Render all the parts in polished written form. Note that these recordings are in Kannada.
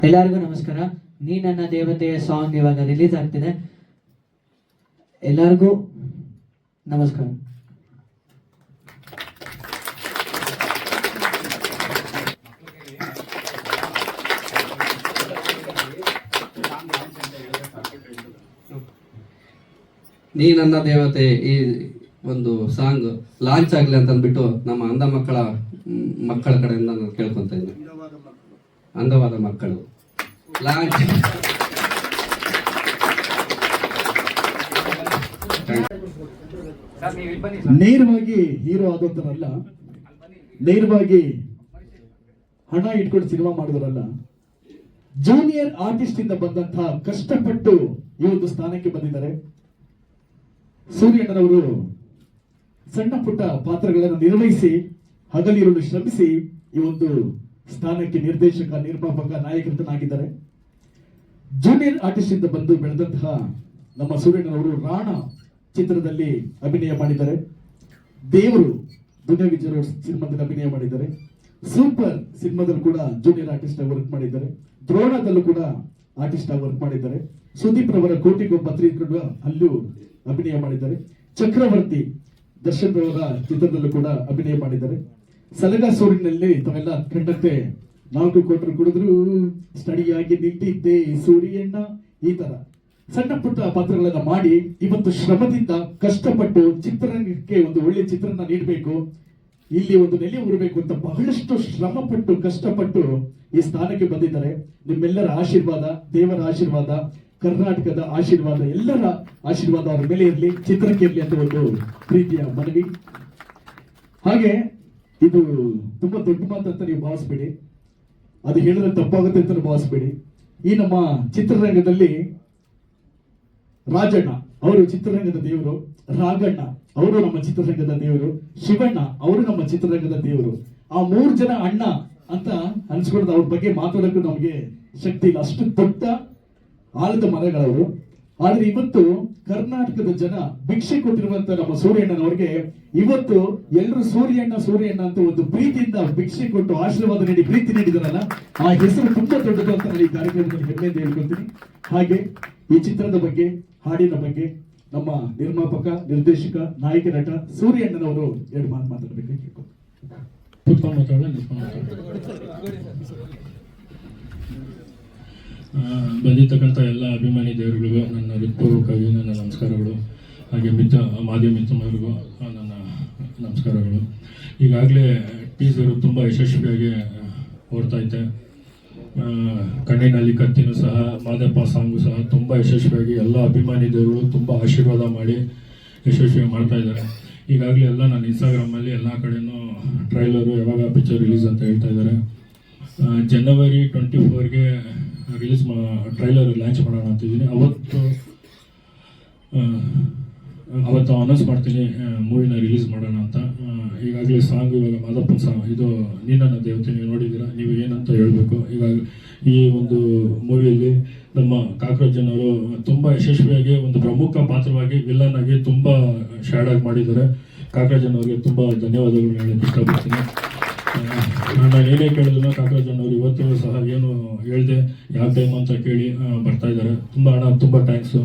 ಎಲ್ಲರಿಗೂ ನಮಸ್ಕಾರ. ನೀ ನನ್ನ ದೇವತೆಯ ಸಾಂಗ್ ಇವಾಗ ರಿಲೀಸ್ ಆಗ್ತಿದೆ. ಎಲ್ಲರಿಗೂ ನಮಸ್ಕಾರ. ನೀ ನನ್ನ ದೇವತೆ ಈ ಒಂದು ಸಾಂಗ್ ಲಾಂಚ್ ಆಗಲಿ ಅಂತ ಅಂದ್ಬಿಟ್ಟು ನಮ್ಮ ಅಂಧ ಮಕ್ಕಳ ಕಡೆಯಿಂದ ನಾನು ಕೇಳ್ಕೊತಾ ಇದ್ದೀನಿ. ಅಂದವಾದ ಮಕ್ಕಳು ಲಾಂಚ್. ನೇರವಾಗಿ ಹೀರೋ ಆದೋತರಲ್ಲ, ನೇರವಾಗಿ ಹಣ ಇಟ್ಕೊಂಡು ಸಿನಿಮಾ ಮಾಡಿದವರಲ್ಲ, ಜೂನಿಯರ್ ಆರ್ಟಿಸ್ಟ್ ಇಂದ ಬಂದಂತಹ ಕಷ್ಟಪಟ್ಟು ಈ ಒಂದು ಸ್ಥಾನಕ್ಕೆ ಬಂದಿದ್ದಾರೆ. ಸೂರ್ಯಣ್ಣನವರು ಸಣ್ಣ ಪುಟ್ಟ ಪಾತ್ರಗಳನ್ನು ನಿರ್ವಹಿಸಿ ಹಗಲಿರುಳು ಶ್ರಮಿಸಿ ಈ ಒಂದು ಸ್ಥಾನಕ್ಕೆ ನಿರ್ದೇಶಕ, ನಿರ್ಮಾಪಕ, ನಾಯಕನಾಗಿದ್ದಾರೆ. ಜೂನಿಯರ್ ಆರ್ಟಿಸ್ಟ್ ಇಂದ ಬಂದು ಬೆಳೆದಂತಹ ನಮ್ಮ ಸೂರ್ಯಣ್ಣನವರು ರಾಣ ಚಿತ್ರದಲ್ಲಿ ಅಭಿನಯ ಮಾಡಿದ್ದಾರೆ. ದೇವರು ದುನಿಯಾ ವಿಜಯ್ ಸಿನಿಮಾದಲ್ಲಿ ಅಭಿನಯ ಮಾಡಿದ್ದಾರೆ. ಸೂಪರ್ ಸಿನಿಮಾದಲ್ಲಿ ಕೂಡ ಜೂನಿಯರ್ ಆರ್ಟಿಸ್ಟ್ ಆಗಿ ವರ್ಕ್ ಮಾಡಿದ್ದಾರೆ. ದ್ರೋಣದಲ್ಲೂ ಕೂಡ ಆರ್ಟಿಸ್ಟ್ ಆಗಿ ವರ್ಕ್ ಮಾಡಿದ್ದಾರೆ. ಸುದೀಪ್ ರವರ ಕೋಟಿಗೊಬ್ಬ ಕೂಡ ಅಲ್ಲೂ ಅಭಿನಯ ಮಾಡಿದ್ದಾರೆ. ಚಕ್ರವರ್ತಿ ದರ್ಶನ್ ರವರ ಚಿತ್ರದಲ್ಲೂ ಕೂಡ ಅಭಿನಯ ಮಾಡಿದ್ದಾರೆ. ಸಲಗ ಸೂರಿನಲ್ಲಿ ತಾವೆಲ್ಲ ಕಂಡಂತೆ 4 ಕೋಟಿ ಕುಡಿದ್ರು ಸ್ಟಡಿಯಾಗಿ ನಿಂತಿದ್ದೆ ಸೂರ್ಯಣ್ಣ, ಈ ತರ ಸಣ್ಣ ಪುಟ್ಟ ಪಾತ್ರಗಳನ್ನ ಮಾಡಿ ಇವತ್ತು ಶ್ರಮದಿಂದ ಕಷ್ಟಪಟ್ಟು ಚಿತ್ರರಂಗಕ್ಕೆ ಒಂದು ಒಳ್ಳೆ ಚಿತ್ರನ ನೀಡಬೇಕು, ಇಲ್ಲಿ ಒಂದು ನೆಲೆ ಊರಬೇಕು ಅಂತ ಬಹಳಷ್ಟು ಶ್ರಮ ಪಟ್ಟು ಕಷ್ಟಪಟ್ಟು ಈ ಸ್ಥಾನಕ್ಕೆ ಬಂದಿದ್ದಾರೆ. ನಿಮ್ಮೆಲ್ಲರ ಆಶೀರ್ವಾದ, ದೇವರ ಆಶೀರ್ವಾದ, ಕರ್ನಾಟಕದ ಆಶೀರ್ವಾದ, ಎಲ್ಲರ ಆಶೀರ್ವಾದ ಅವರ ಮೇಲೆ ಇರಲಿ, ಚಿತ್ರಕ್ಕೆ ಇರಲಿ ಅಂತ ಒಂದು ಪ್ರೀತಿಯ ಮನವಿ. ಹಾಗೆ ಇದು ತುಂಬಾ ದೊಡ್ಡ ಮಾತಂತ ನೀವು ಭಾವಿಸ್ಬೇಡಿ, ಅದು ಹೇಳಿದ್ರೆ ತಪ್ಪಾಗುತ್ತೆ ಅಂತ ಭಾವಿಸ್ಬೇಡಿ. ಈ ನಮ್ಮ ಚಿತ್ರರಂಗದಲ್ಲಿ ರಾಜಣ್ಣ ಅವರು ಚಿತ್ರರಂಗದ ದೇವರು, ರಾಘಣ್ಣ ಅವರು ನಮ್ಮ ಚಿತ್ರರಂಗದ ದೇವರು, ಶಿವಣ್ಣ ಅವರು ನಮ್ಮ ಚಿತ್ರರಂಗದ ದೇವರು. ಆ 3 ಜನ ಅಣ್ಣ ಅಂತ ಅನ್ಸ್ಕೊಳ್ಳೋದು, ಅವ್ರ ಬಗ್ಗೆ ಮಾತಾಡೋಕ್ಕೂ ನಮಗೆ ಶಕ್ತಿ ಇಲ್ಲ, ಅಷ್ಟು ದೊಡ್ಡ ಆಳದ ಮರಗಳವರು. ಆದ್ರೆ ಇವತ್ತು ಕರ್ನಾಟಕದ ಜನ ಭಿಕ್ಷೆ ಕೊಟ್ಟಿರುವಂತ ನಮ್ಮ ಸೂರ್ಯಣ್ಣನವ್ರಿಗೆ ಇವತ್ತು ಎಲ್ಲರೂ ಸೂರ್ಯಣ್ಣ ಅಂತ ಒಂದು ಪ್ರೀತಿಯಿಂದ ಭಿಕ್ಷೆ ಕೊಟ್ಟು ಆಶೀರ್ವಾದ ನೀಡಿ ಪ್ರೀತಿ ನೀಡಿದಾರಲ್ಲ, ಆ ಹೆಸರು ತುಂಬಾ ದೊಡ್ಡದು ಅಂತ ನಾನು ಈ ಕಾರ್ಯಕ್ರಮದಲ್ಲಿ ಹೆಮ್ಮೆಯಿಂದ ಹೇಳ್ಕೊತೀನಿ. ಹಾಗೆ ಈ ಚಿತ್ರದ ಬಗ್ಗೆ, ಹಾಡಿನ ಬಗ್ಗೆ ನಮ್ಮ ನಿರ್ಮಾಪಕ, ನಿರ್ದೇಶಕ, ನಾಯಕ ನಟ ಸೂರ್ಯಣ್ಣನವರು 2 ಮಾತು ಮಾತಾಡಬೇಕು. ಬಂದಿರ್ತಕ್ಕಂಥ ಎಲ್ಲ ಅಭಿಮಾನಿ ದೇವರುಗಳಿಗೂ ನನ್ನ ಹೃತ್ಪೂರ್ವಕವಾಗಿ ನನ್ನ ನಮಸ್ಕಾರಗಳು. ಹಾಗೆ ಮಾಧ್ಯಮ ಮಿತ್ರರಿಗೂ ನನ್ನ ನಮಸ್ಕಾರಗಳು. ಈಗಾಗಲೇ ಟೀಸರು ತುಂಬ ಯಶಸ್ವಿಯಾಗಿ ಓಡ್ತೈತೆ. ಕಣ್ಣಿನಲ್ಲಿ ಕತ್ತಿನೂ ಸಹ, ಮಾದಪ್ಪ ಸಾಂಗು ಸಹ ತುಂಬ ಯಶಸ್ವಿಯಾಗಿ ಎಲ್ಲ ಅಭಿಮಾನಿ ದೇವರುಗಳು ತುಂಬ ಆಶೀರ್ವಾದ ಮಾಡಿ ಯಶಸ್ವಿಯಾಗಿ ಮಾಡ್ತಾ ಇದ್ದಾರೆ. ಈಗಾಗಲೇ ಎಲ್ಲ ನನ್ನ ಇನ್ಸ್ಟಾಗ್ರಾಮಲ್ಲಿ ಎಲ್ಲ ಕಡೆಯೂ ಟ್ರೈಲರು ಯಾವಾಗ ಪಿಕ್ಚರ್ ರಿಲೀಸ್ ಅಂತ ಹೇಳ್ತಾ ಇದ್ದಾರೆ. ಜನವರಿ 24ಗೆ ರಿಲೀಸ್ ಟ್ರೈಲರ್ ಲಾಂಚ್ ಮಾಡೋಣ ಅಂತಿದ್ದೀನಿ. ಅವತ್ತು ಅನೌನ್ಸ್ ಮಾಡ್ತೀನಿ ಮೂವಿನ ರಿಲೀಸ್ ಮಾಡೋಣ ಅಂತ. ಈಗಾಗಲೇ ಸಾಂಗ್ ಇವಾಗ ಮಾದಪ್ಪನ ಸಾಂಗ್, ಇದು ನೀ ನನ್ನ ದೇವತೆ, ನೀವು ನೋಡಿದ್ದೀರಾ, ನೀವು ಏನಂತ ಹೇಳಬೇಕು. ಈಗ ಈ ಒಂದು ಮೂವಿಯಲ್ಲಿ ನಮ್ಮ ಕಾಕ್ರೋಚನವರು ತುಂಬ ಯಶಸ್ವಿಯಾಗಿ ಒಂದು ಪ್ರಮುಖ ಪಾತ್ರವಾಗಿ ವಿಲನ್ ಆಗಿ ತುಂಬ ಶಾಡಾಗಿ ಮಾಡಿದ್ದಾರೆ. ಕಾಕ್ರೋಚನವ್ರಿಗೆ ತುಂಬ ಧನ್ಯವಾದಗಳು ಹೇಳಕ್ಕೆ ಇಷ್ಟಪಡ್ತೀನಿ. ನಾನು ಏನೇ ಕೇಳಿದ್ರು ಕಾಕ್ರೋಚನವರು ಇವತ್ತು ಸಹ ಏನು ಹೇಳಿದೆ, ಯಾವ ಟೈಮ್ ಅಂತ ಕೇಳಿ ಬರ್ತಾ ಇದ್ದಾರೆ. ತುಂಬ ಥ್ಯಾಂಕ್ಸು.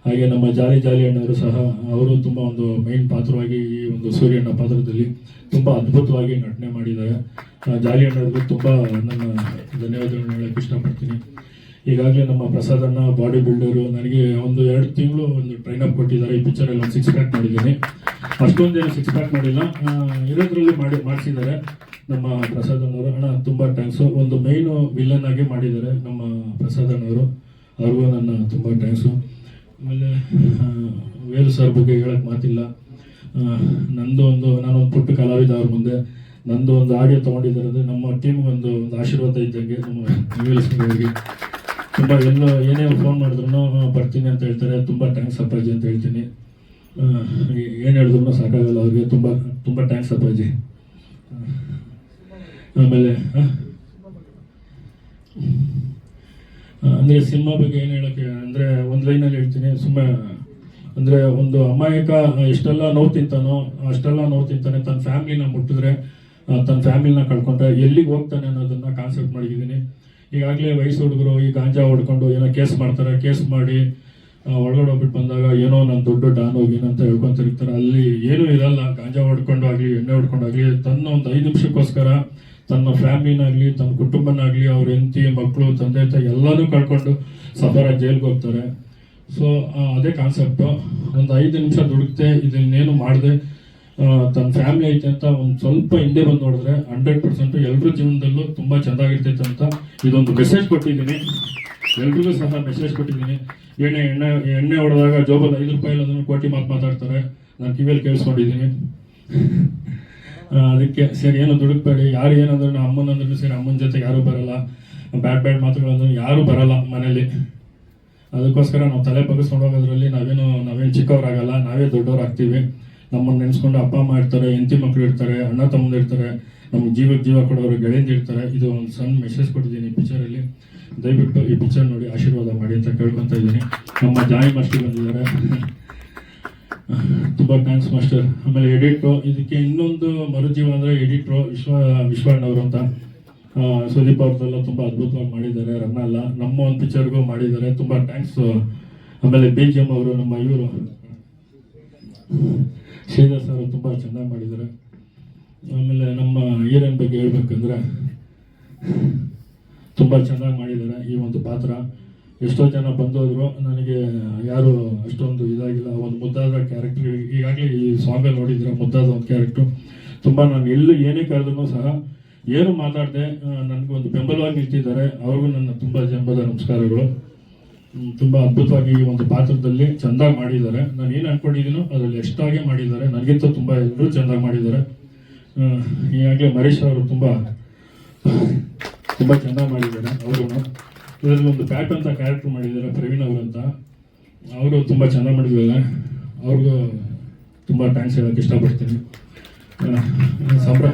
ಹಾಗೆ ನಮ್ಮ ಜಾಲಿ ಅಣ್ಣವರು ಸಹ, ಅವರು ತುಂಬ ಒಂದು ಮೈನ್ ಪಾತ್ರವಾಗಿ ಈ ಒಂದು ಸೂರ್ಯಣ್ಣ ಪಾತ್ರದಲ್ಲಿ ತುಂಬ ಅದ್ಭುತವಾಗಿ ನಟನೆ ಮಾಡಿದ್ದಾರೆ. ಜಾಲಿ ಅಣ್ಣವ್ರಿಗೂ ತುಂಬ ನನ್ನ ಧನ್ಯವಾದಗಳನ್ನ ಹೇಳಕ್ಕೆ ಇಷ್ಟಪಡ್ತೀನಿ. ಈಗಾಗಲೇ ನಮ್ಮ ಪ್ರಸಾದ್ ಅಣ್ಣ ಬಾಡಿ ಬಿಲ್ಡರು ನನಗೆ 1-2 ತಿಂಗಳು ಒಂದು ಟ್ರೈನಪ್ ಕೊಟ್ಟಿದ್ದಾರೆ. ಈ ಪಿಕ್ಚರಲ್ಲಿ ಒಂದು 6 ಪ್ಯಾಕ್ ಮಾಡಿದ್ದೀನಿ. ಅಷ್ಟೊಂದೇನು 6 ಪ್ಯಾಕ್ ಮಾಡಿಲ್ಲ, ಇರೋದ್ರಲ್ಲಿ ಮಾಡಿಸಿದ್ದಾರೆ ನಮ್ಮ ಪ್ರಸಾದ್ ಅಣ್ಣವರು. ಅಣ್ಣ ತುಂಬ ಥ್ಯಾಂಕ್ಸು. ಒಂದು ಮೈನು ವಿಲನ್ ಆಗಿ ಮಾಡಿದ್ದಾರೆ ನಮ್ಮ ಪ್ರಸಾದ್ ಅಣ್ಣವರು, ಅವ್ರಿಗೂ ನನ್ನ ತುಂಬ ಥ್ಯಾಂಕ್ಸು. ಆಮೇಲೆ ವೇಲು ಸರ್ ಬಗ್ಗೆ ಹೇಳಕ್ಕೆ ಮಾತಿಲ್ಲ. ನಾನೊಂದು ಪುಟ್ಟ ಕಲಾವಿದ ಅವ್ರ ಮುಂದೆ ನಂದು ಒಂದು ಆಡಿಯೋ ತೊಗೊಂಡಿದ್ದಾರೆ ಅಂದರೆ ನಮ್ಮ ಟೀಮ್ಗೆ ಒಂದು ಆಶೀರ್ವಾದ ಇದ್ದಂಗೆ. ನಮ್ಮ ವೇಲು ಸರ್ ಅವರಿಗೆ ತುಂಬ ಏನೇ ಫೋನ್ ಮಾಡಿದ್ರು ಬರ್ತೀನಿ ಅಂತ ಹೇಳ್ತಾರೆ. ತುಂಬ ಥ್ಯಾಂಕ್ಸ್ ಅಪ್ಪಾಜಿ ಅಂತ ಹೇಳ್ತೀನಿ. ಏನು ಹೇಳಿದ್ರು ಸಾಕಾಗಲ್ಲ ಅವ್ರಿಗೆ. ತುಂಬ ಥ್ಯಾಂಕ್ಸ್ ಅಪ್ಪಾಜಿ. ಆಮೇಲೆ ಅಂದರೆ ಸಿನಿಮಾ ಬಗ್ಗೆ ಏನು ಹೇಳೋಕ್ಕೆ ಅಂದರೆ ಒಂದು ಲೈನಲ್ಲಿ ಹೇಳ್ತೀನಿ. ಅಂದರೆ ಒಂದು ಅಮಾಯಕ ಎಷ್ಟೆಲ್ಲ ನೋವು ತಿಂತಾನೋ ಅಷ್ಟೆಲ್ಲ ನೋವು ತಿಂತಾನೆ. ತನ್ನ ಫ್ಯಾಮಿಲಿನ ಮುಟ್ಟಿದ್ರೆ, ತನ್ನ ಫ್ಯಾಮಿಲಿನ ಕಳ್ಕೊಂಡ್ರೆ ಎಲ್ಲಿಗೆ ಹೋಗ್ತಾನೆ ಅನ್ನೋದನ್ನು ಕಾನ್ಸೆಪ್ಟ್ ಮಾಡಿದ್ದೀನಿ. ಈಗಾಗಲೇ ವಯಸ್ಸು ಹುಡುಗರು ಈ ಗಾಂಜಾ ಹೊಡ್ಕೊಂಡು ಏನೋ ಕೇಸ್ ಮಾಡ್ತಾರೆ, ಕೇಸ್ ಮಾಡಿ ಒಳಗಡೆ ಹೋಗ್ಬಿಟ್ಟು ಬಂದಾಗ ಏನೋ ನಾನು ದೊಡ್ಡ ಡಾನ್ ಹೋಗಿನಂತ ಹೇಳ್ಕೊಂತಿರ್ತಾರೆ. ಅಲ್ಲಿ ಏನೂ ಇರಲ್ಲ. ಗಾಂಜಾ ಹೊಡ್ಕೊಂಡು ಆಗಲಿ ಎಣ್ಣೆ ಹೊಡ್ಕೊಂಡಾಗಲಿ ತನ್ನ ಒಂದು 5 ನಿಮಿಷಕ್ಕೋಸ್ಕರ ತನ್ನ ಫ್ಯಾಮಿಲಿನಾಗಲಿ ತನ್ನ ಕುಟುಂಬನಾಗಲಿ ಅವ್ರ ಹೆಂಡತಿ ಮಕ್ಕಳು ತಂದೆ ತಾಯಿ ಎಲ್ಲನೂ ಕಳ್ಕೊಂಡು ಸಫರ ಜೈಲ್ಗೆ ಹೋಗ್ತಾರೆ. ಸೊ ಅದೇ ಕಾನ್ಸೆಪ್ಟು. ಒಂದು 5 ನಿಮಿಷ ದುಡುಕ್ತೆ ಇದನ್ನೇನು ಮಾಡದೆ ತನ್ನ ಫ್ಯಾಮಿಲಿ ಐತೆ ಅಂತ ಒಂದು ಸ್ವಲ್ಪ ಹಿಂದೆ ಬಂದು ನೋಡಿದ್ರೆ 100% ಎಲ್ಲರ ಜೀವನದಲ್ಲೂ ತುಂಬ ಚೆಂದಾಗಿರ್ತೈತೆ ಅಂತ ಇದೊಂದು ಮೆಸೇಜ್ ಕೊಟ್ಟಿದ್ದೀನಿ. ಎಲ್ರಿಗೂ ಸಹ ಮೆಸೇಜ್ ಕೊಟ್ಟಿದ್ದೀನಿ. ಎಣ್ಣೆ ಹೊಡೆದಾಗ ಜೋಬಲ್ಲಿ 5 ರೂಪಾಯಿ ಅದನ್ನು ಕೋಟಿ ಮಾತಾಡ್ತಾರೆ. ನಾನು ಕಿವಿಯಲ್ಲಿ ಕೇಳಿಸ್ಕೊಂಡಿದ್ದೀನಿ. ಅದಕ್ಕೆ ಸರಿ ಏನು ದುಡುಕ್ಬೇಡಿ. ಯಾರು ಏನಂದ್ರೆ ಅಮ್ಮನಂದ್ರೂ ಸರಿ ಅಮ್ಮನ ಜೊತೆ ಯಾರೂ ಬರಲ್ಲ. ಬ್ಯಾಡ್ ಮಾತುಗಳಂದ್ರೆ ಯಾರೂ ಬರಲ್ಲ ಮನೇಲಿ. ಅದಕ್ಕೋಸ್ಕರ ನಾವು ತಲೆ ಬಗ್ಗಿಸ್ಕೊಂಡು ಹೋಗೋದ್ರಲ್ಲಿ ನಾವೇನು ಚಿಕ್ಕವರಾಗಲ್ಲ, ನಾವೇ ದೊಡ್ಡವರಾಗ್ತೀವಿ. ನಮ್ಮನ್ನು ನೆನೆಸ್ಕೊಂಡು ಅಪ್ಪ ಅಮ್ಮ ಇರ್ತಾರೆ, ಹೆಂಡತಿ ಮಕ್ಕಳು ಇರ್ತಾರೆ, ಅಣ್ಣ ತಮ್ಮಂದು ಇರ್ತಾರೆ, ನಮ್ಗೆ ಜೀವ ಕೊಡೋರು ಗೆಳೆಯಂದು ಇರ್ತಾರೆ. ಇದು ಒಂದು ಸಣ್ಣ ಮೆಸೇಜ್ ಕೊಟ್ಟಿದ್ದೀನಿ ಈ ಪಿಕ್ಚರಲ್ಲಿ. ದಯವಿಟ್ಟು ಈ ಪಿಕ್ಚರ್ ನೋಡಿ ಆಶೀರ್ವಾದ ಮಾಡಿ ಅಂತ ಕೇಳ್ಕೊತ ಇದ್ದೀನಿ. ನಮ್ಮ ಜಾಯಿ ಮಾಸ್ಟರ್ ಬಂದಿದ್ದಾರೆ, ತುಂಬ ಥ್ಯಾಂಕ್ಸ್ ಮಾಸ್ಟರ್. ಆಮೇಲೆ ಎಡಿಟ್ರು, ಇದಕ್ಕೆ ಇನ್ನೊಂದು ಮರುಜೀವ ಅಂದರೆ ಎಡಿಟ್ರು ವಿಶ್ವಣ್ಣವರು ಅಂತ. ಸುದೀಪ್ ಅವ್ರದ್ದೆಲ್ಲ ತುಂಬ ಅದ್ಭುತವಾಗಿ ಮಾಡಿದ್ದಾರೆ. ರನ್ನಲ್ಲ ನಮ್ಮ ಒಂದು ಪಿಕ್ಚರ್ಗೂ ಮಾಡಿದ್ದಾರೆ, ತುಂಬ ಥ್ಯಾಂಕ್ಸ್. ಆಮೇಲೆ BGM ಅವರು ನಮ್ಮ ಇವರು ಶ್ರೀಧರ್ ಸರ್ ತುಂಬ ಚೆನ್ನಾಗಿ ಮಾಡಿದ್ದಾರೆ. ಆಮೇಲೆ ನಮ್ಮ ಹೀರೋಯಿನ್ ಬಗ್ಗೆ ಹೇಳ್ಬೇಕಂದ್ರೆ ತುಂಬ ಚೆನ್ನಾಗಿ ಮಾಡಿದ್ದಾರೆ ಈ ಒಂದು ಪಾತ್ರ. ಎಷ್ಟೋ ಜನ ಬಂದೋದ್ರು, ನನಗೆ ಯಾರು ಅಷ್ಟೊಂದು ಇದಾಗಿಲ್ಲ. ಒಂದು ಮುದ್ದಾದ ಕ್ಯಾರೆಕ್ಟರ್, ಈಗಾಗಲೇ ಈ ಸಾಂಗಲ್ಲಿ ನೋಡಿದ್ರೆ ಮುದ್ದಾದ ಒಂದು ಕ್ಯಾರೆಕ್ಟ್ರು. ತುಂಬ ನಾನು ಎಲ್ಲೂ ಏನೇ ಕರೆದ್ರೂ ಸಹ ಏನು ಮಾತಾಡದೆ ನನಗೊಂದು ಬೆಂಬಲವಾಗಿ ನಿಂತಿದ್ದಾರೆ. ಅವ್ರಿಗೂ ನನ್ನ ತುಂಬ ಜನ್ಮದ ನಮಸ್ಕಾರಗಳು. ತುಂಬ ಅದ್ಭುತವಾಗಿ ಈ ಒಂದು ಪಾತ್ರದಲ್ಲಿ ಚೆಂದಾಗಿ ಮಾಡಿದ್ದಾರೆ. ನಾನು ಏನು ಅಂದ್ಕೊಂಡಿದ್ದೀನೋ ಅದರಲ್ಲಿ ಎಷ್ಟಾಗೆ ಮಾಡಿದ್ದಾರೆ. ನನಗಿಂತ ತುಂಬ ಎಲ್ಲರೂ ಚೆಂದಾಗಿ ಮಾಡಿದ್ದಾರೆ. ಈಗಾಗಲೇ ಮರೀಶ್ ಅವರು ತುಂಬ ಚೆನ್ನಾಗಿ ಮಾಡಿದ್ದಾರೆ. ಅವರು ಇದರಲ್ಲಿ ಒಂದು ಪ್ಯಾಟ್ ಅಂತ ಕ್ಯಾರೆಕ್ಟರ್ ಮಾಡಿದ್ದಾರೆ, ಪ್ರವೀಣ್ ಅವರು ಅಂತ. ಅವರು ತುಂಬ ಚೆನ್ನಾಗಿ ಮಾಡಿದ್ದಾರೆ. ಅವ್ರಿಗೂ ತುಂಬ ಥ್ಯಾಂಕ್ಸ್ ಹೇಳೋಕ್ಕೆ ಇಷ್ಟಪಡ್ತೀನಿ.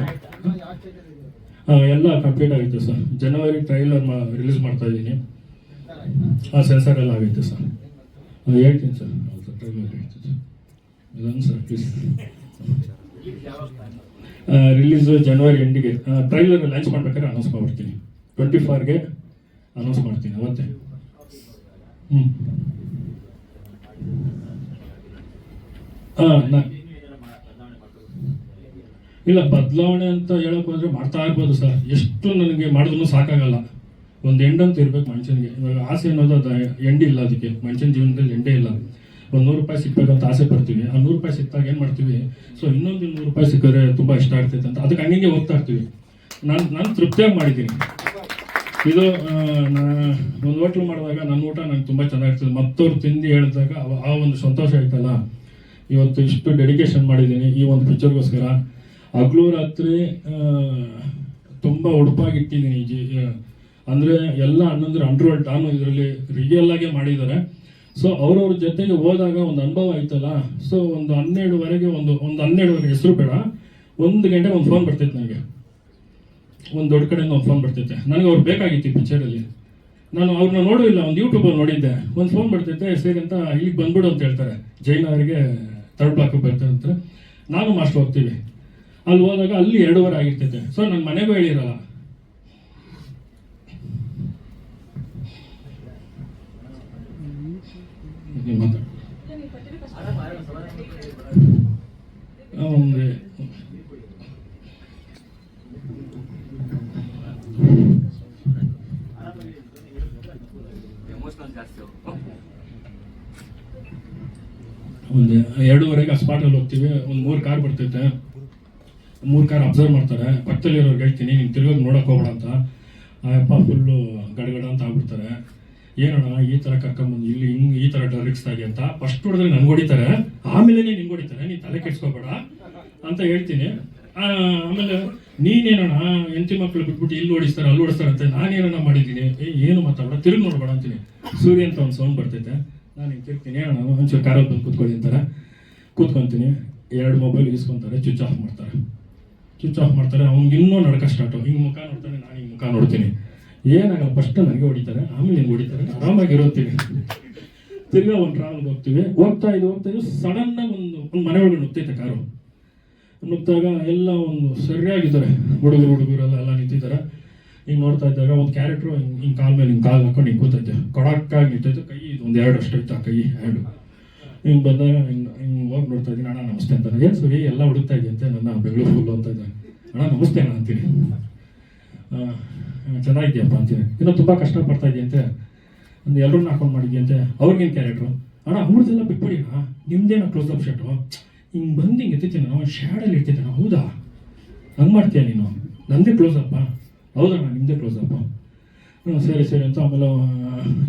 ಎಲ್ಲ ಕಂಪ್ಲೀಟ್ ಆಗುತ್ತೆ ಸರ್. ಜನವರಿ ಟ್ರೈಲರ್ ರಿಲೀಸ್ ಮಾಡ್ತಾ ಇದ್ದೀನಿ. ಸೆನ್ಸರ್ ಎಲ್ಲ ಆಗೈತೆ ಸರ್. ಅದು ಹೇಳ್ತೀನಿ ಸರ್. ಟ್ರೈಲರ್ ಹೇಳ್ತೀನಿ ಸರ್. ಇದೊಂದು ಸರ್ ಪ್ಲೀಸ್. ರಿಲೀಸು ಜನವರಿ ಎಂಡಿಗೆ. ಟ್ರೈಲರ್ ಲಾಂಚ್ ಮಾಡ್ಬೇಕಾದ್ರೆ ಅನೌನ್ಸ್ ಮಾಡ್ಬಿಡ್ತೀನಿ. 24ಗೆ ಅನೌನ್ಸ್ ಮಾಡ್ತೀನಿ ಅವತ್ತೇ. ಇಲ್ಲ, ಬದಲಾವಣೆ ಅಂತ ಹೇಳಕ್ ಹೋದ್ರೆ ಮಾಡ್ತಾ ಇರ್ಬೋದು ಸರ್. ಎಷ್ಟು ನನಗೆ ಮಾಡಿದ್ರು ಸಾಕಾಗಲ್ಲ. ಒಂದು ಎಂಡ್ ಅಂತ ಇರ್ಬೇಕು ಮನುಷ್ಯನಿಗೆ. ಇವಾಗ ಆಸೆ ಅನ್ನೋದು ಅದು ಎಂಡ್ ಇಲ್ಲ. ಅದಕ್ಕೆ ಮನುಷ್ಯನ ಜೀವನದಲ್ಲಿ ಎಂಡೇ ಇಲ್ಲ. ಒಂದು 100 ರೂಪಾಯಿ ಸಿಕ್ಬೇಕಂತ ಆಸೆ ಪಡ್ತೀವಿ. ಆ 100 ರೂಪಾಯಿ ಸಿಕ್ತಾಗ ಏನು ಮಾಡ್ತೀವಿ, ಸೊ ಇನ್ನೊಂದು 100 ರೂಪಾಯಿ ಸಿಕ್ಕಿದ್ರೆ ತುಂಬ ಇಷ್ಟ ಆಗ್ತೈತೆ ಅಂತ ಅದಕ್ಕೆ ಹಂಗೆ ಹೋಗ್ತಾ ಇರ್ತೀವಿ. ನಾನು ತೃಪ್ತಿಯಾಗಿ ಮಾಡಿದ್ದೀನಿ. ಇದು ಒಂದು ಹೋಟ್ಲು ಮಾಡಿದಾಗ ನನ್ನ ಊಟ ನಂಗೆ ತುಂಬ ಚೆನ್ನಾಗಿರ್ತದೆ. ಮತ್ತವ್ರು ತಿಂದು ಹೇಳಿದಾಗ ಆ ಒಂದು ಸಂತೋಷ ಆಯ್ತಲ್ಲ. ಇವತ್ತು ಇಷ್ಟು ಡೆಡಿಕೇಶನ್ ಮಾಡಿದ್ದೀನಿ ಈ ಒಂದು ಪಿಕ್ಚರ್ಗೋಸ್ಕರ. ಹಗಲು ರಾತ್ರಿ ತುಂಬ ಉಡುಪಾಗಿಟ್ಟಿದ್ದೀನಿ. ಅಂದರೆ ಎಲ್ಲ ಅಣ್ಣಂದ್ರೆ ಅಂಡರ್ವರ್ಲ್ಡ್ ಟಾನು ಇದರಲ್ಲಿ ರಿಯಲ್ ಆಗಿ ಮಾಡಿದ್ದಾರೆ. ಸೊ ಅವ್ರವ್ರ ಜೊತೆಗೆ ಹೋದಾಗ ಒಂದು ಅನುಭವ ಆಯ್ತಲ್ಲ. ಸೊ ಒಂದು 12ವರೆಗೆ ಒಂದು 12ವರೆಗೆ ಹೆಸರು ಬೇಡ, 1 ಗಂಟೆಗೆ ಒಂದು ಫೋನ್ ಬರ್ತೈತೆ ನನಗೆ. ಒಂದು ದೊಡ್ಡ ಕಡೆಯಿಂದ ಒಂದು ಫೋನ್ ಬರ್ತೈತೆ. ನನಗೆ ಅವ್ರು ಬೇಕಾಗಿತ್ತು ಈ ಪಿಕ್ಚರಲ್ಲಿ. ನಾನು ಅವ್ರನ್ನ ನೋಡಿಲ್ಲ, ಒಂದು ಯೂಟ್ಯೂಬಲ್ಲಿ ನೋಡಿದ್ದೆ. ಒಂದು ಫೋನ್ ಬರ್ತೈತೆ ಸರಿ ಅಂತ ಇಲ್ಲಿಗೆ ಬಂದ್ಬಿಡು ಅಂತ ಹೇಳ್ತಾರೆ. ಜೈನವರಿಗೆ 3rd ಬ್ಲಾಕಿಗೆ ಬರ್ತಾರೆ ಅಂತ. ನಾನು ಮಾಸ್ಟರ್ ಹೋಗ್ತೀವಿ. ಅಲ್ಲಿ ಹೋದಾಗ ಅಲ್ಲಿ 2:15 ಆಗಿರ್ತೈತೆ. ಸೊ ನನ್ನ ಮನೆಗೂ ಹೇಳಿರಲ್ಲ. ಒಂದು 2:15 ಆ ಸ್ಪಾಟಲ್ಲಿ ಹೋಗ್ತೀವಿ. ಒಂದು 3 ಕಾರ್ ಬರ್ತೈತೆ. 3 ಕಾರ್ ಅಬ್ಸರ್ವ್ ಮಾಡ್ತಾರೆ. ಪಕ್ಕದಲ್ಲಿರೋರ್ಗೆ ಹೇಳ್ತೀನಿ ನೀನು ತಿರ್ಗೋದು ನೋಡೋಕೆ ಹೋಗ್ಬೇಡ ಅಂತ. ಆ ಅಪ್ಪ ಫುಲ್ಲು ಗಡಗಡ ಅಂತ ಆಗ್ಬಿಡ್ತಾರೆ. ಏನಣ್ಣ ಈ ಥರ ಕರ್ಕೊಂಬಂದು ಇಲ್ಲಿ ಹಿಂಗೆ ಈ ಥರ ರಿಕ್ಸ್ತಾಗಿ ಅಂತ ಫಸ್ಟ್ ಹೊಡೆದ್ರೆ ನಂಗೆ ಹೊಡಿತಾರೆ, ಆಮೇಲೆ ನಿಂಗೆ ಹೊಡಿತಾರೆ, ನೀನು ತಲೆ ಕೆಡ್ಸ್ಕೋಬೇಡ ಅಂತ ಹೇಳ್ತೀನಿ. ಆಮೇಲೆ ನೀನೇನಣ್ಣ ಹೆಂಡತಿ ಮಕ್ಕಳು ಬಿಟ್ಬಿಟ್ಟು ಇಲ್ಲಿ ಓಡಿಸ್ತಾರೆ ಅಲ್ಲಿ ಓಡಿಸ್ತಾರೆ ಅಂತ ನಾನೇನಣ್ಣ ಮಾಡಿದ್ದೀನಿ. ಏನು ಮಾತಾಡೋಣ, ತಿರುಗಿ ನೋಡ್ಬೇಡ ಅಂತೀನಿ. ಸೂರ್ಯ ಅಂತ ಒಂದು ಸೌಂಡ್ ಬರ್ತೈತೆ. ನಾನು ಹಿಂಗೆ ತಿರ್ತೀನಿ, ಏನಣ್ಣ ಒಂಚೂರು ಕಾರಲ್ಲಿ ಬಂದು ಕೂತ್ಕೊಳ್ಳಿ ಅಂತಾರೆ. ಕೂತ್ಕೊತೀನಿ. 2 ಮೊಬೈಲ್ ಇಸ್ಕೊತಾರೆ, ಸ್ವಿಚ್ ಆಫ್ ಮಾಡ್ತಾರೆ. ಅವ್ನಿಗೆ ಇನ್ನೂ ನಡ್ಕ ಸ್ಟಾರ್ಟು. ಹಿಂಗೆ ಮುಖ ನೋಡ್ತಾನೆ, ನಾನು ಹಿಂಗೆ ಮುಖ ನೋಡ್ತೀನಿ. ಏನಾಗಲ್ಲ, ಫಸ್ಟ್ ನನಗೆ ಹೊಡಿತಾರೆ, ಆಮೇಲೆ ಹಿಂಗೆ ಹೊಡಿತಾರೆ. ಆರಾಮಾಗಿರೋತೀನಿ. ತಿರ್ಗಾ ಒಂದು ಟ್ರಾವೆಲ್ಗೆ ಹೋಗ್ತಾ ಇದ್ದು ಸಡನ್ನಾಗಿ ಒಂದು ಮನೆ ಒಳಗೆ ನುಗ್ತೈತೆ ಕಾರು. ನುಗ್ತಾಗ ಎಲ್ಲ ಒಂದು ಸರಿಯಾಗಿದ್ದಾರೆ ಹುಡುಗರೆಲ್ಲ ನಿಂತಿದ್ದಾರೆ. ಹಿಂಗೆ ನೋಡ್ತಾ ಇದ್ದಾಗ ಒಂದು ಕ್ಯಾರೆಕ್ಟ್ರು ಹಿಂಗೆ ಕಾಲ್ ಮೇಲೆ ಹಿಂಗೆ ಕಾಲು ಹಾಕೊಂಡು ಹಿಂಗೆ ಕೂತೈತೆ ಕೊಡಕ್ಕಾಗಿ ನಿಂತೈತೆ, ಕೈ ಇದು ಒಂದು ಎರಡು ಅಷ್ಟೈತೆ, ಆ ಕೈ ಎರಡು ಹಿಂಗೆ ಬಂದಾಗ ಹಿಂಗೆ ಹೋಗಿ ನೋಡ್ತಾ ಇದ್ದೀನಿ. ಅಣ್ಣ ನಮಸ್ತೆ ಅಂತ. ಏನು ಸರಿ ಎಲ್ಲ ಹುಡುಕ್ತಾ ಇದೆಯಂತೆ, ನನ್ನ ಬೆಂಗಳೂರು ಫುಲ್ಲು ಅಂತ ಇದ್ದೆ. ಅಣ್ಣ ನಮಸ್ತೆ ಅಣ್ಣ ಅಂತೀನಿ. ಚೆನ್ನಾಗಿದೆಯಪ್ಪ ಅಂತೀನಿ. ಇನ್ನೂ ತುಂಬ ಕಷ್ಟಪಡ್ತಾ ಇದೆಯಂತೆ, ಒಂದು ಎಲ್ಲರನ್ನ ಹಾಕೊಂಡು ಮಾಡಿದ್ಯಂತೆ. ಅವ್ರಿಗೇನು ಕ್ಯಾರೆಕ್ಟ್ರು? ಅಣ್ಣ ಅವ್ರದ್ದೆಲ್ಲ ಬಿಟ್ಬಿಡಿ ಅಣ್ಣ, ನಿಮ್ದೇನೋ ಕ್ಲೋಸ್ ಅಪ್ ಶರ್ಟು ಹಿಂಗೆ ಬಂದು ಹಿಂಗೆ ಎತ್ತಿದ್ದೀನಿ ನಾವು ಶ್ಯಾಡಲ್ಲಿ ಇರ್ತಿದ್ದೆ ನಾವು. ಹೌದಾ ಹಂಗೆ ಮಾಡ್ತೀಯ ನೀನು? ನನ್ನದೇ ಕ್ಲೋಸ್ ಅಪ್ಪ? ಹೌದಣ್ಣ ನಿಮ್ಮದೇ ಕ್ಲೋಸ್ ಅಪ್ಪ. ಸರಿ ಸರಿ ಅಂತ ಆಮೇಲೆ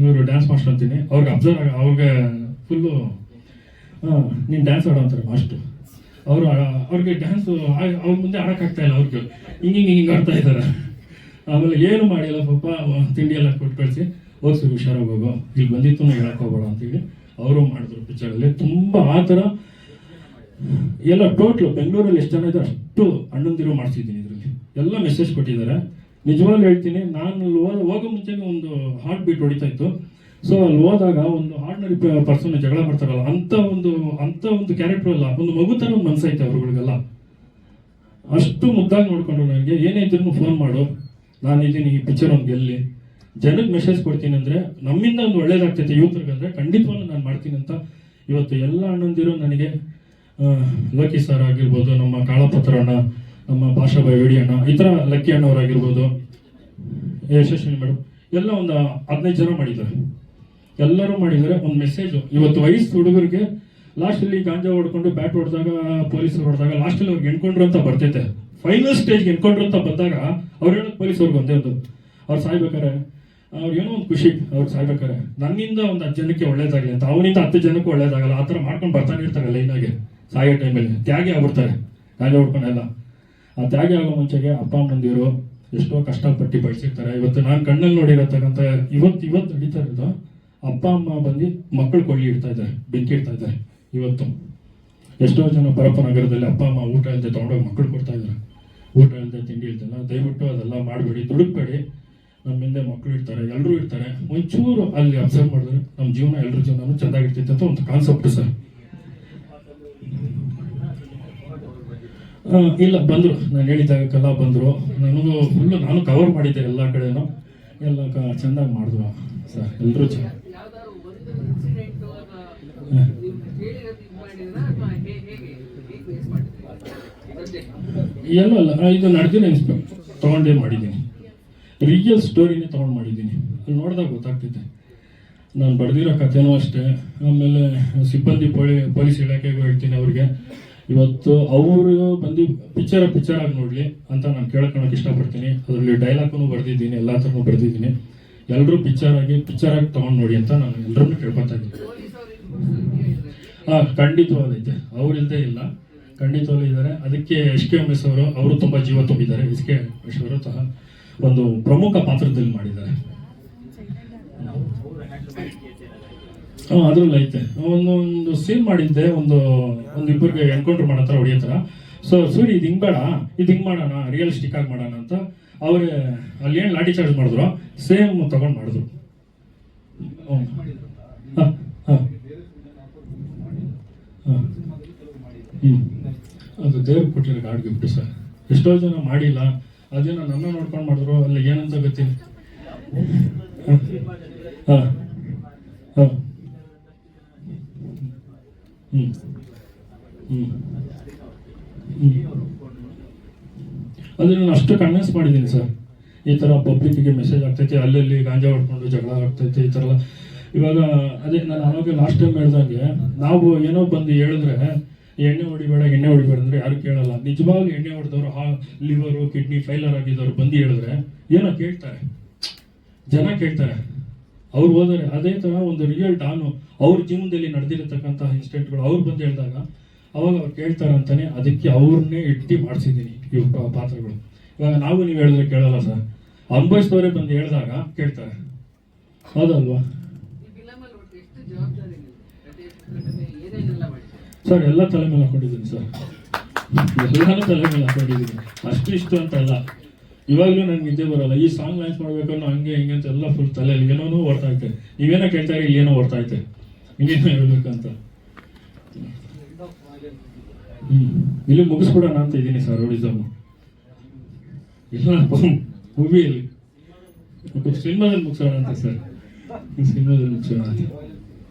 ಇವರು ಡ್ಯಾನ್ಸ್ ಮಾಸ್ಟರ್ ಅಂತೀನಿ. ಅವ್ರಿಗೆ ಫುಲ್ಲು ನೀನು ಡ್ಯಾನ್ಸ್ ಆಡೋ ಅಂತಾರೆ ಮಾಸ್ಟ್ರು. ಅವ್ರಿಗೆ ಡ್ಯಾನ್ಸು ಅವ್ರ ಮುಂದೆ ಆಡೋಕ್ಕಾಗ್ತಾ ಇಲ್ಲ, ಅವ್ರಿಗೆ ಹಿಂಗೆ ಆಡ್ತಾ ಇದ್ದಾರೆ. ಆಮೇಲೆ ಏನು ಮಾಡಿಲ್ಲ ಪಾಪ, ತಿಂಡಿ ಎಲ್ಲ ಕೊಟ್ಟು ಕಳಿಸಿ ಹೋಗ್ಸಿ ಹುಷಾರಾಗಿ ಹೋಗೋ, ಇಲ್ಲಿ ಬಂದಿತ್ತು ಹೇಳಕ್ಕೆ ಹೋಗೋಣ ಅಂತೇಳಿ ಅವರು ಮಾಡಿದ್ರು ಪಿಕ್ಚರಲ್ಲಿ. ತುಂಬ ಆ ಥರ ಎಲ್ಲ ಟೋಟ್ಲು ಬೆಂಗಳೂರಲ್ಲಿ ಎಷ್ಟು ಜನ ಇದ್ದಾರೆ ಅಷ್ಟು ಅಣ್ಣಂದಿರು ಮಾಡಿಸಿದ್ದೀನಿ. ಇದರಲ್ಲಿ ಎಲ್ಲ ಮೆಸೇಜ್ ಕೊಟ್ಟಿದ್ದಾರೆ. ನಿಜವಾಗ್ಲೂ ಹೇಳ್ತೀನಿ, ನಾನು ಅಲ್ಲಿ ಹೋಗೋ ಮುಂಚೆಗೆ ಒಂದು ಹಾರ್ಟ್ ಬೀಟ್ ಹೊಡಿತಾ ಇತ್ತು. ಸೊ ಅಲ್ಲಿ ಹೋದಾಗ ಒಂದು ಆರ್ಡಿನರಿ ಪರ್ಸನ್ ಜಗಳ ಮಾಡ್ತಾರಲ್ಲ ಅಂಥ ಒಂದು ಕ್ಯಾರೆಕ್ಟರ್ ಅಲ್ಲ, ಒಂದು ಮಗು ಥರ ಒಂದು ಮನಸ್ಸೈತೆ ಅವ್ರುಗಳಿಗೆಲ್ಲ. ಅಷ್ಟು ಮುದ್ದಾಗಿ ನೋಡ್ಕೊಂಡ್ರು. ನನಗೆ ಏನೇ ಇದ್ರೂ ಫೋನ್ ಮಾಡು, ನಾನಿದ್ದೀನಿ, ಈ ಪಿಕ್ಚರ್ ಒಂದು ಗೆಲ್ಲಿ, ಜನಕ್ಕೆ ಮೆಸೇಜ್ ಕೊಡ್ತೀನಿ ಅಂದರೆ ನಮ್ಮಿಂದ ಒಂದು ಒಳ್ಳೇದಾಗ್ತೈತೆ ಯೂತ್ರಿಗಂದರೆ ಖಂಡಿತವಾಗ್ಲೂ ನಾನು ಮಾಡ್ತೀನಿ ಅಂತ ಇವತ್ತು ಎಲ್ಲ ಅಣ್ಣಂದಿರು ನನಗೆ, ಲಕ್ಕಿ ಸರ್ ಆಗಿರ್ಬೋದು, ನಮ್ಮ ಕಾಳಪತ್ರ ಅಣ್ಣ, ನಮ್ಮ ಭಾಷಾಬಾಯಿ ವೇಡಿ ಅಣ್ಣ, ಈ ಥರ ಲಕ್ಕಿ ಅಣ್ಣವರಾಗಿರ್ಬೋದು, ಯಶಸ್ವಿನಿ ಮೇಡಮ್, ಎಲ್ಲ ಒಂದು 15 ಜನ ಮಾಡಿದ್ದಾರೆ. ಎಲ್ಲರೂ ಮಾಡಿದ್ದಾರೆ. ಒಂದು ಮೆಸೇಜು ಇವತ್ತು ವಯಸ್ಸು ಹುಡುಗರಿಗೆ ಲಾಸ್ಟಲ್ಲಿ ಗಾಂಜಾ ಹೊಡ್ಕೊಂಡು ಬ್ಯಾಟ್ ಹೊಡೆದಾಗ, ಪೊಲೀಸರು ಹೊಡೆದಾಗ ಲಾಸ್ಟಲ್ಲಿ ಅವ್ರಿಗೆ ಎಣ್ಕೊಂಡ್ರು ಅಂತ ಬರ್ತೈತೆ. ಫೈನಲ್ ಸ್ಟೇಜ್ಗೆ ಎಣ್ಕೊಂಡ್ರು ಅಂತ ಬಂದಾಗ ಅವ್ರು ಹೇಳೋದು ಪೊಲೀಸವ್ರಿಗೆ ಒಂದೇ ಒಂದು, ಅವ್ರು ಸಾಯ್ಬೇಕಾರೆ ಅವ್ರು ಏನೋ ಒಂದು ಖುಷಿ, ಅವ್ರು ಸಾಯ್ಬೇಕಾರೆ ನನ್ನಿಂದ ಒಂದು 10 ಜನಕ್ಕೆ ಒಳ್ಳೇದಾಗಲಿ ಅಂತ, ಅವನಿಂದ 10 ಜನಕ್ಕೂ ಒಳ್ಳೇದಾಗಲ್ಲ ಆ ಥರ ಮಾಡ್ಕೊಂಡು ಬರ್ತಾನೆ ಇರ್ತಾರೆ ಲೈನಾಗೆ. ಸಾಯೋ ಟೈಮಲ್ಲಿ ತ್ಯಾಗಿ ಆಗ್ಬಿಡ್ತಾರೆ ಗಾಂಜಾ ಹೊಡ್ಕೊಂಡೆಲ್ಲ. ಆ ತ್ಯಾಗಿ ಆಗೋ ಮುಂಚೆಗೆ ಅಪ್ಪ ಅಮ್ಮಂದಿರು ಎಷ್ಟೋ ಕಷ್ಟಪಟ್ಟು ಬೆಳೆಸಿರ್ತಾರೆ. ಇವತ್ತು ನಾನು ಕಣ್ಣಲ್ಲಿ ನೋಡಿರತಕ್ಕಂಥ ಇವತ್ತು ನಡೀತಾ ಇರೋದು, ಅಪ್ಪ ಅಮ್ಮ ಬಂದು ಮಕ್ಕಳು ಕೊಳ್ಳಿ ಇಡ್ತಾ ಇದ್ದಾರೆ, ಬೆಂಕಿ ಇಡ್ತಾ ಇದ್ದಾರೆ. ಇವತ್ತು ಎಷ್ಟೋ ಜನ ಪರಪ್ಪ ನಗರದಲ್ಲಿ ಅಪ್ಪ ಅಮ್ಮ ಊಟ ಇಲ್ಲದೆ ತೊಗೊಂಡೋಗಿ ಮಕ್ಕಳು ಕೊಡ್ತಾ ಇದ್ದಾರೆ. ಊಟ ಇಲ್ಲದೆ ತಿಂಡಿ ಇಲ್ದಲ್ಲ. ದಯವಿಟ್ಟು ಅದೆಲ್ಲ ಮಾಡಬೇಡಿ, ದುಡುಕ್ಬೇಡಿ. ನಮ್ಮ ಹಿಂದೆ ಮಕ್ಕಳು ಇರ್ತಾರೆ, ಎಲ್ಲರೂ ಇರ್ತಾರೆ. ಒಂಚೂರು ಅಲ್ಲಿ ಅಬ್ಸರ್ವ್ ಮಾಡಿದ್ರೆ ನಮ್ಮ ಜೀವನ, ಎಲ್ಲರ ಜೀವನನೂ ಚೆಂದಾಗಿರ್ತೈತೆ ಅಂತ ಒಂದು ಕಾನ್ಸೆಪ್ಟ್ ಸರ್. ಇಲ್ಲ ಬಂದರು, ನಾನು ಹೇಳಿದಾಗಕ್ಕೆಲ್ಲ ಬಂದರು. ನನಗೂ ಫುಲ್ಲು ನಾನು ಕವರ್ ಮಾಡಿದ್ದೆ ಎಲ್ಲ ಕಡೆನೂ, ಎಲ್ಲ ಚೆಂದಾಗಿ ಮಾಡಿದ್ರು ಸರ್. ಎಲ್ಲರೂ ಚೆನ್ನಾಗಿ ಎಲ್ಲೂ ಅಲ್ಲ, ಇದು ನಡೆದಿನ ತೊಗೊಂಡೇ ಮಾಡಿದ್ದೀನಿ. ರಿಯಲ್ ಸ್ಟೋರಿನೇ ತೊಗೊಂಡು ಮಾಡಿದ್ದೀನಿ. ಅಲ್ಲಿ ನೋಡಿದಾಗ ಗೊತ್ತಾಗ್ತೈತೆ. ನಾನು ಬರೆದಿರೋ ಕಥೆನೂ ಅಷ್ಟೇ. ಆಮೇಲೆ ಸಿಬ್ಬಂದಿ ಪೊಲೀಸ್ ಇಲಾಖೆಗೂ ಹೇಳ್ತೀನಿ ಅವ್ರಿಗೆ, ಇವತ್ತು ಅವರು ಬಂದು ಪಿಕ್ಚರ್ ಆಗಿ ನೋಡಲಿ ಅಂತ ನಾನು ಕೇಳ್ಕೊಳಕ್ಕೆ ಇಷ್ಟಪಡ್ತೀನಿ. ಅದರಲ್ಲಿ ಡೈಲಾಗನ್ನು ಬರೆದಿದ್ದೀನಿ, ಎಲ್ಲ ಥರನೂ ಬರೆದಿದ್ದೀನಿ. ಎಲ್ಲರೂ ಪಿಕ್ಚರ್ ಆಗಿ ತೊಗೊಂಡು ನೋಡಿ ಅಂತ ನಾನು ಎಲ್ಲರನ್ನೂ ಕೇಳ್ಕೊತಾ ಇದ್ದೀನಿ. ಖಂಡಿತವಾಗ್ಲೂ ಐತೆ, ಅವ್ರಿಲ್ಲದೆ ಇಲ್ಲ, ಖಂಡಿತವಾಗ್ಲೂ ಇದ್ದಾರೆ. ಅದಕ್ಕೆ SKMS ಅವರು ತುಂಬ ಜೀವ ತುಂಬಿದ್ದಾರೆ. SKMS ಅವರು ಸಹ ಒಂದು ಪ್ರಮುಖ ಪಾತ್ರದಲ್ಲಿ ಮಾಡಿದ್ದಾರೆ. ಅದ್ರಲ್ಲಿ ಐತೆ ಒಂದೊಂದು ಸೀನ್ ಮಾಡಿದ್ದೆ, ಒಂದಿಬ್ಬರಿಗೆ ಎನ್ಕೌಂಟರ್ ಮಾಡೋ ಥರ ಹೊಡಿಯೋ ಥರ. ಸೊ ಸೂರಿ ಇದು ಹಿಂಗೆ ಬೇಡ, ಇದು ಹಿಂಗೆ ಮಾಡೋಣ, ರಿಯಲಿಸ್ಟಿಕ್ ಆಗಿ ಮಾಡೋಣ ಅಂತ ಅವ್ರೆ ಅಲ್ಲಿ ಏನು ಲಾಠಿ ಚಾರ್ಜ್ ಮಾಡಿದ್ರು ಸೇಮ್ ತಗೊಂಡು ಮಾಡಿದ್ರು. ಅದು ದೇವ್ರು ಕೊಟ್ಟಿರೋ ಗಾಡ್ ಗಿಫ್ಟ್ ಸರ್. ಎಷ್ಟೋ ಜನ ಮಾಡಿಲ್ಲ, ಅದೇನ ನನ್ನ ನೋಡ್ಕೊಂಡು ಮಾಡಿದ್ರು. ಅಲ್ಲಿ ಏನಂತ ಗೊತ್ತಿಲ್ಲ. ಅದನ್ನ ನಾನು ಅಷ್ಟು ಕನ್ವಿನ್ಸ್ ಮಾಡಿದ್ದೀನಿ ಸರ್. ಈ ಥರ ಪಬ್ಲಿಕ್ಕಿಗೆ ಮೆಸೇಜ್ ಆಗ್ತೈತೆ, ಅಲ್ಲಲ್ಲಿ ಗಾಂಜಾ ಹೊಡ್ಕೊಂಡು ಜಗಳ ಆಗ್ತೈತೆ, ಈ ಥರ ಎಲ್ಲ. ಇವಾಗ ಅದೇ ನಾನು ಅವಾಗ ಲಾಸ್ಟ್ ಟೈಮ್ ಹೇಳ್ದಂಗೆ, ನಾವು ಏನೋ ಬಂದು ಹೇಳಿದ್ರೆ ಎಣ್ಣೆ ಹೊಡಿಬೇಡ ಅಂದರೆ ಯಾರು ಕೇಳಲ್ಲ. ನಿಜವಾಗ್ಲೂ ಎಣ್ಣೆ ಹೊಡೆದವರು, ಲಿವರು ಕಿಡ್ನಿ ಫೈಲರ್ ಆಗಿದ್ದವ್ರು ಬಂದು ಹೇಳಿದ್ರೆ ಏನೋ ಕೇಳ್ತಾರೆ, ಜನ ಕೇಳ್ತಾರೆ, ಅವ್ರು ಹೋದರೆ. ಅದೇ ಥರ ಒಂದು ರಿಯಲ್ ಡಾನು ಅವ್ರ ಜೀವನದಲ್ಲಿ ನಡೆದಿರತಕ್ಕಂಥ ಇನ್ಸಿಡೆಂಟ್ಗಳು ಅವ್ರು ಬಂದು ಹೇಳಿದಾಗ ಅವಾಗ ಅವ್ರು ಕೇಳ್ತಾರೆ ಅಂತಾನೆ ಅದಕ್ಕೆ ಅವ್ರನ್ನೇ ಇಟ್ಟು ಮಾಡಿಸಿದ್ದೀನಿ ಇವ್ ಪಾತ್ರಗಳು. ಇವಾಗ ನಾವು ನೀವು ಹೇಳಿದ್ರೆ ಕೇಳಲ್ಲ ಸರ್, ಅನುಭವಿಸಿದವರೇ ಬಂದು ಹೇಳಿದಾಗ ಕೇಳ್ತಾರೆ. ಹೌದಲ್ವಾ ಸರ್? ಎಲ್ಲ ತಲೆ ಮೇಲೆ ಹಾಕೊಂಡಿದ್ದೀನಿ ಸರ್, ಎಲ್ಲಾನು ತಲೆ ಮೇಲೆ ಹಾಕೊಂಡಿದ್ದೀನಿ. ಅಷ್ಟು ಇಷ್ಟು ಅಂತ ಅಲ್ಲ. ಇವಾಗಲೂ ನನಗೆ ನಿದ್ದೆ ಬರೋಲ್ಲ. ಈ ಸಾಂಗ್ ಲಾಂಚ್ ಮಾಡ್ಬೇಕನ್ನೋ ಹಂಗೆ ಹಿಂಗೆ ಅಂತ ಎಲ್ಲ ಫುಲ್ ತಲೆಯಲ್ಲಿ ಏನೋ ಓಡ್ತಾ ಐತೆ. ನೀವೇನೋ ಕೇಳ್ತಾರೆ, ಇಲ್ಲಿ ಏನೋ ಓಡ್ತಾ ಐತೆ, ಹಿಂಗೇನೋ ಹೇಳ್ಬೇಕಂತ. ಇಲ್ಲಿ ಮುಗಿಸ್ಬಿಡೋಣ ಅಂತ ಇದ್ದೀನಿ ಸರ್. ರೋಡಿಸಮ್ ಇಲ್ಲ ಮೂವಿಯಲ್ಲಿ ಸಿನಿಮಾದಲ್ಲಿ ಮುಗಿಸೋಣ ಅಂತ ಸರ್, ಸಿನಿಮಾದಲ್ಲಿ ಮುಗಿಸೋಣ ಅಂತ.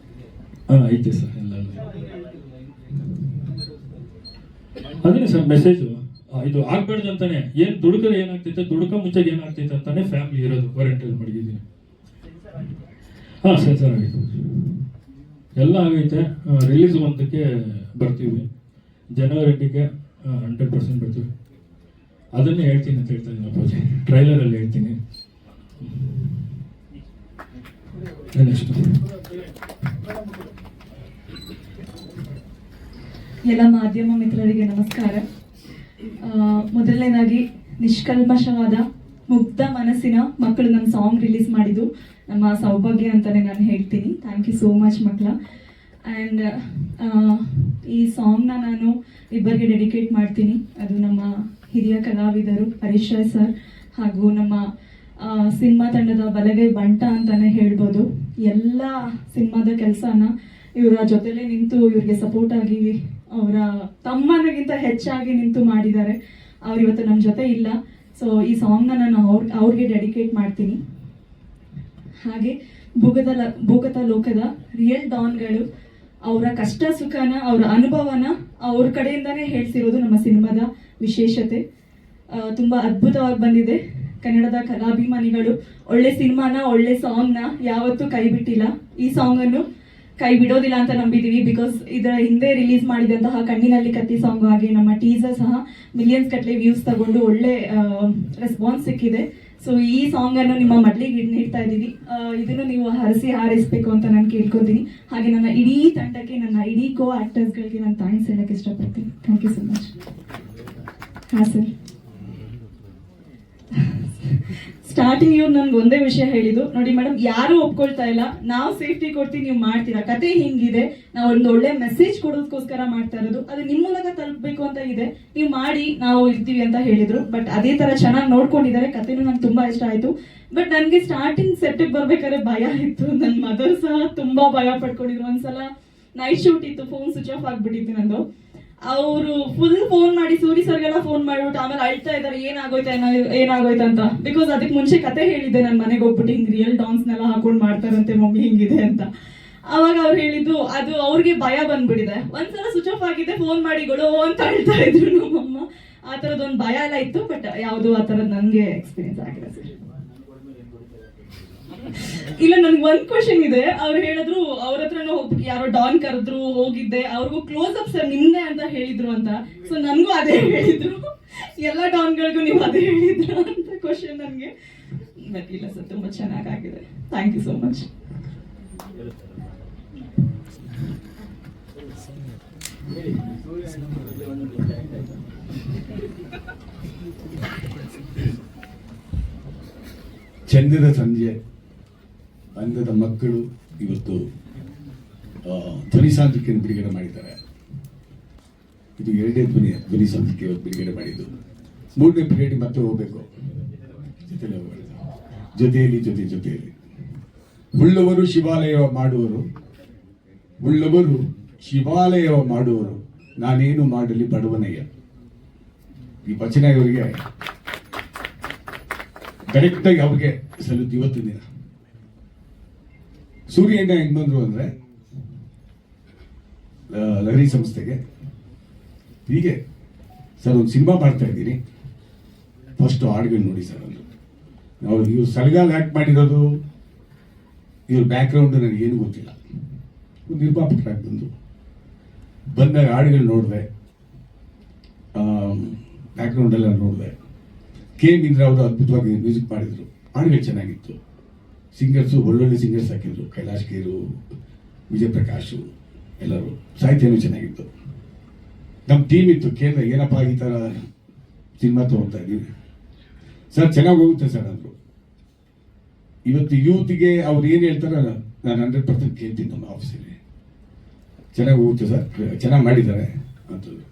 ಹಾಂ ಐತೆ ಸರ್ ಎಲ್ಲ. ಅದನ್ನೇ ಸರ್ ಮೆಸೇಜು, ಇದು ಆಗ್ಬಾರ್ದು ಅಂತಾನೆ. ಏನು ದುಡುಕರೆ ಏನಾಗ್ತೈತೆ, ದುಡುಕ ಮುಂಚೆಗೆ ಏನಾಗ್ತೈತೆ ಅಂತಾನೆ ಫ್ಯಾಮಿಲಿ ಇರೋದು. ವಾರಂಟೈಲ್ ಮಡಗಿದ್ದೀನಿ. ಹಾಂ ಸರ್ ಆಗೈತೆ, ಎಲ್ಲ ಆಗೈತೆ. ರಿಲೀಸ್ ಒಂದಕ್ಕೆ ಬರ್ತೀವಿ, ಜನವರಿ 8ಗೆ 100% ಬರ್ತೀವಿ. ಅದನ್ನೇ ಹೇಳ್ತೀನಿ ಅಂತ ಹೇಳ್ತಾ ಇದ್ದೀನಿ ಅಪ್ಪಾಜಿ, ಟ್ರೈಲರಲ್ಲಿ ಹೇಳ್ತೀನಿ. ನೆಕ್ಸ್ಟ್ ಎಲ್ಲ ಮಾಧ್ಯಮ ಮಿತ್ರರಿಗೆ ನಮಸ್ಕಾರ. ಮೊದಲನೇದಾಗಿ ನಿಷ್ಕಲ್ಮಶವಾದ ಮುಗ್ಧ ಮನಸ್ಸಿನ ಮಕ್ಕಳು ನಮ್ಮ ಸಾಂಗ್ ರಿಲೀಸ್ ಮಾಡಿದ್ದು ನಮ್ಮ ಸೌಭಾಗ್ಯ ಅಂತಾನೆ ನಾನು ಹೇಳ್ತೀನಿ. ಥ್ಯಾಂಕ್ ಯು ಸೋ ಮಚ್ ಮಕ್ಕಳ. ಆ್ಯಂಡ್ ಈ ಸಾಂಗ್ನ ನಾನು ಇಬ್ಬರಿಗೆ ಡೆಡಿಕೇಟ್ ಮಾಡ್ತೀನಿ. ಅದು ನಮ್ಮ ಹಿರಿಯ ಕಲಾವಿದರು ಹರೀಶ್ ರಾಯ್ ಸರ್ ಹಾಗೂ ನಮ್ಮ ಸಿನಿಮಾ ತಂಡದ ಬಲಗೈ ಬಂಟ ಅಂತಾನೆ ಹೇಳ್ಬೋದು. ಎಲ್ಲ ಸಿನಿಮಾದ ಕೆಲಸನ ಇವರ ಜೊತೆಲೇ ನಿಂತು ಇವ್ರಿಗೆ ಸಪೋರ್ಟ್ ಆಗಿ ಅವರ ತಮ್ಮನಿಗಿಂತ ಹೆಚ್ಚಾಗಿ ನಿಂತು ಮಾಡಿದ್ದಾರೆ. ಅವ್ರು ಇವತ್ತು ನಮ್ಮ ಜೊತೆ ಇಲ್ಲ. ಸೊ ಈ ಸಾಂಗ್ನ ನಾನು ಅವ್ರಿಗೆ ಡೆಡಿಕೇಟ್ ಮಾಡ್ತೀನಿ. ಹಾಗೆ ಭೂಗತ ಲೋಕದ ರಿಯಲ್ ಡಾನ್ಗಳು ಅವರ ಕಷ್ಟ ಸುಖನ, ಅವರ ಅನುಭವನ ಅವ್ರ ಕಡೆಯಿಂದಾನೇ ಹೇಳ್ತಿರೋದು ನಮ್ಮ ಸಿನಿಮಾದ ವಿಶೇಷತೆ. ತುಂಬ ಅದ್ಭುತವಾಗಿ ಬಂದಿದೆ. ಕನ್ನಡದ ಕಲಾಭಿಮಾನಿಗಳು ಒಳ್ಳೆ ಸಿನಿಮಾನ, ಒಳ್ಳೆ ಸಾಂಗ್ನ ಯಾವತ್ತೂ ಕೈ ಬಿಟ್ಟಿಲ್ಲ. ಈ ಸಾಂಗನ್ನು ಕೈ ಬಿಡೋದಿಲ್ಲ ಅಂತ ನಂಬಿದ್ದೀವಿ. ಬಿಕಾಸ್ ಇದರ ಹಿಂದೆ ರಿಲೀಸ್ ಮಾಡಿದಂತಹ ಕಣ್ಣಿನಲ್ಲಿ ಕತ್ತಿ ಸಾಂಗ್ ಹಾಗೆ ನಮ್ಮ ಟೀಸರ್ ಸಹ ಮಿಲಿಯನ್ಸ್ ಗಟ್ಟಲೆ ವ್ಯೂಸ್ ತಗೊಂಡು ಒಳ್ಳೆ ರೆಸ್ಪಾನ್ಸ್ ಸಿಕ್ಕಿದೆ. ಸೊ ಈ ಸಾಂಗ್ ಅನ್ನು ನಿಮ್ಮ ಮಡ್ಲಿಗೆ ನೀಡ್ತಾ ಇದ್ದೀವಿ. ಇದನ್ನು ನೀವು ಹರಸಿ ಹಾರೈಸಬೇಕು ಅಂತ ನಾನು ಕೇಳ್ಕೊತೀನಿ. ಹಾಗೆ ನನ್ನ ಇಡೀ ತಂಡಕ್ಕೆ, ನನ್ನ ಇಡೀ ಕೋ ಆಕ್ಟರ್ಸ್ಗಳಿಗೆ ನಾನು ಥ್ಯಾಂಕ್ಸ್ ಹೇಳಕ್ಕೆ ಇಷ್ಟಪಡ್ತೀನಿ. Thank you so much. ಹಾಂ ಸರ್, ಸ್ಟಾರ್ಟಿಂಗ್ ಇವ್ರು ನನ್ಗೆ ಒಂದೇ ವಿಷಯ ಹೇಳಿದ್ದು, ನೋಡಿ ಮೇಡಮ್ ಯಾರು ಒಪ್ಕೊಳ್ತಾ ಇಲ್ಲ, ನಾವು ಸೇಫ್ಟಿ ಕೊಡ್ತೀವಿ, ನೀವು ಮಾಡ್ತೀರಾ, ಕತೆ ಹಿಂಗಿದೆ, ನಾವು ಒಂದು ಒಳ್ಳೆ ಮೆಸೇಜ್ ಕೊಡೋದಕ್ಕೋಸ್ಕರ ಮಾಡ್ತಾ ಇರೋದು, ಅದು ನಿಮ್ಮ ಮೂಲಕ ತಲುಪಬೇಕು ಅಂತ ಇದೆ, ನೀವು ಮಾಡಿ ನಾವು ಇರ್ತೀವಿ ಅಂತ ಹೇಳಿದ್ರು. ಬಟ್ ಅದೇ ತರ ಚೆನ್ನಾಗಿ ನೋಡ್ಕೊಂಡಿದ್ದಾರೆ. ಕತೆನೂ ನಂಗೆ ತುಂಬಾ ಇಷ್ಟ ಆಯ್ತು. ಬಟ್ ನನಗೆ ಸ್ಟಾರ್ಟಿಂಗ್ ಸೆಟ್ಟಿಗೆ ಬರ್ಬೇಕಾದ್ರೆ ಭಯ ಇತ್ತು. ನನ್ನ ಮದರ್ ಸಹ ತುಂಬಾ ಭಯ ಪಡ್ಕೊಂಡಿದ್ರು. ಒಂದ್ಸಲ ನೈಟ್ ಶೂಟ್ ಇತ್ತು, ಫೋನ್ ಸ್ವಿಚ್ ಆಫ್ ಆಗ್ಬಿಟ್ಟಿತ್ತು ನಂದು. ಅವರು ಫುಲ್ ಫೋನ್ ಮಾಡಿ ಸೂರಿ ಸರ್ಗೆಲ್ಲ ಫೋನ್ ಮಾಡ್ಬಿಟ್ಟು ಆಮೇಲೆ ಅಳ್ತಾ ಇದ್ದಾರೆ, ಏನಾಗೋಯ್ತು ಅಂತ. ಬಿಕಾಸ್ ಅದಕ್ಕೆ ಮುಂಚೆ ಕತೆ ಹೇಳಿದ್ದೆ, ನನ್ನ ಮನೆಗೆ ಹೋಗ್ಬಿಟ್ಟು ಹಿಂಗ್ ರಿಯಲ್ ಡಾನ್ಸ್ನೆಲ್ಲ ಹಾಕೊಂಡು ಮಾಡ್ತಾರಂತೆ ಮಮ್ಮಿ ಹಿಂಗಿದೆ ಅಂತ. ಅವಾಗ ಅವ್ರು ಹೇಳಿದ್ದು ಅದು ಅವ್ರಿಗೆ ಭಯ ಬಂದ್ಬಿಟ್ಟಿದೆ. ಒಂದ್ಸಲ ಸ್ವಿಚ್ ಆಫ್ ಆಗಿದೆ, ಫೋನ್ ಮಾಡಿ ಗೊಳೋ ಅಂತ ಅಳ್ತಾ ಇದ್ರು ನಮ್ಮಮ್ಮ. ಆ ಥರದೊಂದು ಭಯ ಎಲ್ಲ ಇತ್ತು. ಬಟ್ ಯಾವುದು ಆ ಥರದ್ದು ನನಗೆ ಎಕ್ಸ್ಪೀರಿಯನ್ಸ್ ಆಗಿದೆ ಸರ್. ಇಲ್ಲ, ನನ್ಗೆ ಒಂದ್ ಕ್ವಶನ್ ಇದೆ. ಅವ್ರು ಹೇಳಿದ್ರು ಅವ್ರ ಹತ್ರನೂ ಹೋಗ್ಬಿಟ್ಟು ಯಾರೋ ಡಾನ್ ಕರೆದ್ರು, ಹೋಗಿದ್ದೆ, ಅವ್ರಿಗೂ ಕ್ಲೋಸ್ ಅಪ್ ಸರ್ ನಿಮ್ದೆ ಅಂತ ಹೇಳಿದ್ರು ಅಂತ. ಸೊ ನನ್ಗೂ ಅದೇ ಹೇಳಿದ್ರು, ಎಲ್ಲ ಡಾನ್ಗಳಿಗೂ ನೀವು ಅದೇ ಹೇಳಿದ್ರು ಅಂತ ಕ್ವಶನ್ ನನಗೆ. ಬಟ್ ಇಲ್ಲ ಸರ್, ತುಂಬಾ ಚೆನ್ನಾಗಾಗಿದೆ. Thank you so much. ಚಂದಿರ ಸಂಜೆ ಅಂದದ ಮಕ್ಕಳು ಇವತ್ತು ಧ್ವನಿ ಸಾಂದ್ರಿಕೆಯನ್ನು ಬಿಡುಗಡೆ ಮಾಡಿದ್ದಾರೆ. ಇದು 2ನೇ ಧ್ವನಿ ಸಾಂದ್ರಿಕೆ ಇವತ್ತು ಬಿಡುಗಡೆ ಮಾಡಿದ್ದು. 3ನೇ ಪೀರಿಯಡ್ ಮತ್ತೆ ಹೋಗ್ಬೇಕು, ಜೊತೆಯಲ್ಲಿ ಉಳ್ಳವರು ಶಿವಾಲಯವ ಮಾಡುವರು, ನಾನೇನು ಮಾಡಲಿ ಬಡವನಯ್ಯ. ಈ ವಚನ ಇವರಿಗೆ ಕರೆಕ್ಟಾಗಿ ಅವ್ರಿಗೆ ಸಲ್ಲುತ್ತೆ. ಇವತ್ತು ದಿನ ಸೂರ್ಯಣ್ಣ ಹೆಂಗ್ ಬಂದ್ರು ಅಂದ್ರೆ ಲಹರಿ ಸಂಸ್ಥೆಗೆ, ಹೀಗೆ ಸರ್ ಒಂದು ಸಿನಿಮಾ ಮಾಡ್ತಾ ಇದ್ದೀನಿ, ಫಸ್ಟ್ ಹಾಡುಗಳು ನೋಡಿ ಸರ್ ಅಂದ್ರು. ನಾವು ಇವ್ರು ಸಲಗಾಲ ಆ್ಯಕ್ಟ್ ಮಾಡಿರೋದು, ಇವ್ರ ಬ್ಯಾಕ್ಗ್ರೌಂಡ್ ನನಗೇನು ಗೊತ್ತಿಲ್ಲ. ಒಂದು ನಿರ್ಮಾಪಕರಾಗಿ ಬಂದಾಗ ಹಾಡುಗಳು ನೋಡಿದೆ, ಬ್ಯಾಕ್ಗ್ರೌಂಡ್ ಎಲ್ಲ ನೋಡಿದೆ. ಕೆ ಮಿಂದ್ರ ಅವರು ಅದ್ಭುತವಾಗಿ ಮ್ಯೂಸಿಕ್ ಮಾಡಿದ್ರು, ಹಾಡುಗಳು ಚೆನ್ನಾಗಿತ್ತು. ಸಿಂಗರ್ಸು ಒಳ್ಳೊಳ್ಳೆ ಸಿಂಗರ್ಸ್ ಹಾಕಿದ್ರು, ಕೈಲಾಶ್ ಕೇರು, ವಿಜಯ್ ಪ್ರಕಾಶು ಎಲ್ಲರೂ. ಸಾಹಿತ್ಯನೂ ಚೆನ್ನಾಗಿತ್ತು. ನಮ್ಮ ಟೀಮ್ ಇತ್ತು, ಕೇಳಿದೆ ಏನಪ್ಪ ಈ ಥರ ಸಿನಿಮಾ ತೊಗೊಳ್ತಾ ಇದ್ದೀವಿ ಸರ್, ಚೆನ್ನಾಗಿ ಹೋಗುತ್ತೆ ಸರ್ ಅಂದರು. ಇವತ್ತು ಯೂತ್ಗೆ ಅವ್ರು ಏನು ಹೇಳ್ತಾರೋ ನಾನು 100% ಕೇಳ್ತೀನಿ. ನಮ್ಮ ಆಫೀಸಲ್ಲಿ ಚೆನ್ನಾಗಿ ಹೋಗುತ್ತೆ ಸರ್, ಚೆನ್ನಾಗಿ ಮಾಡಿದ್ದಾರೆ ಅಂತಂದ್ರು.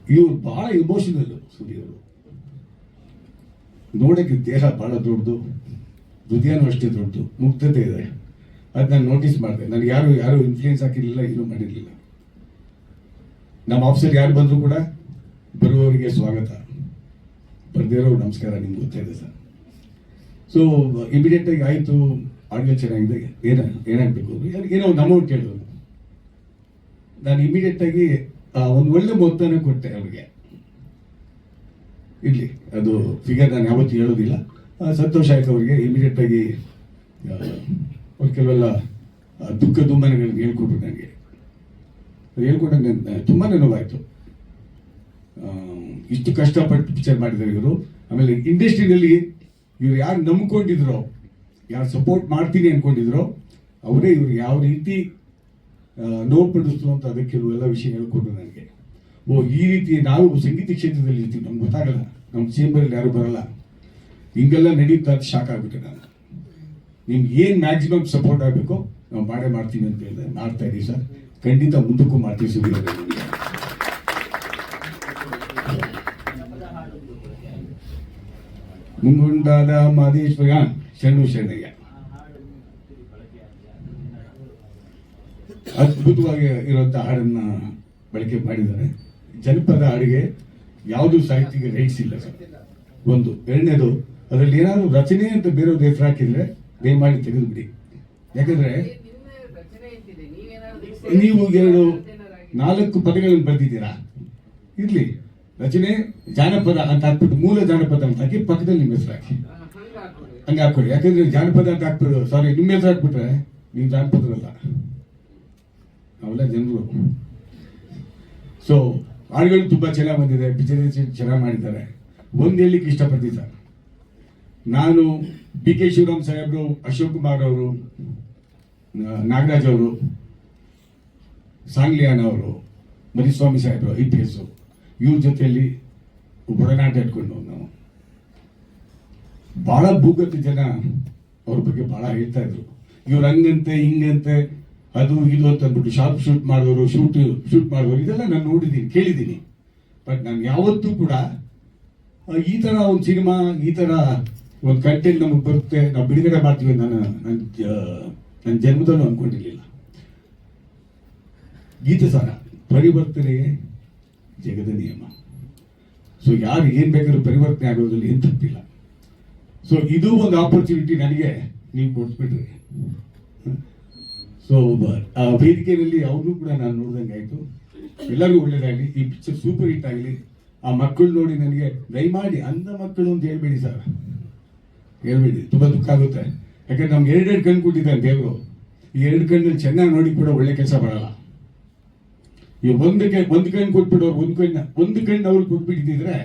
ಇವ್ರು ಬಹಳ ಇಮೋಷನಲ್. ಸೂರ್ಯವರು ನೋಡೋಕ್ಕೆ ದೇಹ ಬಹಳ ದೊಡ್ಡದು, ಹೃದಯನೂ ಅಷ್ಟೇ ದೊಡ್ಡದು, ಮುಗ್ಧತೆ ಇದೆ. ಅದು ನಾನು ನೋಟಿಸ್ ಮಾಡಿದೆ. ನನಗೆ ಯಾರು ಇನ್ಫ್ಲೂಯೆನ್ಸ್ ಹಾಕಿರಲಿಲ್ಲ, ಏನೂ ಮಾಡಿರಲಿಲ್ಲ. ನಮ್ಮ ಆಫೀಸರ್ ಯಾರು ಬಂದರೂ ಕೂಡ ಬರುವವರಿಗೆ ಸ್ವಾಗತ, ಬರ್ದಿರೋರು ನಮಸ್ಕಾರ, ನಿಮ್ಗೆ ಗೊತ್ತಿದೆ ಸರ್. ಸೊ ಇಮಿಡಿಯೇಟ್ ಆಗಿ ಆಯಿತು, ಆಡಿಯೋ ಚೆನ್ನಾಗಿದೆ, ಏನಾಗಬೇಕು ಏನೋ ಒಂದು ಅಮೌಂಟ್ ಹೇಳಿದ್ರು. ನಾನು ಇಮಿಡಿಯೇಟ್ ಆಗಿ ಒಂದು ಒಳ್ಳೆ ಮೊತ್ತನೇ ಕೊಟ್ಟೆ ಅವ್ರಿಗೆ. ಇರಲಿ, ಅದು ಫಿಗರ್ ನಾನು ಯಾವತ್ತೂ ಹೇಳೋದಿಲ್ಲ. ಸಂತೋಷ ಆಯ್ತು ಅವ್ರಿಗೆ. ಇಮಿಡಿಯೇಟ್ ಆಗಿ ಅವ್ರು ಕೆಲವೆಲ್ಲ ದುಃಖ ದುಮ್ಮನೆಗಳನ್ನ ಹೇಳ್ಕೊಟ್ರು ನನಗೆ. ಅದು ಹೇಳ್ಕೊಟ್ಟಾಗ ತುಂಬಾ ನೋವಾಯಿತು. ಇಷ್ಟು ಕಷ್ಟಪಟ್ಟು ಪಿಕ್ಚರ್ ಮಾಡಿದ್ದಾರೆ ಇವರು. ಆಮೇಲೆ ಇಂಡಸ್ಟ್ರಿನಲ್ಲಿ ಇವ್ರು ಯಾರು ನಂಬ್ಕೊಂಡಿದ್ರೋ, ಯಾರು ಸಪೋರ್ಟ್ ಮಾಡ್ತೀನಿ ಅಂದ್ಕೊಂಡಿದ್ರೋ ಅವರೇ ಇವ್ರು ಯಾವ ರೀತಿ ನೋಡ್ಪಡಿಸ್ತು ಅಂತ ಅದಕ್ಕೆ ಕೆಲವೆಲ್ಲ ವಿಷಯ ಹೇಳ್ಕೊಟ್ರು ನನಗೆ. ಈ ರೀತಿ ನಾವು ಸಂಗೀತ ಕ್ಷೇತ್ರದಲ್ಲಿ ಇರ್ತೀವಿ, ನಮ್ಗೆ ಗೊತ್ತಾಗಲ್ಲ, ನಮ್ಮ ಚೇಂಬರಲ್ಲಿ ಯಾರು ಬರಲ್ಲ, ಹಿಂಗೆಲ್ಲ ನಡೀತಾ ಶಾಕ್ ಆಗ್ಬಿಟ್ಟೆ ನಾನು. ನಿಮ್ಗೆ ಏನು ಮ್ಯಾಕ್ಸಿಮಮ್ ಸಪೋರ್ಟ್ ಆಗಬೇಕು ನಾವು ಮಾಡೇ ಮಾಡ್ತೀವಿ ಅಂತ ಹೇಳಿದೆ. ಮಾಡ್ತಾ ಇದ್ದೀವಿ ಸರ್, ಖಂಡಿತ ಮುಂದಕ್ಕೂ ಮಾಡ್ತೀವಿ ಸುದ್ದಿ. ಮುಂಗುಂಡಾದ ಮಾದೇಶ್ವರ ಶರಣು ಶರಣಯ್ಯ ಅದ್ಭುತವಾಗಿ ಇರುವಂತ ಹಾಡನ್ನ ಬಳಕೆ ಮಾಡಿದ್ದಾರೆ. ಜನಪದ ಹಾಡಿಗೆ ಯಾವುದು ಸಾಹಿತ್ಯಕ್ಕೆ ರೈಟ್ಸ್ ಇಲ್ಲ ಸರ್. ಒಂದು. ಎರಡನೇದು, ಅದರಲ್ಲಿ ಏನಾದ್ರು ರಚನೆ ಅಂತ ಬೇರೆ ಹೆಸರು ಹಾಕಿದ್ರೆ ದಯಮಾಡಿ ತೆಗೆದುಬಿಡಿ. ಯಾಕಂದ್ರೆ ನೀವು 4 ಪದಗಳನ್ನು ಬರೆದಿದ್ದೀರಾ, ಇರ್ಲಿ, ರಚನೆ ಜಾನಪದ ಅಂತ ಹಾಕ್ಬಿಟ್ಟು ಮೂಲ ಜಾನಪದ ಅಂತ ಹಾಕಿ ಪಕ್ಕದಲ್ಲಿ ನಿಮ್ಮ ಹೆಸರು ಹಾಕಿ, ಹಂಗೆ ಹಾಕೊಡಿ. ಯಾಕಂದ್ರೆ ಜಾನಪದ ಅಂತ ಹಾಕ್ಬಿಟ್ಟು, ಸಾರಿ, ನಿಮ್ಮ ಹೆಸರು ಹಾಕ್ಬಿಟ್ರೆ ನೀವು ಜಾನಪದರಲ್ಲ, ಅವೆಲ್ಲ ಜನರು. ಸೊ ಹಾಡುಗಳು ತುಂಬಾ ಚೆನ್ನಾಗಿ ಬಂದಿದೆ, ಪಿಕ್ಚರ್ ಚೆನ್ನಾಗಿ ಮಾಡಿದ್ದಾರೆ. ಒಂದು ಹೇಳಲಿಕ್ಕೆ ಇಷ್ಟಪಡ್ತೀನಿ ಸರ್, ನಾನು ಬಿ ಕೆ ಶಿವರಾಮ್ ಸಾಹೇಬ್ರು, ಅಶೋಕ್ ಕುಮಾರ್ ಅವರು, ನಾಗರಾಜ್ ಅವರು, ಸಾಂಗ್ಲಿಯಾನ್ ಅವರು, ಮರಿಸ್ವಾಮಿ ಸಾಹೇಬ್ರು IPS, ಇವ್ರ ಜೊತೆಯಲ್ಲಿ ಒಡನಾಟ ಇಟ್ಕೊಂಡು ನಾವು ಬಹಳ ಭೂಗತ ಜನ ಅವ್ರ ಬಗ್ಗೆ ಬಹಳ ಹೇಳ್ತಾ ಇದ್ರು. ಇವ್ರು ಹಂಗಂತೆ ಹಿಂಗಂತೆ ಅದು ಇದು ಅಂತ ಅಂದ್ಬಿಟ್ಟು ಶೂಟ್ ಮಾಡೋರು, ಶೂಟ್ ಮಾಡೋರು, ಇದೆಲ್ಲ ನಾನು ನೋಡಿದ್ದೀನಿ, ಕೇಳಿದ್ದೀನಿ. ಬಟ್ ನಾನು ಯಾವತ್ತೂ ಕೂಡ ಈ ತರ ಒಂದು ಸಿನಿಮಾ, ಈ ತರ ಒಂದು ಕಂಟೆಂಟ್ ನಮಗೆ ಬರುತ್ತೆ, ನಾವು ಬಿಡುಗಡೆ ಮಾಡ್ತೀವಿ ನನ್ನ ಜನ್ಮದಲ್ಲೂ ಅನ್ಕೊಂಡಿರ್ಲಿಲ್ಲ. ಗೀತಸಾರ ಪರಿವರ್ತನೆ ಜಗದ ನಿಯಮ. ಸೊ ಯಾರು ಏನ್ ಬೇಕಾದ್ರೂ ಪರಿವರ್ತನೆ ಆಗೋದ್ರಲ್ಲಿ ಏನ್ ತಪ್ಪಿಲ್ಲ. ಸೊ ಇದು ಒಂದು ಆಪರ್ಚುನಿಟಿ ನನಗೆ ನೀವು ಕೊಡ್ಸ್ಬಿಟ್ರಿ. ಸೊ ಆ ವೇದಿಕೆಯಲ್ಲಿ ಅವ್ರನ್ನೂ ಕೂಡ ನಾನು ನೋಡ್ದಂಗೆ ಆಯ್ತು. ಎಲ್ಲರಿಗೂ ಒಳ್ಳೇದಾಗಲಿ, ಈ ಪಿಕ್ಚರ್ ಸೂಪರ್ ಹಿಟ್ ಆಗಲಿ. ಆ ಮಕ್ಕಳು ನೋಡಿ ನನಗೆ ದಯಮಾಡಿ ಅಂಧ ಮಕ್ಕಳು ಅಂತ ಹೇಳ್ಬೇಡಿ ಸರ್, ಹೇಳ್ಬೇಡಿ, ತುಂಬಾ ದುಃಖ ಆಗುತ್ತೆ. ಯಾಕಂದ್ರೆ ನಮ್ಗೆ 2 ಕಣ್ಣು ಕೊಟ್ಟಿದ್ದಾರೆ ದೇವರು. ಈ 2 ಕಣ್ಣಲ್ಲಿ ಚೆನ್ನಾಗಿ ನೋಡಿ ಕೂಡ ಒಳ್ಳೆ ಕೆಲಸ ಮಾಡಲ್ಲ. ಈ ಒಂದು ಕಣ್ಣು ಕೊಟ್ಬಿಟ್ಟು ಅವ್ರು ಒಂದು ಕಣ್ಣು ಅವ್ರು ಕೊಟ್ಬಿಟ್ಟಿದ್ರೆ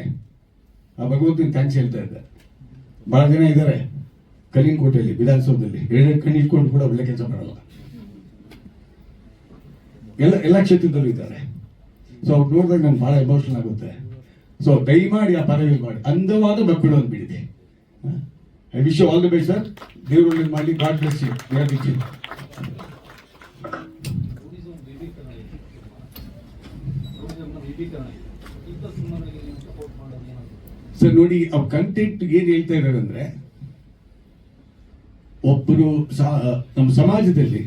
ಆ ಭಗವಂತನ ಥ್ಯಾಂಕ್ಸ್ ಹೇಳ್ತಾ ಇದ್ದೆ. ಬಹಳ ಜನ ಇದ್ದಾರೆ ಕಲಿಂಗಕೋಟೆಯಲ್ಲಿ, ವಿಧಾನಸೌಧದಲ್ಲಿ 2 ಕಣ್ಣು ಇಟ್ಕೊಂಡು ಕೂಡ ಒಳ್ಳೆ ಕೆಲಸ ಮಾಡಲ್ಲ. ಎಲ್ಲ ಕ್ಷೇತ್ರದಲ್ಲೂ ಇದ್ದಾರೆ. ಸೊ ಅವ್ರು ನೋಡಿದಾಗ ನನ್ಗೆ ಬಹಳ ಎಮೋಷನಲ್ ಆಗುತ್ತೆ. ಸೊ ದಯಮಾಡಿ ಆ ಪದವಿ ಮಾಡಿ, ಅಂದವಾದ ಮಕ್ಕಳು ಅಂದ್ಬಿಟ್ಟಿದೆ. I wish you all the best sir. ದೇವರು ಒಳ್ಳೇದು ಮಾಡಲಿ. God bless you. ಸರ್ ನೋಡಿ, ಅವ್ರ ಕಂಟೆಂಟ್ ಏನ್ ಹೇಳ್ತಾ ಇದ್ದಾರೆ ಅಂದ್ರೆ, ಒಬ್ಬರು ನಮ್ಮ ಸಮಾಜದಲ್ಲಿ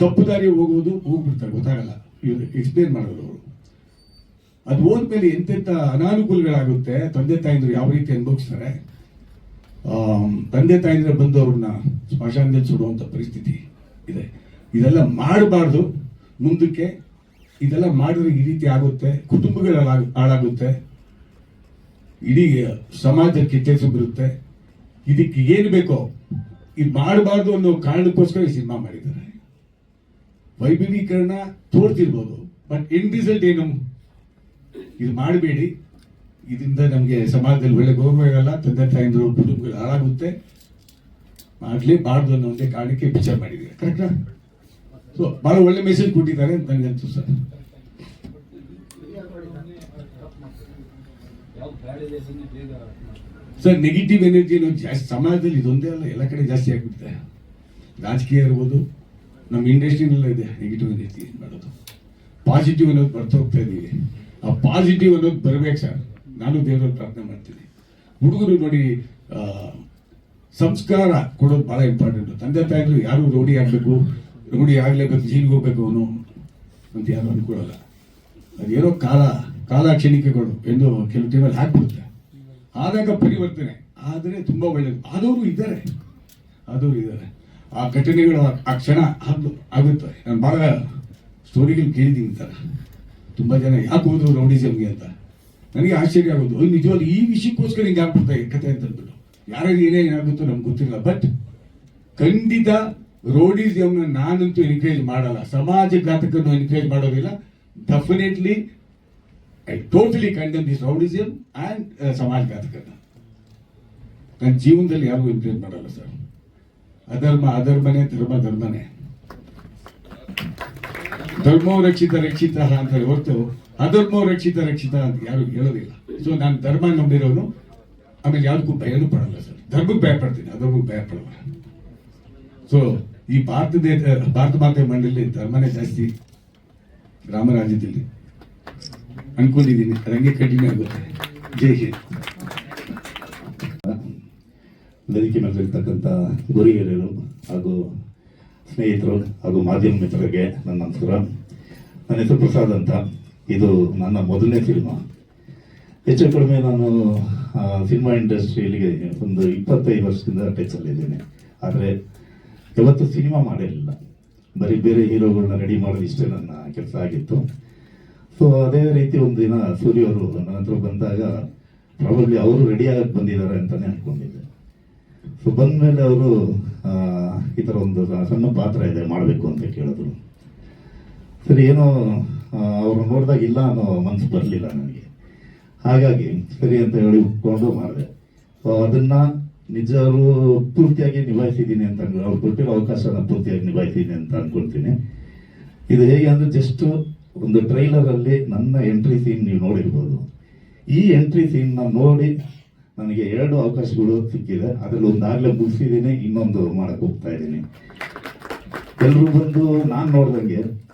ತಪ್ಪು ದಾರಿ ಹೋಗ್ಬಿಡ್ತಾರೆ, ಗೊತ್ತಾಗಲ್ಲ, ಇವರು ಎಕ್ಸ್ಪ್ಲೇನ್ ಮಾಡೋದು. ಅವರು ಅದು ಹೋದ್ಮೇಲೆ ಎಂತೆಂಥ ಅನಾನುಕೂಲಗಳಾಗುತ್ತೆ. ತಂದೆ ತಾಯಿಂದ್ರು ಯಾವ ರೀತಿ ಅನುಭವಿಸ್ತಾರೆ. ತಂದೆ ತಾಯಿಂದ್ರೆ ಬಂದು ಅವ್ರನ್ನ ಸ್ಮಶಾನದಲ್ಲಿ ಸುಡುವಂತ ಪರಿಸ್ಥಿತಿ ಇದೆ. ಇದೆಲ್ಲ ಮಾಡಬಾರ್ದು. ಮುಂದಕ್ಕೆ ಇದೆಲ್ಲ ಮಾಡಿದ್ರೆ ಈ ರೀತಿ ಆಗುತ್ತೆ, ಕುಟುಂಬಗಳು ಹಾಳಾಗುತ್ತೆ, ಇಡೀ ಸಮಾಜಕ್ಕೆ ಕೆಟ್ಟೆಸು ಬರುತ್ತೆ. ಇದಕ್ಕೆ ಏನು ಬೇಕೋ ಇದು ಮಾಡಬಾರ್ದು ಅನ್ನೋ ಕಾರಣಕ್ಕೋಸ್ಕರ ಈ ಸಿನಿಮಾ ಮಾಡಿದ್ದಾರೆ. ವೈಭವೀಕರಣ ತೋರ್ತಿರ್ಬೋದು, ಬಟ್ ಎಂಡ್ ರಿಸಲ್ಟ್ ಏನು, ಇದು ಮಾಡಬೇಡಿ. ಇದರಿಂದ ನಮಗೆ ಸಮಾಜದಲ್ಲಿ ಒಳ್ಳೆ ಗೌರವ ಇರಲ್ಲ, ತಂದೆ ತಾಯಿಂದ್ರು ಕುಟುಂಬಗಳು ಹಾಳಾಗುತ್ತೆ, ಮಾಡಲೇಬಾರ್ದು ಅನ್ನೋ ಒಂದೇ ಕಾರಣಕ್ಕೆ ಪಿಕ್ಚರ್ ಮಾಡಿದ್ದಾರೆ. ಕರೆಕ್ಟಾ? ಸೊ ಬಹಳ ಒಳ್ಳೆ ಮೆಸೇಜ್ ಕೊಟ್ಟಿದ್ದಾರೆ ಅಂತ ನನಗೆ ಅನ್ಸು ಸರ್. ಸರ್ ನೆಗೆಟಿವ್ ಎನರ್ಜಿ ಜಾಸ್ತಿ ಸಮಾಜದಲ್ಲಿ, ಇದೊಂದೇ ಅಲ್ಲ, ಎಲ್ಲ ಕಡೆ ಜಾಸ್ತಿ ಆಗ್ಬಿಡುತ್ತೆ. ರಾಜಕೀಯ ಇರ್ಬೋದು, ನಮ್ಮ ಇಂಡಸ್ಟ್ರಿನಲ್ಲ ಇದೆ ನೆಗೆಟಿವ್ ಎನರ್ಜಿ ಮಾಡೋದು. ಪಾಸಿಟಿವ್ ಅನ್ನೋದು ಬರ್ತಾ ಹೋಗ್ತಾ ಇದೀವಿ. ಆ ಪಾಸಿಟಿವ್ ಅನ್ನೋದು ಬರ್ಬೇಕು ಸರ್. ನಾನು ದೇವರಲ್ಲಿ ಪ್ರಾರ್ಥನೆ ಮಾಡ್ತೀನಿ. ಹುಡುಗರು ನೋಡಿ, ಸಂಸ್ಕಾರ ಕೊಡೋದು ಬಹಳ ಇಂಪಾರ್ಟೆಂಟ್. ತಂದೆ ತಾಯಿಗಳು ಯಾರು ರೂಢಿ ಆಗ್ಬೇಕು, ರೂಢಿ ಆಗ್ಲೇಬೇಕು, ಜೀನ್ಗೆ ಹೋಗ್ಬೇಕು ಅವನು ಅಂತ ಯಾರು ಅನ್ಕೊಳ್ಳಲ್ಲ. ಅದೇನೋ ಕಾಲ ಕ್ಷಣಿಕೆಗಳು ಎಂದು ಕೆಲವು ಟೈಮಲ್ಲಿ ಹಾಕ್ಬಿಡುತ್ತೆ. ಆದಾಗ ಪರಿವರ್ತನೆ ಆದರೆ ತುಂಬ ಒಳ್ಳೆಯದು ಆದವರು ಇದ್ದಾರೆ. ಆ ಘಟನೆಗಳು ಆ ಕ್ಷಣ ಆಗುತ್ತೆ. ನಾನು ಭಾಳ ಸ್ಟೋರಿಗಳು ಕೇಳಿದ್ದೀನಿ ಥರ. ತುಂಬ ಜನ ಯಾಕೆ ಹೋದ್ರು ರೌಡಿಸಮ್ಗೆ ಅಂತ. ನನಗೆ ಆಶ್ಚರ್ಯ ಆಗೋದು, ನಿಜವಾಗ್ಲೂ ಈ ವಿಷಯಕ್ಕೋಸ್ಕರ ಹಿಂಗೆ ಆಗ್ಬಿಡ್ತಾ ಕತೆ ಅಂತ ಅಂದ್ಬಿಟ್ಟು. ಯಾರಿಗೆ ಏನೇನಾಗುತ್ತೋ ನಮ್ಗೆ ಗೊತ್ತಿಲ್ಲ. ಬಟ್ ಖಂಡಿತ ರೋಡಿಸಮ್ನ ನಾನಂತೂ ಎನ್ಕರೇಜ್ ಮಾಡಲ್ಲ, ಸಮಾಜಘಾತಕನ್ನು ಎನ್ಕರೇಜ್ ಮಾಡೋದಿಲ್ಲ. Definitely I totally condemn this rowdyism and ಸಮಾಜಘಾತಕನ ನನ್ನ ಜೀವನದಲ್ಲಿ ಯಾರಿಗೂ ಎನ್ಕರೇಜ್ ಮಾಡಲ್ಲ ಸರ್. ಅಧರ್ಮನೇ ಧರ್ಮನೇ. ಧರ್ಮೋ ರಕ್ಷಿತ ಅಂತಾರೆ ಹೊರತು ಅಧರ್ಮೋ ರಕ್ಷಿತ ಅಂತ ಯಾರು ಹೇಳೋದಿಲ್ಲ. ಸೊ ನಾನು ಧರ್ಮ ನಂಬಿರೋನು, ಆಮೇಲೆ ಯಾವುದಕ್ಕೂ ಭಯನೂ ಪಡಲ್ಲ ಸರ್. ಧರ್ಮಕ್ಕೆ ಭಯ ಪಡ್ತೀನಿ, ಅಧರ್ಮಕ್ಕೆ ಭಯ ಪಡಲ್ಲ. ಸೊ ಈ ಭಾರತ ಮಾತೆ ಮಂಡಳಿ ಧರ್ಮನೇ ಜಾಸ್ತಿ ರಾಮರಾಜ್ಯದಲ್ಲಿ ಅನ್ಕೊಂಡಿದ್ದೀನಿ. ರಂಗೆ ಕಂಟಿನ್ಯೂ ಆಗುತ್ತೆ. ಜೈ ಹಿಂದ್. ವೇದಿಕೆ ಮೇಲಿರ್ತಕ್ಕಂಥ ಗುರು ಹಿರಿಯರು ಹಾಗೂ ಸ್ನೇಹಿತರು ಹಾಗೂ ಮಾಧ್ಯಮ ಮಿತ್ರರಿಗೆ ನನ್ನ ನಮಸ್ಕಾರ. ನನ್ನ ಹೆಸರು ಪ್ರಸಾದ್ ಅಂತ. ಇದು ನನ್ನ ಮೊದಲನೇ ಸಿನಿಮಾ. ಹೆಚ್ಚು ಕಡಿಮೆ ನಾನು ಸಿನಿಮಾ ಇಂಡಸ್ಟ್ರಿಯಲ್ಲಿ ಒಂದು 25 ವರ್ಷದಿಂದ ಟಚಲ್ಲಿದ್ದೇನೆ. ಆದರೆ ಯಾವತ್ತೂ ಸಿನಿಮಾ ಮಾಡಿರಲಿಲ್ಲ. ಬರೀ ಬೇರೆ ಹೀರೋಗಳನ್ನ ರೆಡಿ ಮಾಡೋದು ಇಷ್ಟೇ ನನ್ನ ಕೆಲಸ ಆಗಿತ್ತು. ಸೊ ಅದೇ ರೀತಿ ಒಂದು ದಿನ ಸೂರ್ಯ ಅವರು ನನ್ನ ಹತ್ರ ಬಂದಾಗ ಪ್ರಾಬಬ್ಲಿ ಅವರು ರೆಡಿ ಆಗಕ್ಕೆ ಬಂದಿದ್ದಾರೆ ಅಂತಲೇ ಅಂದ್ಕೊಂಡಿದ್ದೆ. ಸೊ ಬಂದಮೇಲೆ ಅವರು ಈ ಥರ ಒಂದು ಸಣ್ಣ ಪಾತ್ರ ಇದೆ ಮಾಡಬೇಕು ಅಂತ ಕೇಳಿದ್ರು. ಸರಿ, ಏನೋ ಅವ್ರು ನೋಡಿದಾಗ ಇಲ್ಲ ಅನ್ನೋ ಮನಸ್ಸು ಬರಲಿಲ್ಲ ನನಗೆ. ಹಾಗಾಗಿ ಸರಿ ಅಂತ ಹೇಳಿ ಒಪ್ಕೊಂಡು ಮಾಡಿದೆ. ಸೊ ಅದನ್ನು ನಿಜರು ಪೂರ್ತಿಯಾಗಿ ನಿಭಾಯಿಸಿದ್ದೀನಿ ಅಂತ ಅವ್ರು ಕೊಟ್ಟಿರೋ ಅವಕಾಶನ ಪೂರ್ತಿಯಾಗಿ ನಿಭಾಯಿಸಿದ್ದೀನಿ ಅಂತ ಅಂದ್ಕೊಳ್ತೀನಿ. ಇದು ಹೇಗೆ ಅಂದರೆ ಜಸ್ಟ್ ಒಂದು ಟ್ರೈಲರಲ್ಲಿ ನನ್ನ ಎಂಟ್ರಿ ಸೀನ್ ನೀವು ನೋಡಿರ್ಬೋದು. ಈ ಎಂಟ್ರಿ ಸೀನ್ನ ನೋಡಿ ನನಗೆ 2 ಅವಕಾಶಗಳು ಸಿಕ್ಕಿದೆ. ಅದರಲ್ಲಿ ಒಂದಾಗಲೇ ಮುಗಿಸಿದ್ದೀನಿ, ಇನ್ನೊಂದು ಮಾಡಕ್ಕೆ ಹೋಗ್ತಾ ಇದ್ದೀನಿ. ಎಲ್ಲರೂ ಬಂದು ನಾನು ನೋಡ್ದಂಗೆ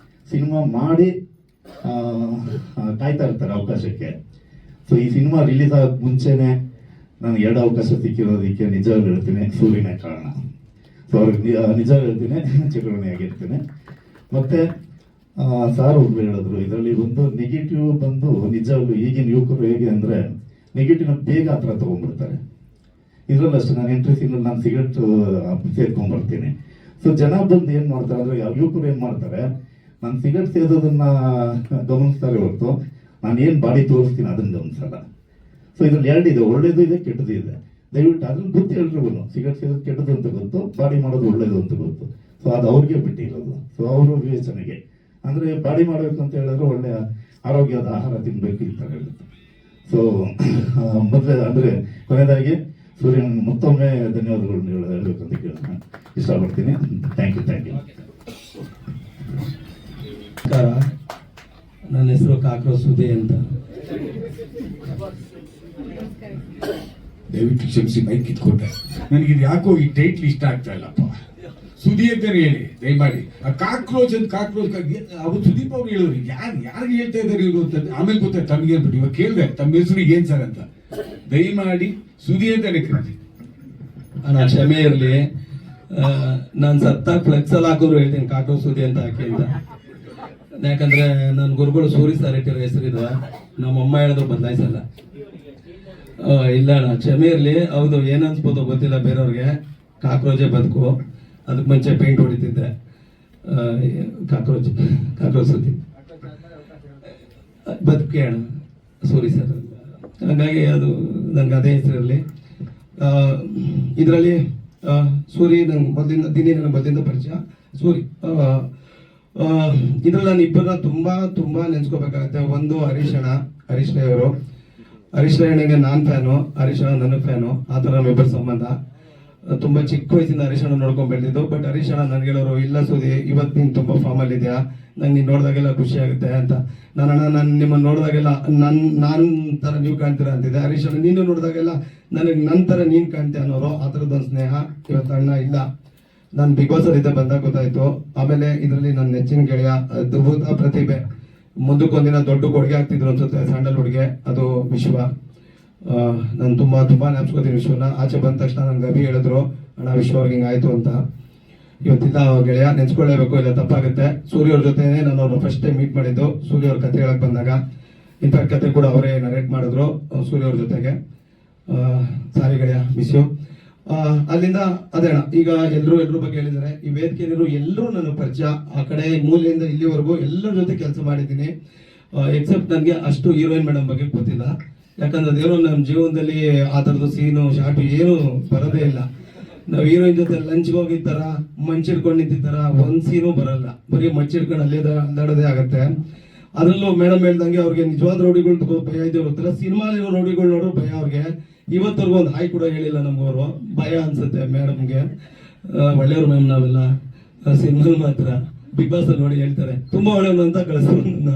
ಸಿನಿಮಾ ಮಾಡಿ ಕಾಯ್ತಾ ಇರ್ತಾರೆ ಅವಕಾಶಕ್ಕೆ. ಸೊ ಈ ಸಿನಿಮಾ ರಿಲೀಸ್ ಆಗೋಕ್ಕೆ ಮುಂಚೆನೆ ನನಗೆ 2 ಅವಕಾಶ ಸಿಕ್ಕಿರೋದಕ್ಕೆ ನಿಜವಾಗ್ಲೂ ಹೇಳ್ತೀನಿ, ಸೂರ್ಯನೇ ಕಾರಣ. ಸೊ ಅವ್ರಿಗೆ ನಿಜ ಹೇಳ್ತೀನಿ, ಚುನಾವಣೆಯಾಗಿರ್ತೀನಿ. ಮತ್ತು ಸಾರ್ ಒಬ್ರು ಹೇಳಿದ್ರು, ಇದರಲ್ಲಿ ಒಂದು ನೆಗೆಟಿವ್ ಬಂದು ನಿಜವಾಗ್ಲೂ ಈಗಿನ ಯುವಕರು ಹೇಗೆ ಅಂದರೆ ನೆಗೆಟಿವ್ನ ಬೇಗ ಹತ್ರ ತೊಗೊಂಡ್ಬಿಡ್ತಾರೆ. ಇದರಲ್ಲಿ ಅಷ್ಟೇ ನಾನು ಎಂಟ್ರಿ ಸೀನಲ್ಲಿ ನಾನು ಸಿಗರೇಟ್ ಸೇದ್ಕೊಂಡ್ಬರ್ತೀನಿ. ಸೊ ಜನ ಬಂದು ಏನು ಮಾಡ್ತಾರೆ ಅಂದರೆ ಯುವಕರು ಏನು ಮಾಡ್ತಾರೆ, ನಾನು ಸಿಗರೇಟ್ ಸೇದೋದನ್ನು ಗಮನಿಸ್ತಾರೆ ಹೊರತು ನಾನು ಏನು ಬಾಡಿ ತೋರಿಸ್ತೀನಿ ಅದನ್ನು ಗಮನಿಸಲ್ಲ. ಸೊ ಇದ್ರಲ್ಲಿ 2 ಇದೆ, ಒಳ್ಳೇದು ಇದೆ, ಕೆಟ್ಟದ್ದು ಇದೆ. ದಯವಿಟ್ಟು ಅದ್ರಲ್ಲಿ ಗೊತ್ತು ಎಲ್ರಿಗೂ ಸಿಗರೇಟ್ ಸೇದೋದು ಕೆಟ್ಟದ್ದು ಅಂತ ಗೊತ್ತು, ಬಾಡಿ ಮಾಡೋದು ಒಳ್ಳೇದು ಅಂತ ಗೊತ್ತು. ಸೊ ಅದು ಅವ್ರಿಗೆ ಬಿಟ್ಟಿರೋದು. ಸೊ ಅವರು ವಿವೇಚನೆಗೆ ಅಂದರೆ ಬಾಡಿ ಮಾಡಬೇಕು ಅಂತ ಹೇಳಿದ್ರೆ ಒಳ್ಳೆಯ ಆರೋಗ್ಯದ ಆಹಾರ ತಿನ್ನಬೇಕು ಈ ಥರ ಹೇಳುತ್ತೆ. ಸೊ ಮೊದಲೇ ಅಂದರೆ ಕೊನೆಯದಾಗಿ ಸೂರ್ಯನ ಮತ್ತೊಮ್ಮೆ ಧನ್ಯವಾದಗಳನ್ನ ಹೇಳಬೇಕು ಅಂತ ಕೇಳೋಣ ಇಷ್ಟಪಡ್ತೀನಿ. Thank you. ನಮಸ್ಕಾರ, ನನ್ನ ಹೆಸರು ಕಾಕ್ರೋಚ್ ಸುದ್ದಿ ಅಂತ. ದಯವಿಟ್ಟು ಕ್ಷಮಿಸಿ, ಮೈಕ್ ಕಿತ್ಕೊಂಡೆ. ನನಗಿದು ಯಾಕೋ ಈ ಟೈಟ್ಲ್ ಇಷ್ಟ ಆಗ್ತಾ ಇಲ್ಲಪ್ಪ. ಸುದಿ ಅಂತಾನೆ ಹೇಳಿ ದಯಮಾಡಿ. ಆ ಕಾಕ್ರೋಚ್ ಅವ್ರು ಸುದೀಪ್ ಅವ್ರು ಹೇಳೋರು ಯಾರಿಗೆ ಹೇಳ್ತಾ ಇದ್ದಾರೆ ಇವರು ಅಂತ ಆಮೇಲೆ ಗೊತ್ತಾಯ್ತು ತಮಗೆ ಅಂದ್ಬಿಟ್ಟು. ಇವಾಗ ಕೇಳಿದೆ ತಮ್ಮ ಹೆಸರು ಏನ್ ಸರ್ ಅಂತ. ದಯಮಾಡಿ ಸುದಿ ಅಂತಾನೆ ಕರೀತಿ. ನಾನು ಕ್ಷಮೆ ಇರಲಿ, ನಾನು ಸತ್ತ ಫ್ಲೆಕ್ಸ್ ಅಲ್ಲಿ ಹಾಕೋರು ಹೇಳ್ತೀನಿ ಕಾಕ್ರೋಚ್ ಸುದ್ದಿ ಅಂತ ಹಾಕಿ ಅಂತ. ಯಾಕಂದ್ರೆ ನನ್ನ ಗುರುಗಳು ಸೂರಿ ಸರ್ ಇಟ್ಟಿರೋ ಹೆಸರಿದೆ, ನಮ್ಮಮ್ಮ ಹೇಳಿದ್ರು ಬದಲಾಯಿಸಲ್ಲ. ಇಲ್ಲ ಅಣ್ಣ, ಕ್ಷಮೆ ಇರಲಿ. ಹೌದು, ಏನನ್ಸ್ಬೋದು ಗೊತ್ತಿಲ್ಲ ಬೇರೆಯವ್ರಿಗೆ, ಕಾಕ್ರೋಚೇ ಬದುಕು. ಅದಕ್ಕೆ ಮುಂಚೆ ಪೇಂಟ್ ಹೊಡಿತಿದ್ದೆ. ಕಾಕ್ರೋಚ್ ಸುದ್ದಿ ಬದುಕಿ ಅಣ್ಣ, ಸೂರಿ ಸರ್. ಹಾಗಾಗಿ ಅದು ನನಗೆ ಅದೇ ಹೆಸರಲ್ಲಿ. ಇದರಲ್ಲಿ ಸೂರಿ ನಂಗೆ ಮೊದಲಿಂದ ಪರಿಚಯ. ಸೂರಿ ಇದ್ರಲ್ಲಿ ನಾನು ಇಬ್ಬರನ್ನ ತುಂಬಾ ನೆನ್ಸ್ಕೋಬೇಕಾಗತ್ತೆ. ಒಂದು ಹರೀಶ್ ರೈಯವರು. ಹರೀಶ್ ರೈಯಣ್ಣಗೆ ನಾನು ಫ್ಯಾನು, ಹರೀಶ್ ಅಣ್ಣ ನನಗೆ ಫ್ಯಾನು. ಆ ಥರ ನಮ್ಮಿಬ್ಬರ ಸಂಬಂಧ. ತುಂಬಾ ಚಿಕ್ಕ ವಯಸ್ಸಿಂದ ಹರೀಶ್ ಅಣ್ಣ ನೋಡ್ಕೊಂಡ್ ಬೆಳೆದಿದ್ದು. ಬಟ್ ಹರೀಶ್ ಅಣ್ಣ ನನ್ಗೆ ಹೇಳೋರು, ಇಲ್ಲ ಸುದಿ ಇವತ್ತು ನೀನು ತುಂಬಾ ಫಾರ್ಮಲ್ಲಿ ಇದೆಯಾ, ನಂಗೆ ನೀನು ನೋಡಿದಾಗೆಲ್ಲ ಖುಷಿ ಆಗುತ್ತೆ ಅಂತ. ನಾನು ನಿಮ್ಮನ್ನು ನೋಡಿದಾಗೆಲ್ಲ ನಾನು ತರ ನೀವು ಕಾಣ್ತೀರಾ ಅಂತಿದ್ದೆ. ಹರೀಶ್ ಅಣ್ಣ ನೀನು ನೋಡಿದಾಗೆಲ್ಲ ನನಗೆ ನನ್ನ ತರ ನೀನು ಕಾಣ್ತೀಯ ಅನ್ನೋರು. ಆ ಥರದ್ದೊಂದು ಸ್ನೇಹ. ಇವತ್ತು ಅಣ್ಣ ಇಲ್ಲ, ನಾನು ಬಿಗ್ ಬಾಸ್ ಅಲ್ಲಿ ಬಂದಾಗ ಗೊತ್ತಾಯ್ತು. ಆಮೇಲೆ ಇದರಲ್ಲಿ ನನ್ನ ನೆಚ್ಚಿನ ಗೆಳೆಯ ಅದ್ಭುತ ಪ್ರತಿಭೆ, ಮುಂದಕ್ಕೊಂದಿನ ದೊಡ್ಡ ಕೊಡುಗೆ ಆಗ್ತಿದ್ರು ಅನ್ಸುತ್ತೆ ಸ್ಯಾಂಡಲ್ವುಡ್ಗೆ, ಅದು ವಿಶ್ವ. ನಾನು ತುಂಬಾ ನೆನಪಿಸ್ಕೋತೀನಿ ವಿಶ್ವನ. ಆಚೆ ಬಂದ ತಕ್ಷಣ ನನ್ಗೆ ಅಭಿ ಹೇಳಿದ್ರು, ಅಣ್ಣ ವಿಶ್ವ ಅವ್ರಿಗೆ ಹಿಂಗಾಯ್ತು ಅಂತ. ಇವತ್ತಿಲ್ಲ ಗೆಳೆಯ, ನೆನ್ಸ್ಕೊಳ್ಳೇಬೇಕು, ಇಲ್ಲ ತಪ್ಪಾಗುತ್ತೆ. ಸೂರ್ಯ ಅವ್ರ ಜೊತೆ ನಾನು ಅವ್ರನ್ನ ಫಸ್ಟ್ ಟೈಮ್ ಮೀಟ್ ಮಾಡಿದ್ದು, ಸೂರ್ಯ ಅವ್ರ ಕತೆ ಹೇಳಕ್ ಬಂದಾಗ. ಇನ್ಫ್ಯಾಕ್ಟ್ ಕತೆ ಕೂಡ ಅವರೇ ನರೇಟ್ ಮಾಡಿದ್ರು ಸೂರ್ಯ ಅವ್ರ ಜೊತೆಗೆ. ಸಾರಿ ಗೆಳೆಯ ಮಿಸ್ ಯು. ಅಲ್ಲಿಂದ ಅದೇ ಅಣ್ಣ, ಈಗ ಎಲ್ರ ಬಗ್ಗೆ ಹೇಳಿದ್ದಾರೆ. ಈ ವೇದಿಕೆಯಲ್ಲಿರೋ ಎಲ್ಲರೂ ನನ್ನ ಪರಿಚಯ, ಆ ಕಡೆ ಮೂಲೆಯಿಂದ ಇಲ್ಲಿವರೆಗೂ ಎಲ್ಲರ ಜೊತೆ ಕೆಲಸ ಮಾಡಿದ್ದೀನಿ. ಎಕ್ಸೆಪ್ಟ್ ನನಗೆ ಅಷ್ಟು ಹೀರೋಯಿನ್ ಮೇಡಮ್ ಬಗ್ಗೆ ಗೊತ್ತಿಲ್ಲ. ಯಾಕಂದ್ರೆ ಅದೇನೋ ನಮ್ಮ ಜೀವನದಲ್ಲಿ ಆ ಥರದ್ದು ಸೀನು ಶಾರ್ಟು ಏನು ಬರೋದೇ ಇಲ್ಲ. ನಾವು ಹೀರೋಯಿನ್ ಜೊತೆ ಲಂಚ್ಗೆ ಹೋಗಿದ್ದಾರ, ಮಂಚಿಡ್ಕೊಂಡು ನಿಂತಿದ್ದಾರ, ಒಂದು ಸೀನು ಬರಲ್ಲ, ಬರೀ ಮಂಚಿಡ್ಕೊಂಡು ಅಲ್ಲೇ ಅಲ್ಲಾಡೋದೇ ಆಗತ್ತೆ. ಅದರಲ್ಲೂ ಮೇಡಮ್ ಹೇಳ್ದಂಗೆ ಅವ್ರಿಗೆ ನಿಜವಾದ ರೌಡಿಗಳು ಭಯ ಇದೆ ಗೊತ್ತಿಲ್ಲ, ಸಿನಿಮಾಲಿರೋ ರೌಡಿಗಳು ನೋಡೋ ಭಯ ಅವ್ರಿಗೆ. ಇವತ್ತವರೆಗೂ ಒಂದು ಹಾಯ್ ಕೂಡ ಹೇಳಿಲ್ಲ ನಮ್ಗವರು, ಭಯ ಅನ್ಸುತ್ತೆ ಮೇಡಮ್ಗೆ. ಒಳ್ಳೆಯವ್ರು ಮ್ಯಾಮ್ ನಾವೆಲ್ಲ, ಸಿನಿಮಾ ಮಾತ್ರ ಬಿಗ್ ಬಾಸ್ ಅಲ್ಲಿ ನೋಡಿ ಹೇಳ್ತಾರೆ ತುಂಬಾ ಒಳ್ಳೆಯವನು ಅಂತ ಕಳಿಸ್ತಾರೆ ನನ್ನ.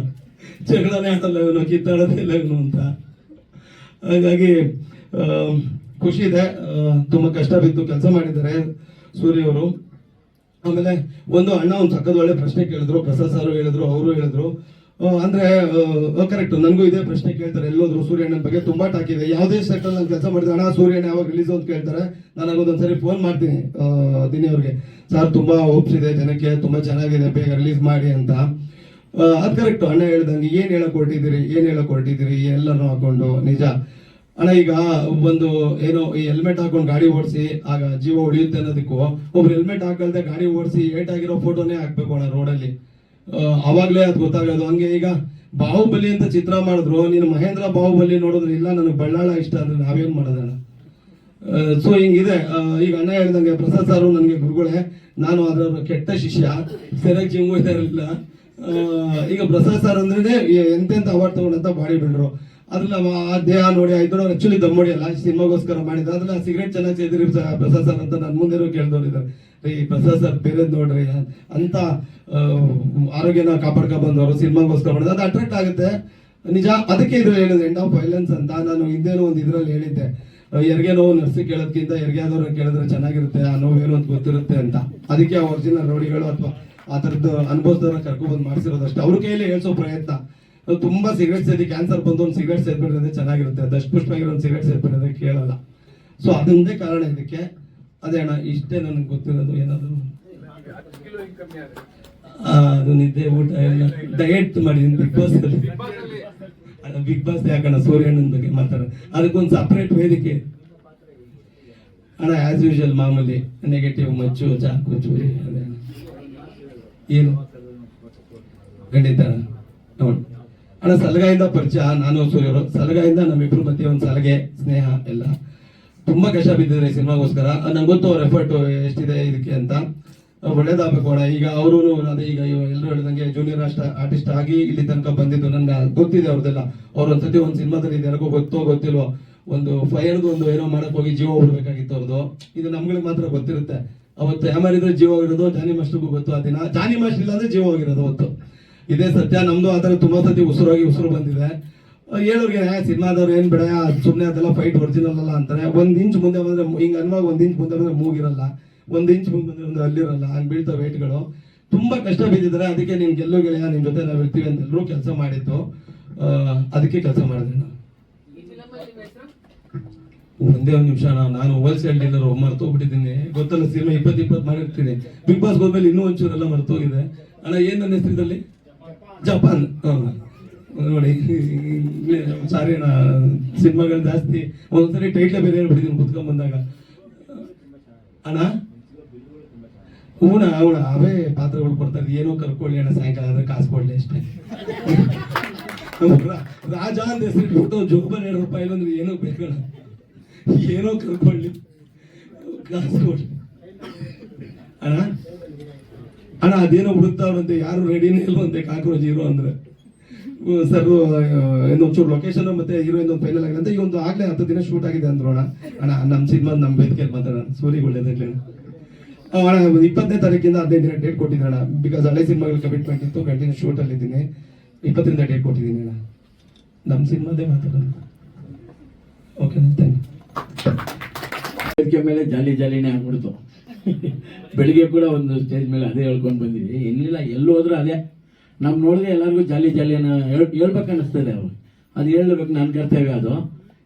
ಜಗಳನೇ ಆಡಲ್ಲ ಇವನು, ಕಿತ್ತಾಡೋದೇ ಇಲ್ಲ ಇವನು ಅಂತ. ಹಾಗಾಗಿ ಖುಷಿ ಇದೆ. ತುಂಬಾ ಕಷ್ಟ ಬಿದ್ದು ಕೆಲಸ ಮಾಡಿದ್ದಾರೆ ಸೂರ್ಯ ಅವರು. ಆಮೇಲೆ ಒಂದು ಅಣ್ಣ ಒಂದು ಸಕ್ಕದ ಒಳ್ಳೆ ಪ್ರಶ್ನೆ ಕೇಳಿದ್ರು, ಪ್ರಸಾದ್ ಸಾರು ಹೇಳಿದ್ರು, ಅವರು ಹೇಳಿದ್ರು. ಅಂದ್ರೆ ಕರೆಕ್ಟ್, ನನಗೂ ಇದೇ ಪ್ರಶ್ನೆ ಕೇಳ್ತಾರೆ ಎಲ್ಲೋದ್ರು ಸೂರ್ಯಣ್ಣನ ಬಗ್ಗೆ ತುಂಬಾ ಟಾಕ್ ಇದೆ. ಯಾವುದೇ ಸೆಕ್ಟರ್ ನಾನು ಕೆಲಸ ಮಾಡಿದ್ರೆ ಅಣ್ಣ ಸೂರ್ಯಣ್ಣ ಯಾವಾಗ ರಿಲೀಸ್ ಅಂತ ಕೇಳ್ತಾರೆ. ನಾನು ಆಗೋದೊಂದ್ಸರಿ ಫೋನ್ ಮಾಡ್ತೀನಿ ದಿನಿ ಅವ್ರಿಗೆ, ಸರ್ ತುಂಬಾ ಹೋಪ್ಸ್ ಇದೆ ಜನಕ್ಕೆ, ತುಂಬಾ ಚೆನ್ನಾಗಿದೆ, ಬೇಗ ರಿಲೀಸ್ ಮಾಡಿ ಅಂತ. ಅದು ಕರೆಕ್ಟ್, ಅಣ್ಣ ಹೇಳ್ದಂಗೆ ಏನ್ ಹೇಳಕ್ ಹೊರಟಿದ್ದೀರಿ ಎಲ್ಲನೂ ಹಾಕೊಂಡು ನಿಜ ಅಣ್ಣ. ಈಗ ಒಂದು ಏನೋ ಈ ಹೆಲ್ಮೆಟ್ ಹಾಕೊಂಡು ಗಾಡಿ ಓಡಿಸಿ ಆಗ ಜೀವ ಉಳಿಯುತ್ತೆ ಅನ್ನೋದಕ್ಕೂ, ಒಬ್ರು ಹೆಲ್ಮೆಟ್ ಹಾಕಲ್ದೆ ಗಾಡಿ ಓಡಿಸಿ ಏಟಾಗಿರೋ ಫೋಟೋನೇ ಹಾಕ್ಬೇಕು ಅಣ್ಣ ರೋಡಲ್ಲಿ, ಅವಾಗ್ಲೇ ಅದು ಗೊತ್ತಾಗೋದು. ಹಂಗೆ ಈಗ ಬಾಹುಬಲಿ ಅಂತ ಚಿತ್ರ ಮಾಡಿದ್ರು, ನೀನು ಮಹೇಂದ್ರ ಬಾಹುಬಲಿ ನೋಡಿದ್ರೆ ಇಲ್ಲ ನನಗೆ ಬಳ್ಳಾಳ ಇಷ್ಟ ಅಂದ್ರೆ ನಾವೇನ್ ಮಾಡೋದಣ್ಣ. ಸೊ ಹಿಂಗಿದೆ. ಈಗ ಅಣ್ಣ ಹೇಳ್ದಂಗೆ ಪ್ರಸಾದ್ ಸಾರು ನನಗೆ ಗುರುಗಳೇ, ನಾನು ಅದರ ಕೆಟ್ಟ ಶಿಷ್ಯ, ಸರಿಯಾಗಿ ಜಿಮ್ ಹೋಗ್ತಾ ಇರಲಿಲ್ಲ. ಈಗ ಪ್ರಸಾದ್ ಸರ್ ಅಂದ್ರೆ ಎಂತೆಂತ ಅವಾರ್ಡ್ ತಗೊಂಡಂತ ಬಾಡಿ ಬಿಲ್ಡರು. ಅದ್ರಲ್ಲಿ ಆ ದೇಹ ನೋಡಿ ಆಯ್ತು, ಅವ್ರು ಆಕ್ಚುಲಿ ದಮ್ಮಡಿ ಅಲ್ಲ, ಸಿನಿಮಾಗೋಸ್ಕರ ಮಾಡಿದ್ರು. ಅದ್ರಲ್ಲಿ ಆ ಸಿಗರೇಟ್ ಚೆನ್ನಾಗಿ ಸೇದಿರಿ ಪ್ರಸಾದ್ ಸರ್ ಅಂತ ನನ್ನ ಮುಂದೆ ಕೇಳ್ದವ್ರಿದ್ದಾರೆ. ರೀ ಪ್ರಸಾದ್ ಸರ್ ಬೇರೆದ್ ನೋಡ್ರಿ ಅಂತ ಆರೋಗ್ಯನ ಕಾಪಾಡ್ಕೊ ಬಂದವರು ಸಿನಿಮಾಗೋಸ್ಕರ ಮಾಡಿದ್ರು. ಅದು ಅಟ್ರಾಕ್ಟ್ ಆಗುತ್ತೆ ನಿಜ. ಅದಕ್ಕೆ ಇದ್ರಲ್ಲಿ ಹೇಳಿದೆ ಎಂಡ್ ಆಫ್ ವೈಲೆನ್ಸ್ ಅಂತ. ನಾನು ಹಿಂದೇನೋ ಒಂದು ಇದ್ರಲ್ಲಿ ಹೇಳಿದ್ದೆ, ಹೆರಿಗೆ ನೋವು ನರ್ಸಿ ಕೇಳೋದ್ಕಿಂತ ಹೆರಿಗೆ ಆದವ್ರನ್ನ ಕೇಳಿದ್ರೆ ಚೆನ್ನಾಗಿರುತ್ತೆ, ಆ ನೋವು ಏನು ಅಂತ ಗೊತ್ತಿರುತ್ತೆ ಅಂತ. ಅದಕ್ಕೆ ಒರಿಜಿನಲ್ ರೌಡಿಗಳು ಅಥವಾ ಆ ಥರದ್ದು ಅನುಭವಿಸಿದವ್ರನ್ನ ಕರ್ಕೊಂಡ್ಬಂದು ಮಾಡಿಸಿರೋದಷ್ಟೇ. ಅವ್ರ ಕೈಯಲ್ಲಿ ಹೇಳ್ಸೋ ಪ್ರಯತ್ನ. ತುಂಬಾ ಸಿಗರೇಟ್ ಸೇದಿ ಕ್ಯಾನ್ಸರ್ ಬಂದು ಒಂದು ಸಿಗರೇಟ್ ಸೇದ್ಬಿಟ್ಟಿದ್ರೆ ಚೆನ್ನಾಗಿರುತ್ತೆ, ದಷ್ಟಪುಷ್ಟವಾಗಿರೋ ಒಂದು ಸಿಗರೇಟ್ ಸೇದ್ಬಿಟ್ಟಿದ್ರೆ ಕೇಳಲ್ಲ. ಸೊ ಅದೊಂದೇ ಕಾರಣ ಇದಕ್ಕೆ. ಅದೇ ಅಣ್ಣ, ಇಷ್ಟೇ ನನಗೆ ಗೊತ್ತಿರೋದು. ಏನಾದ್ರು ಅದು ನಿದ್ದೆ ಊಟ ಎಲ್ಲ ಡಯಟ್ ಮಾಡಿದೀನಿ ಬಿಗ್ ಬಾಸ್ ಅಲ್ಲಿ. ಬಿಗ್ ಬಾಸ್ ಯಾಕಣ್ಣ ಸೂರ್ಯಣ್ಣನ ಬಗ್ಗೆ ಮಾತಾಡೋದು, ಅದಕ್ಕೊಂದು ಸಪ್ರೇಟ್ ವೇದಿಕೆ ಅಣ್ಣ. ಆಸ್ ಯೂಶುವಲ್ ಮಾಮೂಲಿ ನೆಗೆಟಿವ್ ಮಚ್ಚು ಚಾಕು ಚೂರಿ ಅದೇ ಏನು ಖಂಡಿತ ನೋಡಿ ಅಣ್ಣ. ಸಲಗಾಯಿಂದ ಪರಿಚಯ, ನಾನು ಸೂರ್ಯವರು. ಸಲಗಾಯಿಂದ ನಮ್ಮಿಬ್ರು ಮಧ್ಯೆ ಒಂದು ಸಲಗೆ ಸ್ನೇಹ ಎಲ್ಲ. ತುಂಬಾ ಕಷ್ಟ ಬಿದ್ದಿದ್ರೆ ಸಿನಿಮಾಗೋಸ್ಕರ. ನಂಗೆ ಗೊತ್ತು ಅವ್ರ ಎಫರ್ಟ್ ಎಷ್ಟಿದೆ ಇದಕ್ಕೆ ಅಂತ. ಒಳ್ಳೇದಾಗಬೇಕು ಅಣ್ಣ. ಈಗ ಅವರು ಅದೇ ಈಗ ಎಲ್ಲರೂ ಹೇಳಿದಂಗೆ ಜೂನಿಯರ್ ಆರ್ಟಿಸ್ಟ್ ಆಗಿ ಇಲ್ಲಿ ತನಕ ಬಂದಿದ್ದು ನನ್ಗೆ ಗೊತ್ತಿದೆ ಅವ್ರದ್ದೆಲ್ಲ. ಅವ್ರ ಒಂದ್ಸತಿ ಒಂದು ಸಿನಿಮಾದಲ್ಲಿ ಯಾರಿಗೋ ಗೊತ್ತಿಲ್ವೋ ಒಂದು ಫೈರ್ದು ಒಂದು ಏನೋ ಮಾಡಕ್ ಹೋಗಿ ಜೀವ ಬಿಡ್ಬೇಕಾಗಿತ್ತು ಅವ್ರದ್ದು. ಇದು ನಮ್ಗಳಿಗೆ ಮಾತ್ರ ಗೊತ್ತಿರುತ್ತೆ. ಅವತ್ತು ಯಾಮಾರಿದ್ರೆ ಜೀವ ಹೋಗಿರೋದು ಜಾನಿ ಮಾಸ್ಟರ್ಗೂ ಗೊತ್ತು. ಆ ದಿನ ಜಾನಿ ಮಾಸ್ಟರ್ ಇಲ್ಲ ಅಂದ್ರೆ ಜೀವ ಹೋಗಿರೋದು ಅವತ್ತು. ಇದೇ ಸತ್ಯ. ನಮ್ದು ಆ ಥರ ತುಂಬಾ ಸತಿ ಉಸಿರು ಬಂದಿದೆ. ಹೇಳೋರಿಗೆ ಸಿನಿಮಾದವ್ರು ಏನ್ ಬೇಡ ಸುಮ್ಮನೆ ಅದೆಲ್ಲ ಫೈಟ್ ಒರಿಜಿನಲ್ ಅಲ್ಲ ಅಂತಾರೆ. ಒಂದ್ ಇಂಚ್ ಮುಂದೆ ಬಂದ್ರೆ ಹಿಂಗ ಅನ್ವಾಗ ಒಂದ್ ಇಂಚ್ ಮುಂದೆ ಬಂದ್ರೆ ಮೂಗಿರಲ್ಲ, ಒಂದ್ ಇಂಚ್ ಮುಂದೆ ಬಂದ್ರೆ ಒಂದು ಅಲ್ಲಿರಲ್ಲ, ಹಂಗ್ ಬೀಳ್ತಾವ ವೇಟ್ಗಳು. ತುಂಬಾ ಕಷ್ಟ ಬಿದ್ದಿದ್ದಾರೆ. ಅದಕ್ಕೆ ನೀನ್ ಗೆಲ್ಲೋ ಗೆಳೆಯ ನಿನ್ ಜೊತೆ ನಾವ್ ಇರ್ತೀವಿ ಅಂತ ಎಲ್ಲರೂ ಕೆಲಸ ಮಾಡಿದ್ದು. ಅದಕ್ಕೆ ಕೆಲಸ ಮಾಡಿದೆ ನಾನು. ಒಂದೇ ಒಂದು ನಿಮಿಷ, ನಾನು ಹೋಲ್ಸೇಲ್ ಡೀಲರ್ ಮರ್ತೋಗ್ಬಿಟ್ಟಿದ್ದೀನಿ. ಗೊತ್ತಲ್ಲ, ಸಿನಿಮಾ 20 ಮಾಡಿರ್ತೀನಿ. ಬಿಗ್ ಬಾಸ್ ಹೋದ್ಮೇಲೆ ಇನ್ನೂ ಒಂಚೂರೆಲ್ಲ ಮರ್ತೋಗಿದೆ ಅಣ್ಣ. ಏನ್ ನನ್ನ ಹೆಸರಿದಲ್ಲಿ ಜಪಾನ್ ನೋಡಿ. ಸಾರಿ ಅಣ್ಣ, ಸಿನಿಮಾಗಳು ಜಾಸ್ತಿ ಒಂದ್ಸರಿ ಟೈಟ್ಲೇ ಬೇರೆ ಹೇಳ್ಬಿಟ್ಟಿದ್ದೀನಿ ಕುತ್ಕೊಂಡ್ ಬಂದಾಗ ಅಣ್ಣ. ಹೂಣ ಅವೇ ಪಾತ್ರಗಳು ಕೊಡ್ತಾರೆ. ಏನೋ ಕರ್ಕೊಳ್ಳಿ ಅಣ್ಣ, ಸಾಯಂಕಾಲ ಆದ್ರೆ ಕಾಸು ಕೊಡ್ಲಿ ಅಷ್ಟೇ. ರಾಜ ಅಂತ ಹೆಸರಿಟ್ಬಿಟ್ಟು ಜೋಬನ್ 2 ರೂಪಾಯಿ ಅಂದ್ರೆ ಏನೋ ಬೇಕಣ್ಣ, ಏನೋ ಕರ್ಕೊಳ್ಳಿ ಕಾಸು ಕೊಡ್ಲಿ ಅಣ್ಣ. ಅಣ್ಣ ಅದೇನೋ ಹುಡುಕ್ತಾವ್ರಂತೆ, ಯಾರು ರೆಡಿನೇ ಇಲ್ವಂತೆ ಕಾಕ್ರೋಚ್ ಹೀರೋ ಅಂದ್ರೆ. ಸರ್ ಇನ್ನೊಂಚೂರು ಲೊಕೇಶನ್ ಮತ್ತೆ ಹೀರೋಯಿನ್ ಒಂದು ಫೈನಲ್ ಆಗಿದೆ ಅಂತ. ಈಗ ಒಂದು ಆಗ್ಲೇ 10 ದಿನ ಶೂಟ್ ಆಗಿದೆ ಅಂದ್ರು ಅಣ್ಣ. ಅಣ್ಣ ನಮ್ಮ ಸಿನಿಮಾ ನಮ್ಮ ವೇದಿಕೆಯಲ್ಲಿ ಮಾತಾಡೋಣ, ಸೂರಿಗೆ ಒಳ್ಳೇದಾಗ್ಲಿ ಅಣ್ಣ. 20ನೇ ತಾರೀಕಿಂದ 15 ದಿನ ಡೇಟ್ ಕೊಟ್ಟಿದ್ದೀನಿ ಅಣ್ಣ. ಬಿಕಾಸ್ ಹಳೆ ಸಿನಿಮಾಗಳು ಕಮಿಟ್ಮೆಂಟ್ ಇತ್ತು, ಕಂಟಿನ್ಯೂ ಶೂಟ್ ಅಲ್ಲಿ ಇದ್ದೀನಿ. 20ರಿಂದ ಡೇಟ್ ಕೊಟ್ಟಿದ್ದೀನಿ ಅಣ್ಣ. ನಮ್ಮ ಸಿನಿಮಾದೇ ಮಾತಾಡೋಣ. Okay, thank you. ವೇದಿಕೆ ಮೇಲೆ ಜಾಲಿನೇ ಆಗ್ಬಿಡ್ತು. ಬೆಳಿಗ್ಗೆ ಕೂಡ ಒಂದು ಸ್ಟೇಜ್ ಮೇಲೆ ಅದೇ ಹೇಳ್ಕೊಂಡು ಬಂದಿದ್ವಿ. ಏನಿಲ್ಲ, ಎಲ್ಲೂ ಹೋದ್ರೂ ಅದೇ. ನಮ್ಗೆ ನೋಡಿದ್ರೆ ಎಲ್ಲರಿಗೂ ಜಾಲಿನ ಹೇಳ್ಬೇಕು ಅನ್ನಿಸ್ತದೆ. ಅದು ಹೇಳಬೇಕು, ನನ್ನ ಕರ್ತವ್ಯ ಅದು.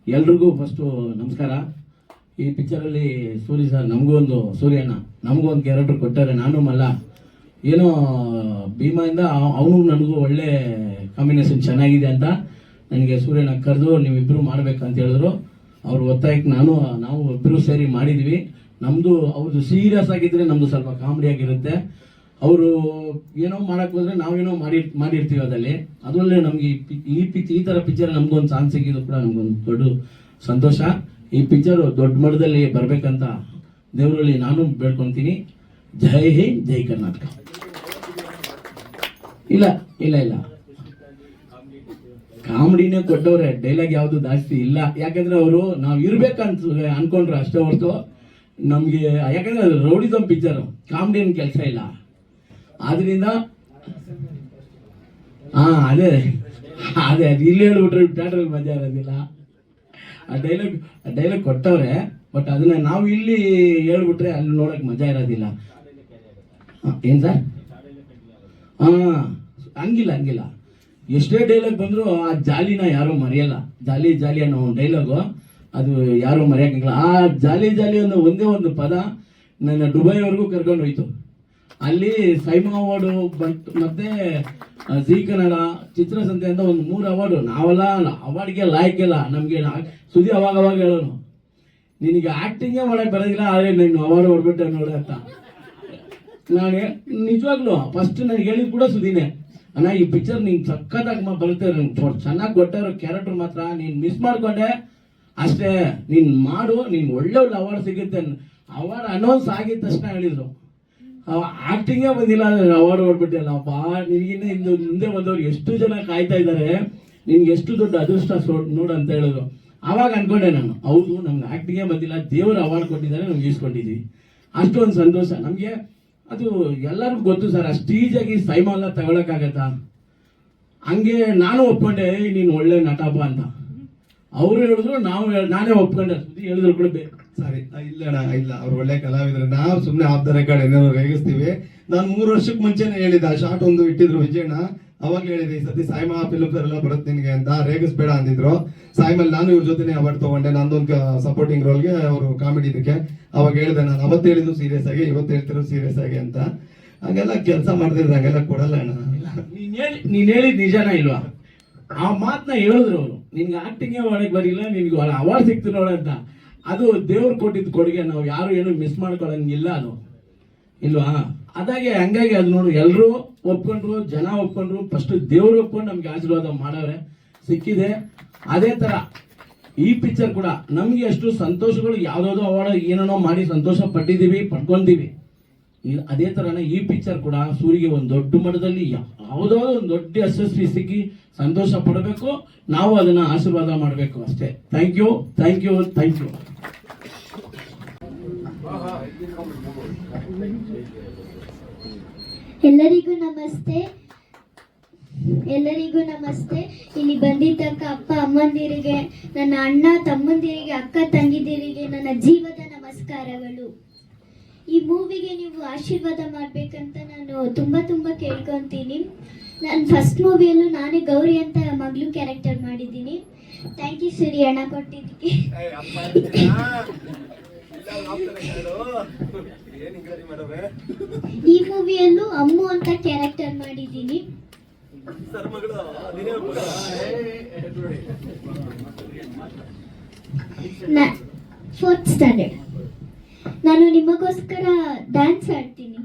ಎಲ್ರಿಗೂ ಫಸ್ಟು ನಮಸ್ಕಾರ. ಈ ಪಿಕ್ಚರಲ್ಲಿ ಸೂರ್ಯ ಸರ್ ನಮಗೂ ಒಂದು ಸೂರ್ಯಣ್ಣ ನಮಗೂ ಒಂದು ಕ್ಯಾರೆಕ್ಟರ್ ಕೊಟ್ಟಾರೆ. ನಾನು ಮಲ್ಲ ಏನೋ ಭೀಮಾಯಿಂದ ಅವನು ನನಗೂ ಒಳ್ಳೆ ಕಾಂಬಿನೇಷನ್ ಚೆನ್ನಾಗಿದೆ ಅಂತ ನನಗೆ ಸೂರ್ಯಣ್ಣ ಕರೆದು ನೀವಿಬ್ಬರು ಮಾಡ್ಬೇಕಂತ ಹೇಳಿದ್ರು. ಅವ್ರ ಒತ್ತಾಯಕ್ಕೆ ನಾವು ಇಬ್ಬರು ಸೇರಿ ಮಾಡಿದ್ವಿ. ನಮ್ಮದು ಅವ್ರದ್ದು ಸೀರಿಯಸ್ ಆಗಿದ್ರೆ ನಮ್ಮದು ಸ್ವಲ್ಪ ಕಾಮಿಡಿ ಆಗಿರುತ್ತೆ. ಅವರು ಏನೋ ಮಾಡಕ್ಕೆ ಹೋದ್ರೆ ನಾವೇನೋ ಮಾಡಿರ್ತೀವಿ ಅದಲ್ಲಿ. ಅದರಲ್ಲೇ ನಮಗೆ ಈ ಥರ ಪಿಕ್ಚರ್ ನಮಗೊಂದು ಚಾನ್ಸ್ ಸಿಕ್ಕಿದ್ದು ಕೂಡ ನಮಗೊಂದು ದೊಡ್ಡ ಸಂತೋಷ. ಈ ಪಿಕ್ಚರು ದೊಡ್ಡ ಮಟ್ಟದಲ್ಲಿ ಬರಬೇಕಂತ ದೇವರಲ್ಲಿ ನಾನು ಬೇಡ್ಕೊತೀನಿ. ಜೈ ಹಿಂದ್, ಜೈ ಕರ್ನಾಟಕ. ಇಲ್ಲ ಇಲ್ಲ ಇಲ್ಲ ಕಾಮಿಡಿನೇ ಕೊಟ್ಟವ್ರೆ, ಡೈಲಾಗ್ ಯಾವುದು ಜಾಸ್ತಿ ಇಲ್ಲ. ಯಾಕಂದ್ರೆ ಅವರು ನಾವು ಇರ್ಬೇಕಂತ ಅನ್ಕೊಂಡ್ರೆ ಅಷ್ಟೇ ಹೊರತು ನಮಗೆ, ಯಾಕಂದ್ರೆ ಅದು ರೌಡಿಸಮ್ ಪಿಕ್ಚರು, ಕಾಮಿಡಿ ಏನು ಕೆಲಸ ಇಲ್ಲ. ಆದ್ರಿಂದ ಅದೇ ಅದು ಇಲ್ಲಿ ಹೇಳ್ಬಿಟ್ರೆ ಥಿಯೇಟ್ರಲ್ಲಿ ಮಜಾ ಇರೋದಿಲ್ಲ. ಆ ಡೈಲಾಗ್ ಕೊಟ್ಟವ್ರೆ, ಬಟ್ ಅದನ್ನ ನಾವು ಇಲ್ಲಿ ಹೇಳ್ಬಿಟ್ರೆ ಅಲ್ಲಿ ನೋಡಕ್ ಮಜಾ ಇರೋದಿಲ್ಲ. ಏನ್ ಸರ್? ಹಂಗಿಲ್ಲ. ಎಷ್ಟೇ ಡೈಲಾಗ್ ಬಂದ್ರು ಆ ಜಾಲಿನ ಯಾರು ಮರೆಯಲ್ಲ. ಜಾಲಿ ಅನ್ನೋ ಒಂದು ಡೈಲಾಗು ಅದು ಯಾರು ಮರೆಯೋಕ್ಕಾಗಲ್ಲ. ಆ ಜಾಲಿ ಅನ್ನೋ ಒಂದೇ ಒಂದು ಪದ ನನ್ನ ದುಬೈವರೆಗೂ ಕರ್ಕೊಂಡು ಹೋಯ್ತು. ಅಲ್ಲಿ ಸೈಮಾ ಅವಾರ್ಡು ಮತ್ತೆ ಜಿ ಕನ್ನಡ ಚಿತ್ರಸಂತೆ ಅಂತ ಒಂದು 3 ಅವಾರ್ಡು. ನಾವೆಲ್ಲ ಅವಾರ್ಡ್ಗೆ ಲಾಯಕ್ಕಿಲ್ಲ. ನಮಗೆ ಸುದ್ದಿ ಅವಾಗ ಹೇಳೋನು, ನಿನಗೆ ಆಕ್ಟಿಂಗೇ ಮಾಡಕ್ ಬರೋದಿಲ್ಲ, ಆದರೆ ನೀನು ಅವಾರ್ಡ್ ಹೊಡ್ಬಿಟ್ಟೆ ನೋಡು ಅಂತ. ನಾನು ನಿಜವಾಗ್ಲೂ ಫಸ್ಟ್ ನನಗೆ ಹೇಳಿದ್ ಕೂಡ ಸುದಿನೇ, ಅಣ್ಣ ಈ ಪಿಕ್ಚರ್ ನೀನು ಸಖತ್ತಾಗಿ ಬರುತ್ತೆ, ಚೆನ್ನಾಗಿ ಕೊಟ್ಟವ್ರ ಕ್ಯಾರೆಕ್ಟರ್ ಮಾತ್ರ ನೀನು ಮಿಸ್ ಮಾಡ್ಕೊಂಡೆ ಅಷ್ಟೇ, ನೀನು ಮಾಡು, ನೀನು ಒಳ್ಳೆ ಅವಾರ್ಡ್ ಸಿಗುತ್ತೆ. ಅವಾರ್ಡ್ ಅನೌನ್ಸ್ ಆಗಿದ ತಕ್ಷಣ ಹೇಳಿದ್ರು, ಆಕ್ಟಿಂಗೇ ಬಂದಿಲ್ಲ, ಅವಾರ್ಡ್ ಹೊಡ್ಬಿಟ್ಟಿಲ್ಲ ಅಪ್ಪ. ನಿನಗಿನ್ನ ಇಂದು ಮುಂದೆ ಬಂದವ್ರು ಎಷ್ಟು ಜನ ಕಾಯ್ತಾ ಇದ್ದಾರೆ, ನಿನ್ಗೆ ಎಷ್ಟು ದೊಡ್ಡ ಅದೃಷ್ಟ ನೋಡು ಅಂತ ಹೇಳಿದ್ರು. ಆವಾಗ ಅನ್ಕೊಂಡೆ ನಾನು, ಹೌದು ನಮ್ಗೆ ಆಕ್ಟಿಂಗೇ ಬಂದಿಲ್ಲ, ದೇವರು ಅವಾರ್ಡ್ ಕೊಟ್ಟಿದ್ದಾರೆ, ನಮ್ಗೆ ಈಸ್ಕೊಂಡಿದ್ವಿ. ಅಷ್ಟೊಂದು ಸಂತೋಷ ನಮಗೆ. ಅದು ಎಲ್ಲರಿಗೂ ಗೊತ್ತು ಸರ್, ಆ ಸ್ಟೇಜಾಗಿ ಸೈಮಾ ಎಲ್ಲ ತಗೊಳಕ್ಕಾಗತ್ತಾ? ಹಂಗೆ ನಾನು ಒಪ್ಕೊಂಡೆ, ನೀನು ಒಳ್ಳೆ ನಟಪ್ಪ ಅಂತ. ಅವರು ಹೇಳಿದ್ರು, ನಾನೇ ಒಪ್ಕೊಂಡೆ. ಸುದ್ದಿ ಹೇಳಿದ್ರು ಕೂಡ ಸಾರಿ ಇಲ್ಲ, ಅವ್ರು ಒಳ್ಳೆ ಕಲಾವಿದ್ರು. ನಾವು ಸುಮ್ಮನೆ ಆಫ್ ದ ರೆಕಾರ್ಡ್ ಏನಾದ್ರು ರೇಗಿಸ್ತೀವಿ. ನಾನು 3 ವರ್ಷಕ್ಕೆ ಮುಂಚೆನೆ ಹೇಳಿದ್ದೆ, ಶಾರ್ಟ್ ಒಂದು ಇಟ್ಟಿದ್ರು ವಿಜಯಣ್ಣ, ಅವಾಗ ಹೇಳಿದೆ ಈ ಸತಿ ಸಾಯಿಮಾ ಫಿಲ್ಮ್ಸ್ ಎಲ್ಲ ಬರುತ್ತೆ ನಿನಗೆ ಅಂತ, ರೇಗಿಸ್ಬೇಡ ಅಂದಿದ್ರು. ಸಾಯಿಮಲ್ಲಿ ನಾನು ಇವ್ರ ಜೊತೆನೇ ಅವಾರ್ಡ್ ತಗೊಂಡೆ, ನಂದೊಂದು ಸಪೋರ್ಟಿಂಗ್ ರೋಲ್ಗೆ, ಅವರು ಕಾಮಿಡಿ ಇದಕ್ಕೆ. ಅವಾಗ ಹೇಳಿದೆ, ನಾನು ಅವತ್ತು ಹೇಳಿದ್ದು ಸೀರಿಯಸ್ ಆಗಿ, ಇವತ್ತು ಹೇಳ್ತಿರೋ ಸೀರಿಯಸ್ ಆಗಿ ಅಂತ. ಹಂಗೆಲ್ಲ ಕೆಲಸ ಮಾಡ್ತಿದ್ರೆ ಹಂಗೆಲ್ಲ ಕೊಡಲ್ಲ ಅಣ್ಣ. ನೀನ್ ಹೇಳಿದ್ ನಿಜಾನ ಇಲ್ವಾ? ಆ ಮಾತನ್ನ ಹೇಳಿದ್ರು ಅವರು, ನಿನ್ಗೆ ಆಕ್ಟಿಂಗೇ ಮಾಡಕ್ ಬರಿಲ್ಲ, ನಿನ್ಗೆ ಅವಾರ್ಡ್ ಸಿಕ್ತು ನೋಡಂತ. ಅದು ದೇವ್ರು ಕೊಟ್ಟಿದ್ದ ಕೊಡುಗೆ, ನಾವು ಯಾರು ಏನು ಮಿಸ್ ಮಾಡ್ಕೊಳಂಗಿಲ್ಲ ಅದು, ಇಲ್ವಾ? ಹಂಗಾಗಿ ಅದು ನೋಡು, ಎಲ್ಲರೂ ಒಪ್ಕೊಂಡ್ರು, ಜನ ಒಪ್ಕೊಂಡ್ರು, ಫಸ್ಟ್ ದೇವ್ರು ಒಪ್ಕೊಂಡು ನಮ್ಗೆ ಆಶೀರ್ವಾದ ಮಾಡವ್ರೆ, ಸಿಕ್ಕಿದೆ. ಅದೇ ತರ ಈ ಪಿಕ್ಚರ್ ಕೂಡ ನಮ್ಗೆ ಎಷ್ಟು ಸಂತೋಷಗಳು, ಯಾವ್ದಾವ್ದೋ ಅವಾರ್ಡ್ ಏನೇನೋ ಮಾಡಿ ಸಂತೋಷ ಪಡ್ಕೊಂತೀವಿ. ಅದೇ ತರನೇ ಈ ಪಿಕ್ಚರ್ ಕೂಡ ಸೂರಿಗೆ ಒಂದು ದೊಡ್ಡ ಮಟ್ಟದಲ್ಲಿ ಯಾವುದೋ ಒಂದು ದೊಡ್ಡ ಯಶಸ್ವಿ ಸಿಕ್ಕಿ ಸಂತೋಷ ಪಡಬೇಕು, ನಾವು ಅದನ್ನ ಆಶೀರ್ವಾದ ಮಾಡಬೇಕು ಅಷ್ಟೇ. Thank you. ಎಲ್ಲರಿಗೂ ನಮಸ್ತೆ. ಇಲ್ಲಿ ಬಂದಿದ್ದಕ್ಕ ಅಪ್ಪ ಅಮ್ಮಂದಿರಿಗೆ, ನನ್ನ ಅಣ್ಣ ತಮ್ಮಂದಿರಿಗೆ, ಅಕ್ಕ ತಂಗಿದಿರಿಗೆ ನನ್ನ ಜೀವದ ನಮಸ್ಕಾರಗಳು. ಈ ಮೂವಿಗೆ ನೀವು ಆಶೀರ್ವಾದ ಮಾಡಬೇಕಂತ ನಾನು ತುಂಬ ಕೇಳ್ಕೊತೀನಿ. ನಾನು ಫಸ್ಟ್ ಮೂವಿಯಲ್ಲೂ ನಾನೇ ಗೌರಿ ಅಂತ ಮಗಳು ಕ್ಯಾರೆಕ್ಟರ್ ಮಾಡಿದ್ದೀನಿ. ಥ್ಯಾಂಕ್ ಯು ಸರಿ ಅಣ್ಣ ಕೊಟ್ಟಿದ್ದಕ್ಕೆ. ಈ ಮೂವಿಯಲ್ಲೂ ಅಮ್ಮು ಅಂತ ಕ್ಯಾರೆಕ್ಟರ್ ಮಾಡಿದ್ದೀನಿ. 4th standard. ನಾನು ನಿಮಗೋಸ್ಕರ ಡ್ಯಾನ್ಸ್ ಆಡ್ತೀನಿ.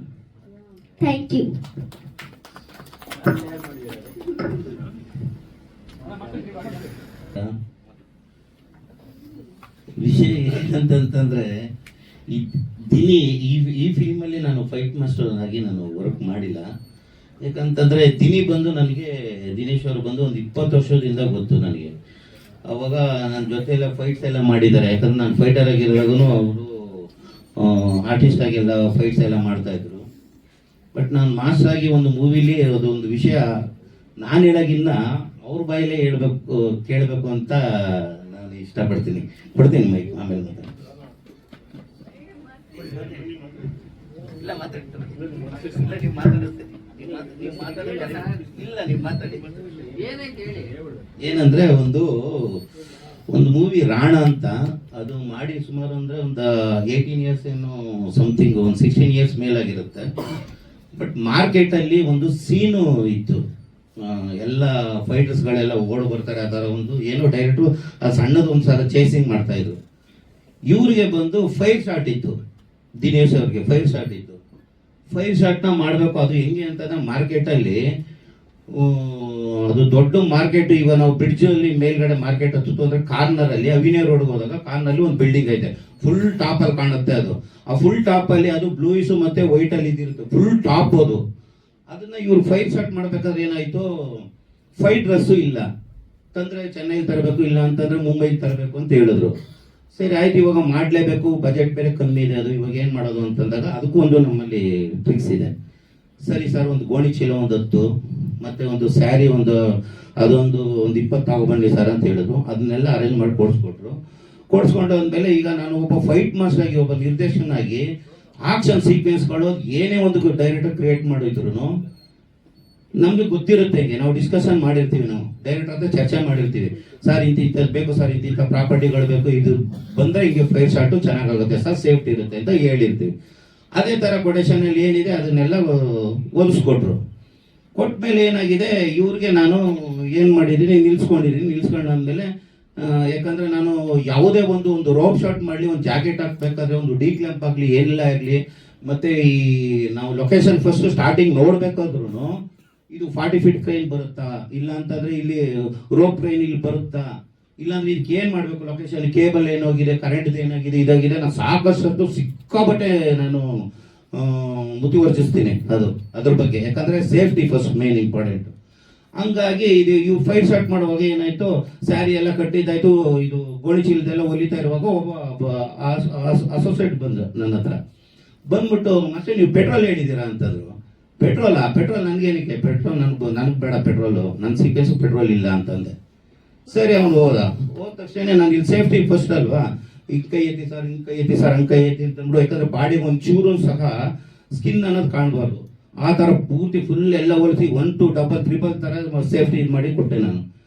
Thank you. ವಿಷಯ ಏನಂತಂದ್ರೆ, ಈ ಫಿಲ್ಮಲ್ಲಿ ನಾನು ಫೈಟ್ ಮಾಸ್ಟರ್ ಆಗಿ ನಾನು ವರ್ಕ್ ಮಾಡಿಲ್ಲ. ಯಾಕಂತಂದ್ರೆ ದಿನೇಶ್ ಅವರು ಬಂದು ಒಂದು 20 ವರ್ಷದಿಂದ ಗೊತ್ತು ನನಗೆ. ಅವಾಗ ನನ್ನ ಜೊತೆ ಎಲ್ಲ ಫೈಟ್ಸ್ ಎಲ್ಲ ಮಾಡಿದ್ದಾರೆ. ಯಾಕಂದ್ರೆ ನಾನು ಫೈಟರ್ ಆಗಿರುವಾಗೂ ಅವರು ಆರ್ಟಿಸ್ಟ್ ಆಗೆಲ್ಲ ಫೈಟ್ಸ್ ಎಲ್ಲ ಮಾಡ್ತಾ ಇದ್ರು. ಬಟ್ ನಾನು ಮಾಸ್ಟರ್ ಆಗಿ ಒಂದು ಮೂವಿಲಿ ಅದೊಂದು ವಿಷಯ ನಾನು ಹೇಳೋಗಿನ್ನ ಅವ್ರ ಬಾಯಲ್ಲೇ ಕೇಳಬೇಕು ಅಂತ ನಾನು ಇಷ್ಟಪಡ್ತೀನಿ. ಕೊಡ್ತೀನಿ ಮೈಕ್, ಆಮೇಲೆ ಏನಂದ್ರೆ ಒಂದು ಮೂವಿ ರಾಣ ಅಂತ, ಅದು ಮಾಡಿ ಸುಮಾರು ಅಂದ್ರೆ ಒಂದು 18 years ಏನೋ ಸಮಥಿಂಗ್, ಒಂದು 16 years ಮೇಲಾಗಿರುತ್ತೆ. ಬಟ್ ಮಾರ್ಕೆಟ್ ಅಲ್ಲಿ ಒಂದು ಸೀನು ಇತ್ತು, ಎಲ್ಲ ಫೈಟರ್ಸ್ಗಳೆಲ್ಲ ಓಡ್ ಬರ್ತಾರೆ, ಆ ಥರ ಒಂದು ಏನೋ ಡೈರೆಕ್ಟ್ರು ಆ ಸಣ್ಣದು ಒಂದು ಸಲ ಚೇಸಿಂಗ್ ಮಾಡ್ತಾಯಿದ್ರು. ಇವ್ರಿಗೆ ಬಂದು 5 ಶಾಟ್ ಇತ್ತು, ದಿನೇಶ್ ಅವ್ರಿಗೆ 5 ಶಾಟ್ ಇತ್ತು. 5 ಶಾಟ್ನ ಮಾಡಬೇಕು. ಅದು ಹೆಂಗೆ ಅಂತಂದ್ರೆ ಮಾರ್ಕೆಟಲ್ಲಿ ಅದು ದೊಡ್ಡ ಮಾರ್ಕೆಟ್. ಈಗ ನಾವು ಬ್ರಿಡ್ಜಲ್ಲಿ ಮೇಲ್ಗಡೆ ಮಾರ್ಕೆಟ್ ಹತ್ತು ಅಂದರೆ ಕಾರ್ನರಲ್ಲಿ ಅವಿನೇ ರೋಡ್ಗೆ ಹೋದಾಗ ಕಾರ್ನಲ್ಲಿ ಒಂದು ಬಿಲ್ಡಿಂಗ್ ಐತೆ, ಫುಲ್ ಟಾಪಲ್ಲಿ ಕಾಣುತ್ತೆ. ಅದು ಆ ಫುಲ್ ಟಾಪಲ್ಲಿ ಅದು ಬ್ಲೂಯಿಸು ಮತ್ತು ವೈಟಲ್ಲಿ ಇದಿರುತ್ತೆ, ಫುಲ್ ಟಾಪ್ ಅದು. ಅದನ್ನು ಇವ್ರು 5 ಶಾಟ್ ಮಾಡಬೇಕಾದ್ರೆ ಏನಾಯಿತು, 5 ಡ್ರೆಸ್ಸು ಇಲ್ಲ ತಂದರೆ ಚೆನ್ನೈಲಿ ತರಬೇಕು, ಇಲ್ಲ ಅಂತಂದರೆ ಮುಂಬೈಗೆ ತರಬೇಕು ಅಂತ ಹೇಳಿದ್ರು. ಸರಿ ಆಯ್ತು, ಇವಾಗ ಮಾಡಲೇಬೇಕು, ಬಜೆಟ್ ಬೇರೆ ಕಮ್ಮಿ ಇದೆ, ಅದು ಇವಾಗ ಏನು ಮಾಡೋದು ಅಂತಂದಾಗ ಅದಕ್ಕೂ ಒಂದು ನಮ್ಮಲ್ಲಿ ಟ್ರಿಕ್ಸ್ ಇದೆ. ಸರಿ ಸರ್, ಒಂದು ಗೋಣಿ ಚೀಲ ಒಂದು 10 ಮತ್ತು ಒಂದು ಸ್ಯಾರಿ ಒಂದು 20 ತಗೊಬನ್ನಿ ಸರ್ ಅಂತ ಹೇಳಿದ್ರು. ಅದನ್ನೆಲ್ಲ ಅರೇಂಜ್ ಮಾಡಿ ಕೊಡಿಸ್ಕೊಂಡಾದ್ಮೇಲೆ ಈಗ ನಾನು ಒಬ್ಬ ಫೈಟ್ ಮಾಸ್ಟರ್ ಆಗಿ, ಒಬ್ಬ ನಿರ್ದೇಶಕನಾಗಿ ಆಕ್ಷನ್ ಸೀಕ್ವೆನ್ಸ್ಗಳು ಏನೇ ಒಂದು ಡೈರೆಕ್ಟರ್ ಕ್ರಿಯೇಟ್ ಮಾಡಿದ್ರು ನಮಗೆ ಗೊತ್ತಿರುತ್ತೆ. ಹಿಂಗೆ ನಾವು ಡಿಸ್ಕಷನ್ ಮಾಡಿರ್ತೀವಿ, ನಾವು ಡೈರೆಕ್ಟರ್ ಹತ್ರ ಚರ್ಚೆ ಮಾಡಿರ್ತೀವಿ. ಸರ್ ಇಂಥದ್ದು ಬೇಕು, ಸರ್ ಇಂಥ ಪ್ರಾಪರ್ಟಿಗಳು ಬೇಕು, ಇದು ಬಂದರೆ ಹಿಂಗೆ 5 ಶಾಟು ಚೆನ್ನಾಗಾಗುತ್ತೆ ಸರ್, ಸೇಫ್ಟಿ ಇರುತ್ತೆ ಅಂತ ಹೇಳಿರ್ತೀವಿ. ಅದೇ ಥರ ಕೊಟೇಶನಲ್ಲಿ ಏನಿದೆ ಅದನ್ನೆಲ್ಲ ಒಲಿಸ್ಕೊಟ್ರು. ಕೊಟ್ಮೇಲೆ ಏನಾಗಿದೆ, ಇವ್ರಿಗೆ ನಾನು ಏನು ಮಾಡಿದ್ದೀನಿ, ನಿಲ್ಸ್ಕೊಂಡಾದ್ಮೇಲೆ ಯಾಕಂದರೆ ನಾನು ಯಾವುದೇ ಒಂದು ರೋಪ್ ಶಾಟ್ ಮಾಡಲಿ, ಒಂದು ಜಾಕೆಟ್ ಹಾಕ್ಬೇಕಾದ್ರೆ ಒಂದು ಡಿ ಕ್ಲ್ಯಾಂಪ್ ಆಗಲಿ, ಏನಿಲ್ಲ ಆಗಲಿ, ಮತ್ತು ಈ ನಾವು ಲೊಕೇಶನ್ ಫಸ್ಟ್ ಸ್ಟಾರ್ಟಿಂಗ್ ನೋಡಬೇಕಾದ್ರೂ ಇದು 40 ಫೀಟ್ ಕ್ರೈನ್ ಬರುತ್ತಾ, ಇಲ್ಲ ಅಂತಂದರೆ ಇಲ್ಲಿ ರೋಪ್ ಕ್ರೈನ್ ಇಲ್ಲಿ ಬರುತ್ತಾ, ಇಲ್ಲಾಂದ್ರೆ ಇದಕ್ಕೆ ಏನು ಮಾಡಬೇಕು, ಲೊಕೇಶನ್ ಕೇಬಲ್ ಏನೋಗಿದೆ, ಕರೆಂಟ್ದು ಏನಾಗಿದೆ, ಇದಾಗಿದೆ. ನಾನು ಸಾಕಷ್ಟು ಸಿಕ್ಕಾಬಟ್ಟೆ ನಾನು ಮುತುವರ್ಜಿಸ್ತೀನಿ ಅದ್ರ ಬಗ್ಗೆ. ಯಾಕಂದರೆ ಸೇಫ್ಟಿ ಫಸ್ಟ್ ಮೇನ್ ಇಂಪಾರ್ಟೆಂಟ್. ಹಂಗಾಗಿ ಇವು 5 ಶಾಟ್ ಮಾಡುವಾಗ ಏನಾಯಿತು, ಸ್ಯಾರಿ ಎಲ್ಲ ಕಟ್ಟಿದ್ದಾಯಿತು, ಇದು ಗೋಣಿ ಚೀಲದೆಲ್ಲ ಹೊಲಿತಾ ಇರುವಾಗ ಒಬ್ಬ ಅಸೋಸಿಯೇಟ್ ಬಂದ ನನ್ನ ಹತ್ರ. ಬಂದ್ಬಿಟ್ಟು ಮತ್ತೆ ನೀವು ಪೆಟ್ರೋಲ್ ಹೇಳಿದ್ದೀರಾ ಅಂತಂದ್ರು. ಪೆಟ್ರೋಲ್ ನನಗೇನಕ್ಕೆ, ಪೆಟ್ರೋಲ್ ನನಗೆ ಬೇಡ, ಪೆಟ್ರೋಲು ನನ್ನ ಸೀಕ್ವೆನ್ಸ್ ಪೆಟ್ರೋಲ್ ಇಲ್ಲ ಅಂತಂದೆ. ಸರಿ, ಅವನು ಹೋದ ತಕ್ಷಣ ನಾನು ಇಲ್ಲಿ ಸೇಫ್ಟಿ ಫಸ್ಟ್ ಅಲ್ವಾ, ಹಿಂಗೆ ಕೈ ಎತ್ತಿ ಸರ್, ಹಿಂಗೆ ಕೈ ಎತ್ತಿ ಸರ್, ಹಂಗೆ ಕೈ ಎತ್ತಿ ಅಂತಂದ್ಬಿಡು. ಯಾಕಂದ್ರೆ ಬಾಡಿಗೆ ಒಂದು ಚೂರು ಸಹ ಸ್ಕಿನ್ ಅನ್ನೋದು ಕಾಣಬಾರ್ದು, ಆ ಥರ ಪೂರ್ತಿ ಫುಲ್ ಎಲ್ಲ ಹೊಲಿಸಿ 1, 2, ಡಬಲ್, ಟ್ರಿಪಲ್ ಥರ ಸೇಫ್ಟಿ ಇದು ಮಾಡಿ ಕೊಟ್ಟೆ ನಾನು.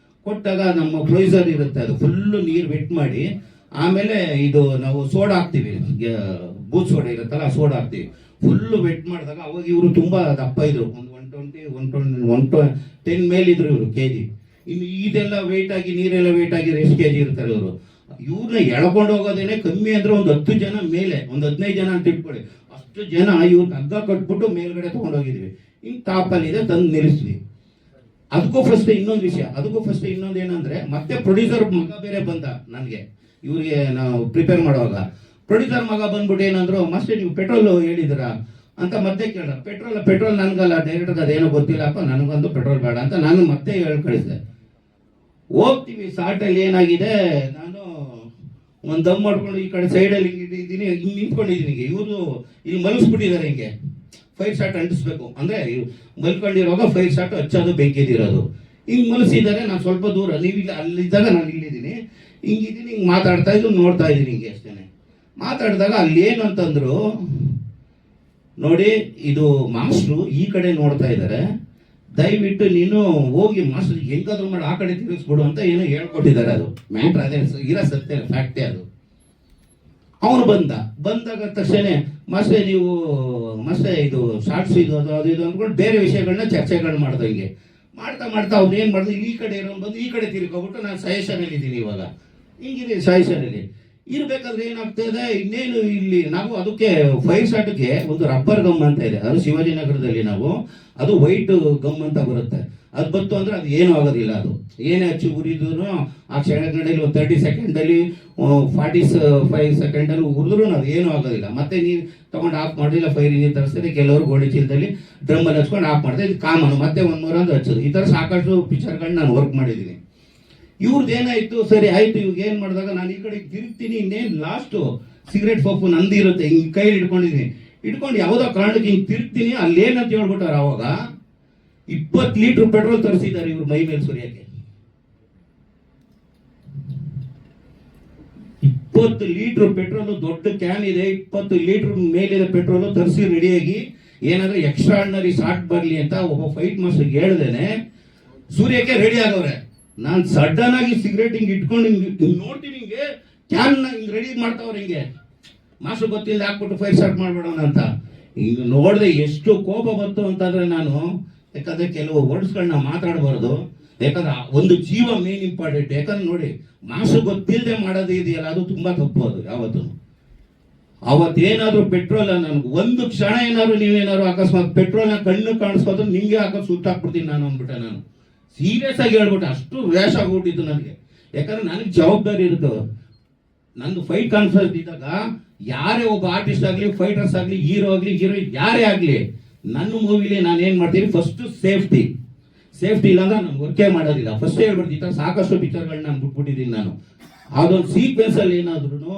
ಕೊಟ್ಟಾಗ ನಮ್ಮ ಕ್ಲೋಸರ್ ಇರುತ್ತೆ, ಅದು ಫುಲ್ಲು ನೀರು ವೆಟ್ ಮಾಡಿ, ಆಮೇಲೆ ಇದು ನಾವು ಸೋಡಾ ಹಾಕ್ತೀವಿ, ಬೂತ್ ಸೋಡಾ ಇರುತ್ತಲ್ಲ, ಆ ಸೋಡಾ ಹಾಕ್ತೀವಿ. ಫುಲ್ಲು ವೆಟ್ ಮಾಡಿದಾಗ ಅವಾಗ ಇವರು ತುಂಬ ದಪ್ಪ ಇದ್ರು, ಒಂದು 110 ಮೇಲಿದ್ರು ಇವರು kg. ಇನ್ನು ಇದೆಲ್ಲ ವೆಯ್ಟ್ ಆಗಿ, ನೀರೆಲ್ಲ ವೆಯ್ಟ್ ಆಗಿ ಎಷ್ಟು kg ಇರ್ತಾರೆ ಇವರು. ಇವ್ರನ್ನ ಎಳ್ಕೊಂಡು ಹೋಗೋದೇನೆ ಕಮ್ಮಿ ಅಂದರೆ ಒಂದು 10 ಜನ ಮೇಲೆ, ಒಂದು 15 ಜನ ಅಂತ ಇಟ್ಕೊಳ್ಳಿ, ಅಷ್ಟು ಜನ ಇವ್ರಿಗೆ ಹಗ್ಗ ಕಟ್ಬಿಟ್ಟು ಮೇಲ್ಗಡೆ ತೊಗೊಂಡೋಗಿದ್ವಿ. ಹಿಂಗೆ ಟಾಪಲ್ಲಿದೆ ತಂದು ನಿಲ್ಲಿಸ್ವಿ. ಅದಕ್ಕೂ ಫಸ್ಟ್ ಇನ್ನೊಂದು ಏನಂದರೆ, ಮತ್ತೆ ಪ್ರೊಡ್ಯೂಸರ್ ಮಗ ಬೇರೆ ಬಂದ ನನಗೆ, ಇವ್ರಿಗೆ ನಾವು ಪ್ರಿಪೇರ್ ಮಾಡುವಾಗ. ಪ್ರೊಡ್ಯೂಸರ್ ಮಗ ಬಂದ್ಬಿಟ್ಟು ಏನಂದ್ರು, ಮತ್ತೆ ನೀವು ಪೆಟ್ರೋಲ್ ಹೇಳಿದಿರಾ ಅಂತ ಮತ್ತೆ ಕೇಳ. ಪೆಟ್ರೋಲ್ ನನಗಲ್ಲ, ಡೈರೆಕ್ಟರ್ಗೆ ಅದೇನೋ ಗೊತ್ತಿಲ್ಲಪ್ಪ, ನನಗಂತೂ ಪೆಟ್ರೋಲ್ ಬೇಡ ಅಂತ ನಾನು ಮತ್ತೆ ಹೇಳಿ ಕಳಿಸಿದೆ. ಹೋಗ್ತೀವಿ, ಸಾಟಲ್ಲಿ ಏನಾಗಿದೆ, ನಾನು ಒಂದು ದಮ್ ಮಾಡ್ಕೊಂಡು ಈ ಕಡೆ ಸೈಡಲ್ಲಿ ಹಿಂಗೆ ನಿಂತ್ಕೊಂಡಿದ್ದೀನಿ. ಇವರು ಇಲ್ಲಿ ಮಲಗಿಸ್ಬಿಟ್ಟಿದ್ದಾರೆ, ಹಿಂಗೆ 5 ಶಾಟ್ ಅಂಟಿಸ್ಬೇಕು ಅಂದರೆ ಮಲ್ಕೊಂಡಿರುವಾಗ 5 ಶಾಟ್ ಹಚ್ಚೋದು ಬೆಂಕಿದಿರೋದು. ಹಿಂಗೆ ಮಲಗಿಸಿದ್ದಾರೆ, ನಾನು ಸ್ವಲ್ಪ ದೂರ, ನೀವಿಲ್ಲ ಅಲ್ಲಿದ್ದಾಗ ನಾನು ಇಲ್ಲಿದ್ದೀನಿ, ಹಿಂಗಿದ್ದೀನಿ, ಹಿಂಗೆ ಮಾತಾಡ್ತಾ ಇದ್ದು ನೋಡ್ತಾ ಇದ್ದೀನಿ ಹಿಂಗೆ ಅಷ್ಟೇ. ಮಾತಾಡಿದಾಗ ಅಲ್ಲಿ ಏನು ಅಂತಂದ್ರು, ನೋಡಿ ಇದು ಮಾಸ್ಟ್ರು ಈ ಕಡೆ ನೋಡ್ತಾ ಇದ್ದಾರೆ, ದಯವಿಟ್ಟು ನೀನು ಹೋಗಿ ಮಾಸ್ಟರ್ ಹೆಂಗಾದ್ರೂ ಮಾಡಿ ಆ ಕಡೆ ತಿರುಗಿಸ್ಬಿಡು ಅಂತ ಏನೋ ಹೇಳ್ಕೊಟ್ಟಿದ್ದಾರೆ. ಅದು ಮ್ಯಾಟ್ರ್, ಅದೇ ಇರೋ ಸತ್ಯ, ಫ್ಯಾಕ್ಟೇ ಅದು. ಅವನು ಬಂದಾಗ ತಕ್ಷಣ ಮಾಸ್ಟರ್ ನೀವು ಇದು ಶಾರ್ಟ್ಸ್ ಇದು ಅದು ಅಂದ್ಕೊಂಡು ಬೇರೆ ವಿಷಯಗಳನ್ನ ಚರ್ಚೆಗಳು ಮಾಡ್ದಂಗೆ ಮಾಡ್ತಾ ಅವ್ನು ಏನು ಮಾಡಿದ್ರು, ಈ ಕಡೆ ಇರೋನು ಬಂದು ಈ ಕಡೆ ತಿರ್ಕೊಬಿಟ್ಟು ನಾನು ಸಜೆಷನಲ್ಲಿ ಇದ್ದೀನಿ, ಇವಾಗ ಹಿಂಗಿದೆ ಸಜೆಷನಲ್ಲಿ ಇರಬೇಕಾದ್ರೆ ಏನಾಗ್ತದೆ, ಇನ್ನೇನು ಇಲ್ಲಿ ನಾವು ಅದಕ್ಕೆ 5 ಶಾಟ್ಗೆ ಒಂದು ರಬ್ಬರ್ ಗಮ್ ಅಂತ ಇದೆ, ಅದು ಶಿವಾಜಿನಗರದಲ್ಲಿ ನಾವು ಅದು ವೈಟ್ ಗಮ್ ಅಂತ ಬರುತ್ತೆ. ಅದು ಬಂತು ಅಂದರೆ ಅದು ಏನೂ ಆಗೋದಿಲ್ಲ. ಅದು ಏನೇ ಹಚ್ಚಿ ಉರಿದ್ರು ಆ ಕ್ಷಣಗಳಲ್ಲಿ ಒಂದು 30 ಸೆಕೆಂಡಲ್ಲಿ 45 ಸೆಕೆಂಡಲ್ಲಿ ಉರಿದ್ರೂ ಅದು ಏನೂ ಆಗೋದಿಲ್ಲ. ಮತ್ತೆ ನೀವು ತೊಗೊಂಡು ಆಫ್ ಮಾಡಿಲ್ಲ, ಫೈರ್ ನೀರು ತರಿಸ್ತಾರೆ, ಕೆಲವರು ಗೋಣಿ ಚೀಲದಲ್ಲಿ ಡ್ರಮ್ಮಲ್ಲಿ ಹಚ್ಕೊಂಡು ಆಫ್ ಮಾಡ್ತಾರೆ, ಇದು ಕಾಮನ್. ಮತ್ತೆ 1 ಮೂರ ಅಂತ ಹಚ್ಚೋದು. ಈ ಥರ ಸಾಕಷ್ಟು ಪಿಕ್ಚರ್ಗಳನ್ನ ನಾನು ವರ್ಕ್ ಮಾಡಿದ್ದೀನಿ. ಇವ್ರದ್ದು ಏನಾಯಿತು, ಸರಿ ಆಯಿತು, ಇವಾಗ ಏನು ಮಾಡಿದಾಗ ನಾನು ಈ ಕಡೆ ತಿರುಗ್ತೀನಿ, ಇನ್ನೇನು ಲಾಸ್ಟು ಸಿಗರೇಟ್ ಪಪ್ಪು ನಂದು ಇರುತ್ತೆ, ಹಿಂಗೆ ಕೈಲಿ ಇಟ್ಕೊಂಡು ಯಾವುದೋ ಕಾರಣಕ್ಕೆ ಹಿಂಗೆ ತಿರುಗ್ತೀನಿ. ಅಲ್ಲೇನಂತ ಹೇಳ್ಬಿಟ್ಟಾರೆ, ಅವಾಗ 20 ಲೀಟ್ರ್ ಪೆಟ್ರೋಲ್ ತರಿಸಿದ್ದಾರೆ ಇವ್ರು ಮೈ ಮೇಲೆ ಸುರಿಯೋಕ್ಕೆ. 20 ಲೀಟ್ರ್ ಪೆಟ್ರೋಲು, ದೊಡ್ಡ ಕ್ಯಾನ್ ಇದೆ, 20 ಲೀಟ್ರ್ ಮೇಲಿದೆ ಪೆಟ್ರೋಲು ತರಿಸಿ ರೆಡಿಯಾಗಿ, ಏನಾದರೂ ಎಕ್ಸ್ಟ್ರಾರ್ಡಿನರಿ ಶಾಟ್ ಬರಲಿ ಅಂತ ಒಬ್ಬ ಫೈಟ್ ಮಾಸ್ಟರ್ಗೆ ಹೇಳ್ದೇನೆ ಸೂರ್ಯಕ್ಕೆ ರೆಡಿ ಆಗವ್ರೆ. ನಾನು ಸಡನ್ ಆಗಿ ಸಿಗರೇಟ್ ಹಿಂಗೆ ಇಟ್ಕೊಂಡು ಹಿಂಗೆ ನೋಡ್ತೀನಿ, ಹಿಂಗೆ ಕ್ಯಾನ್ನ ಹಿಂಗೆ ರೆಡಿ ಮಾಡ್ತಾವ್ರೆ, ಹಿಂಗೆ ಮಾಸ್ಟರ್ ಗೊತ್ತಿಲ್ಲ ಹಾಕ್ಬಿಟ್ಟು 5 ಶಾಟ್ ಮಾಡ್ಬಿಡೋಣ ಅಂತ. ಹಿಂಗೆ ನೋಡಿದೆ ಎಷ್ಟು ಕೋಪ ಬಂತು ಅಂತಂದರೆ, ನಾನು ಯಾಕಂದ್ರೆ ಕೆಲವು ವರ್ಡ್ಸ್ಗಳನ್ನ ಮಾತಾಡಬಾರ್ದು. ಯಾಕಂದ್ರೆ ಒಂದು ಜೀವ ಮೇನ್ ಇಂಪಾರ್ಟೆಂಟ್. ಯಾಕಂದ್ರೆ ನೋಡಿ, ಮಾಸು ಗೊತ್ತಿಲ್ಲದೆ ಮಾಡೋದು ಇದೆಯಲ್ಲ, ಅದು ತುಂಬಾ ತಪ್ಪು. ಅದು ಯಾವತ್ತು ಅವತ್ತೇನಾದ್ರೂ ಪೆಟ್ರೋಲ್, ನನ್ಗೆ ಒಂದು ಕ್ಷಣ ಏನಾದ್ರು ನೀವೇನಾದ್ರು ಅಕಸ್ಮಾತ್ ಪೆಟ್ರೋಲ್ನ ಕಣ್ಣು ಕಾಣಿಸ್ಕೋದ್ರೆ ನಿಂಗೆ ಹಾಕೋದು ಸುಟ್ಟಾಕ್ಬಿಡ್ತೀನಿ ನಾನು ಅಂದ್ಬಿಟ್ಟೆ. ನಾನು ಸೀರಿಯಸ್ ಆಗಿ ಹೇಳ್ಬಿಟ್ಟೆ, ಅಷ್ಟು ರ್ಯಾಶ್ ಆಗ್ಬಿಟ್ಟಿತ್ತು ನನಗೆ. ಯಾಕಂದ್ರೆ ನನಗೆ ಜವಾಬ್ದಾರಿ ಇರುತ್ತೆ. ನಂದು ಫೈಟ್ ಕಾನ್ಫರೆನ್ಸ್ ಇದ್ದಾಗ ಯಾರೇ ಒಬ್ಬ ಆರ್ಟಿಸ್ಟ್ ಆಗಲಿ, ಫೈಟರ್ಸ್ ಆಗಲಿ, ಹೀರೋ ಆಗಲಿ, ಹೀರೋಯಿನ್ ಯಾರೇ ಆಗಲಿ, ನನ್ನ ಮೂವಿಲಿ ನಾನು ಏನು ಮಾಡ್ತೀನಿ, ಫಸ್ಟ್ ಸೇಫ್ಟಿ ಇಲ್ಲ ಅಂದ್ರೆ ನಾನು ವರ್ಕೇ ಮಾಡೋದಿಲ್ಲ. ಫಸ್ಟ್ ಹೇಳ್ಬಿಡ್ತೀನಿ. ಈ ಥರ ಸಾಕಷ್ಟು ಪಿಕ್ಚರ್ಗಳನ್ನ ನಾನು ಬಿಟ್ಬಿಟ್ಟಿದ್ದೀನಿ ನಾನು. ಅದೊಂದು ಸೀಕ್ವೆನ್ಸಲ್ಲಿ ಏನಾದ್ರೂ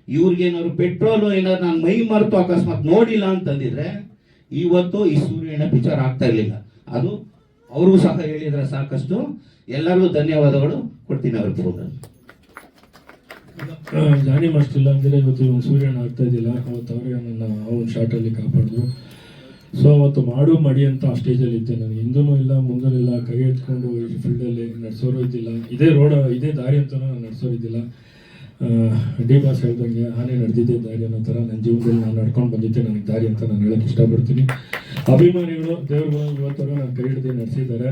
ಇವ್ರಿಗೇನಾದ್ರು ಪೆಟ್ರೋಲು ಏನಾದ್ರು ನಾನು ಮೈ ಮರೆತು ಅಕಸ್ಮಾತ್ ನೋಡಿಲ್ಲ ಅಂತಂದಿದ್ರೆ ಇವತ್ತು ಈ ಸೂರ್ಯನ ಪಿಕ್ಚರ್ ಆಗ್ತಾ ಇರಲಿಲ್ಲ. ಅದು ಅವ್ರಿಗೂ ಸಹ ಹೇಳಿದ್ರೆ ಸಾಕಷ್ಟು. ಎಲ್ಲರಿಗೂ ಧನ್ಯವಾದಗಳು ಕೊಡ್ತೀನಿ ಅವ್ರ ಪ್ರೋಗ್ರಾಮ್. ಜಾನಿ ಮಾಸ್ಟರ್ ಇಲ್ಲ ಅಂದರೆ ಇವತ್ತು ಒಂದು ಸೂರ್ಯನ ಆಗ್ತಾ ಇದ್ದಿಲ್ಲ. ಅವತ್ತು ಅವರೇ ನನ್ನ ಅವನ ಶಾರ್ಟಲ್ಲಿ ಕಾಪಾಡಿದ್ರು. ಸೊ ಅವತ್ತು ಮಾಡಿ ಅಂತ ಆ ಸ್ಟೇಜಲ್ಲಿ ಇದ್ದೆ. ನಾನು ಹಿಂದೂ ಇಲ್ಲ ಮುಂದೂ ಇಲ್ಲ, ಕೈ ಎತ್ಕೊಂಡು ಈ ಫೀಲ್ಡಲ್ಲಿ ನಡೆಸೋರು ಇದ್ದಿಲ್ಲ. ಇದೇ ದಾರಿ ಅಂತ ನಾನು ನಡೆಸೋರಿದ್ದಿಲ್ಲ. ಡಿ ಬಾಸ್ ಹೇಳ್ದಂಗೆ ಆನೆ ನಡೆದಿದ್ದೆ ದಾರಿ ಅನ್ನೋ ಥರ ನನ್ನ ಜೀವನದಲ್ಲಿ ನಾನು ನಡ್ಕೊಂಡು ಬಂದಿದ್ದೆ ನನಗೆ ದಾರಿ ಅಂತ ನಾನು ಹೇಳಕ್ಕೆ ಇಷ್ಟಪಡ್ತೀನಿ. ಅಭಿಮಾನಿಗಳು, ದೇವ್ರುಗಳು ಇವತ್ತವರೆಗೂ ನಾನು ಕೈ ಹಿಡಿದು ನಡೆಸಿದ್ದಾರೆ.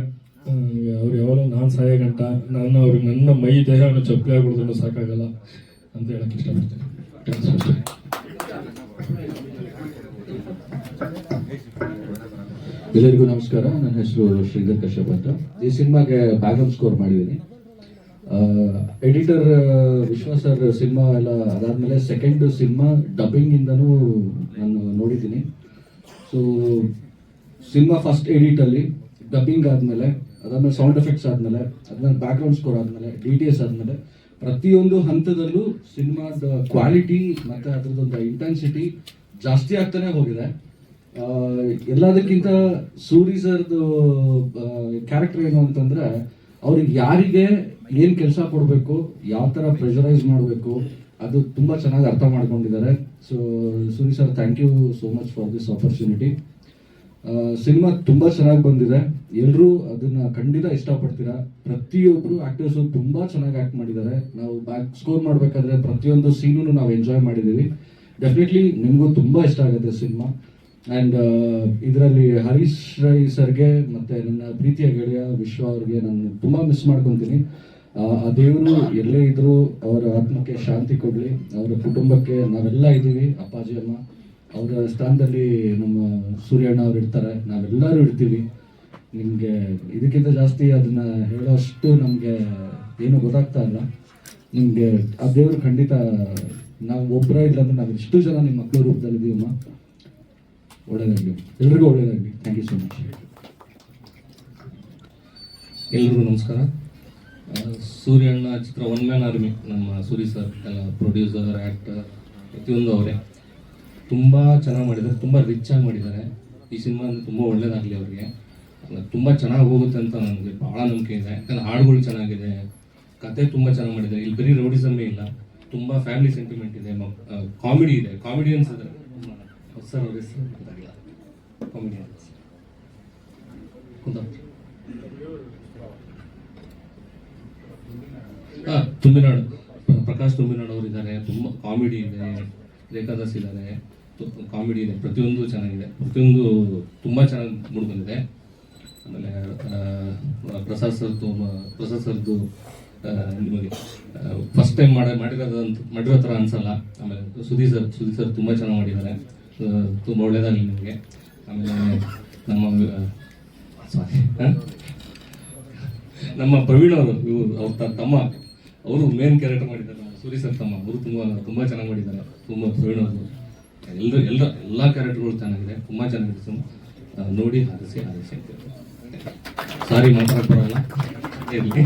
ಅವ್ರು ಯಾವಾಗಲೂ ನಾನು ಸಾಯೋ ಗಂಟ ನಾನು ಅವ್ರಿಗೆ ನನ್ನ ಮೈ ದೇಹವನ್ನು ಚಪ್ಪಲಿ ಆಗ್ಬಿಡೋದನ್ನು ಸಾಕಾಗಲ್ಲ ಅಂತ ಹೇಳಕ್ಕೆ ಇಷ್ಟಪಡ್ತೀನಿ. ಎಲ್ಲರಿಗೂ ನಮಸ್ಕಾರ. ನನ್ನ ಹೆಸರು ಶ್ರೀಧರ್ ಕಶ್ಯಪ್ ಅಂತ. ಈ ಸಿನಿಮಾಗೆ ಬ್ಯಾಕ್ಗ್ರೌಂಡ್ ಸ್ಕೋರ್ ಮಾಡಿದ್ದೀನಿ. ಎಡಿಟರ್ ವಿಶ್ವ ಸರ್ ಸಿನಿಮಾ ಎಲ್ಲ ಅದಾದಮೇಲೆ ಸೆಕೆಂಡ್ ಸಿನಿಮಾ ಡಬ್ಬಿಂಗ್ ಇಂದನೂ ನಾನು ನೋಡಿದ್ದೀನಿ. ಸೊ ಸಿನಿಮಾ ಫಸ್ಟ್ ಎಡಿಟಲ್ಲಿ ಡಬ್ಬಿಂಗ್ ಆದಮೇಲೆ, ಅದಾದಮೇಲೆ ಸೌಂಡ್ ಎಫೆಕ್ಟ್ಸ್ ಆದಮೇಲೆ, ಅದಾದ್ಮೇಲೆ ಬ್ಯಾಕ್ಗ್ರೌಂಡ್ ಸ್ಕೋರ್ ಆದಮೇಲೆ, DTS ಆದಮೇಲೆ ಪ್ರತಿಯೊಂದು ಹಂತದಲ್ಲೂ ಸಿನಿಮಾದ ಕ್ವಾಲಿಟಿ ಮತ್ತು ಅದರದ್ದೊಂದು ಇಂಟೆನ್ಸಿಟಿ ಜಾಸ್ತಿ ಆಗ್ತಾನೆ ಹೋಗಿದೆ. ಎಲ್ಲದಕ್ಕಿಂತ ಸೂರಿ ಸರ್ದು ಕ್ಯಾರೆಕ್ಟರ್ ಏನು ಅಂತಂದ್ರೆ, ಅವ್ರಿಗೆ ಯಾರಿಗೆ ಏನು ಕೆಲಸ ಕೊಡಬೇಕು, ಯಾವ ಥರ ಪ್ರೆಷರೈಸ್ ಮಾಡಬೇಕು, ಅದು ತುಂಬ ಚೆನ್ನಾಗಿ ಅರ್ಥ ಮಾಡ್ಕೊಂಡಿದ್ದಾರೆ. So Suri sir, thank you so much for this opportunity. Cinema ತುಂಬ ಚೆನ್ನಾಗಿ ಬಂದಿದೆ. ಎಲ್ಲರೂ ಅದನ್ನ ಖಂಡಿತ ಇಷ್ಟಪಡ್ತೀರಾ. ಪ್ರತಿಯೊಬ್ಬರು ಆಕ್ಟರ್ಸು ತುಂಬ ಚೆನ್ನಾಗಿ ಆ್ಯಕ್ಟ್ ಮಾಡಿದ್ದಾರೆ. ನಾವು ಬ್ಯಾಕ್ ಸ್ಕೋರ್ ಮಾಡಬೇಕಾದ್ರೆ ಪ್ರತಿಯೊಂದು ಸೀನು ನಾವು ಎಂಜಾಯ್ ಮಾಡಿದ್ದೀವಿ. ಡೆಫಿನೆಟ್ಲಿ ನಿಮಗೂ ತುಂಬ ಇಷ್ಟ ಆಗುತ್ತೆ ಸಿನಿಮಾ. ಆ್ಯಂಡ್ ಇದರಲ್ಲಿ ಹರೀಶ್ ರೈ ಸರ್ಗೆ ಮತ್ತು ನನ್ನ ಪ್ರೀತಿಯ ಗೆಳೆಯ ವಿಶ್ವ ಅವ್ರಿಗೆ ನಾನು ತುಂಬ ಮಿಸ್ ಮಾಡ್ಕೊತೀನಿ. ಆ ದೇವರು ಎಲ್ಲೇ ಇದ್ದರೂ ಅವರ ಆತ್ಮಕ್ಕೆ ಶಾಂತಿ ಕೊಡಲಿ. ಅವರ ಕುಟುಂಬಕ್ಕೆ ನಾವೆಲ್ಲ ಇದ್ದೀವಿ, ಅಪ್ಪಾಜಿ ಅಮ್ಮ ಅವರ ಸ್ಥಾನದಲ್ಲಿ ನಮ್ಮ ಸೂರ್ಯಣ್ಣ ಅವ್ರು ಇರ್ತಾರೆ, ನಾವೆಲ್ಲರೂ ಇರ್ತೀವಿ. ನಿಮಗೆ ಇದಕ್ಕಿಂತ ಜಾಸ್ತಿ ಅದನ್ನು ಹೇಳೋಷ್ಟು ನಮಗೆ ಏನೂ ಗೊತ್ತಾಗ್ತಾ ಇಲ್ಲ. ನಿಮಗೆ ಆ ದೇವರು ಖಂಡಿತ, ನಾವು ಒಬ್ಬರೇ ಇಲ್ಲ ಅಂದರೆ ನಾವು ಇಷ್ಟು ಜನ ನಿಮ್ಮ ಮಕ್ಕಳು ರೂಪದಲ್ಲಿದ್ದೀವಮ್ಮ. ಒಳ್ಳೆಯದಾಗಲಿ, ಎಲ್ರಿಗೂ ಒಳ್ಳೆಯದಾಗಲಿ. Thank you so much. ಎಲ್ರಿಗೂ ನಮಸ್ಕಾರ. ಸೂರ್ಯಣ್ಣ ಚಿತ್ರ ಒನ್ ಮ್ಯಾನ್ ಆರ್ಮಿ. ನಮ್ಮ ಸೂರಿ ಸರ್ ಎಲ್ಲ ಪ್ರೊಡ್ಯೂಸರ್, ಆ್ಯಕ್ಟರ್ ಪ್ರತಿಯೊಂದು ಅವರೇ ತುಂಬ ಚೆನ್ನಾಗಿ ಮಾಡಿದ್ದಾರೆ, ತುಂಬ ರಿಚ್ ಆಗಿ ಮಾಡಿದ್ದಾರೆ. ಈ ಸಿನಿಮಾ ಅಂದರೆ ತುಂಬ ಒಳ್ಳೆಯದಾಗಲಿ ಅವ್ರಿಗೆ, ತುಂಬ ಚೆನ್ನಾಗಿ ಹೋಗುತ್ತೆ ಅಂತ ನನಗೆ ಭಾಳ ನಂಬಿಕೆ ಇದೆ. ಯಾಕಂದರೆ ಹಾಡುಗಳು ಚೆನ್ನಾಗಿದೆ, ಕತೆ ತುಂಬ ಚೆನ್ನಾಗಿ ಮಾಡಿದ್ದಾರೆ. ಇಲ್ಲಿ ಬರೀ ರೌಡಿಸಮ್ಮೇ ಇಲ್ಲ, ತುಂಬ ಫ್ಯಾಮಿಲಿ ಸೆಂಟಿಮೆಂಟ್ ಇದೆ, ಕಾಮಿಡಿ ಇದೆ, ಕಾಮಿಡಿಯನ್ಸ್ ಇದ್ದಾರೆ. ಸರ್ ಅವ್ರ ಹೆಸರು ಗೊತ್ತಾಗಿಲ್ಲ, ಕಾಮಿಡಿಯನ್ಸ್ ತುಂಬಿನಾಡು, ಪ್ರಕಾಶ್ ತುಂಬಿನಾಡು ಅವರು ಇದ್ದಾರೆ. ತುಂಬ ಕಾಮಿಡಿ ಇದೆ, ರೇಖಾದಾಸ್ ಇದ್ದಾರೆ, ಕಾಮಿಡಿ ಇದೆ, ಪ್ರತಿಯೊಂದು ಚೆನ್ನಾಗಿದೆ, ಪ್ರತಿಯೊಂದು ತುಂಬ ಚೆನ್ನಾಗಿ ಮೂಡಿಬಂದಿದೆ. ಆಮೇಲೆ ಪ್ರಸಾದ್ ಸರ್ದು ನಿಮಗೆ ಫಸ್ಟ್ ಟೈಮ್ ಮಾಡಿರೋ ಥರ ಅನ್ಸಲ್ಲ. ಆಮೇಲೆ ಸುದೀರ್ ಸರ್ ತುಂಬ ಚೆನ್ನಾಗಿ ಮಾಡಿದ್ದಾರೆ, ತುಂಬ ಒಳ್ಳೆಯದಾಗಲಿ ನಿಮಗೆ. ಆಮೇಲೆ ನಮ್ಮ ಪ್ರವೀಣ್ ಅವರು, ಅವ್ರ ತಮ್ಮ, ಅವರು ಮೇನ್ ಕ್ಯಾರೆಕ್ಟರ್ ಮಾಡಿದ್ದಾರೆ. ಸೂರಿ ಸರ್ ತಮ್ಮ, ಅವರು ತುಂಬ ಚೆನ್ನಾಗಿ ಮಾಡಿದ್ದಾರೆ. ತುಂಬ ಪ್ರವೀಣ್ ಅವರು ಎಲ್ಲ ಕ್ಯಾರೆಕ್ಟರ್ಗಳು ಚೆನ್ನಾಗಿದೆ, ತುಂಬ ಚೆನ್ನಾಗಿದೆ. ನೋಡಿ ಹಾರಿಸಿ ಅಂತ ಸಾರಿ ಮಾತಾಡಕ್ಕೆ ಬರಲ್ಲ, ಇರಲಿ.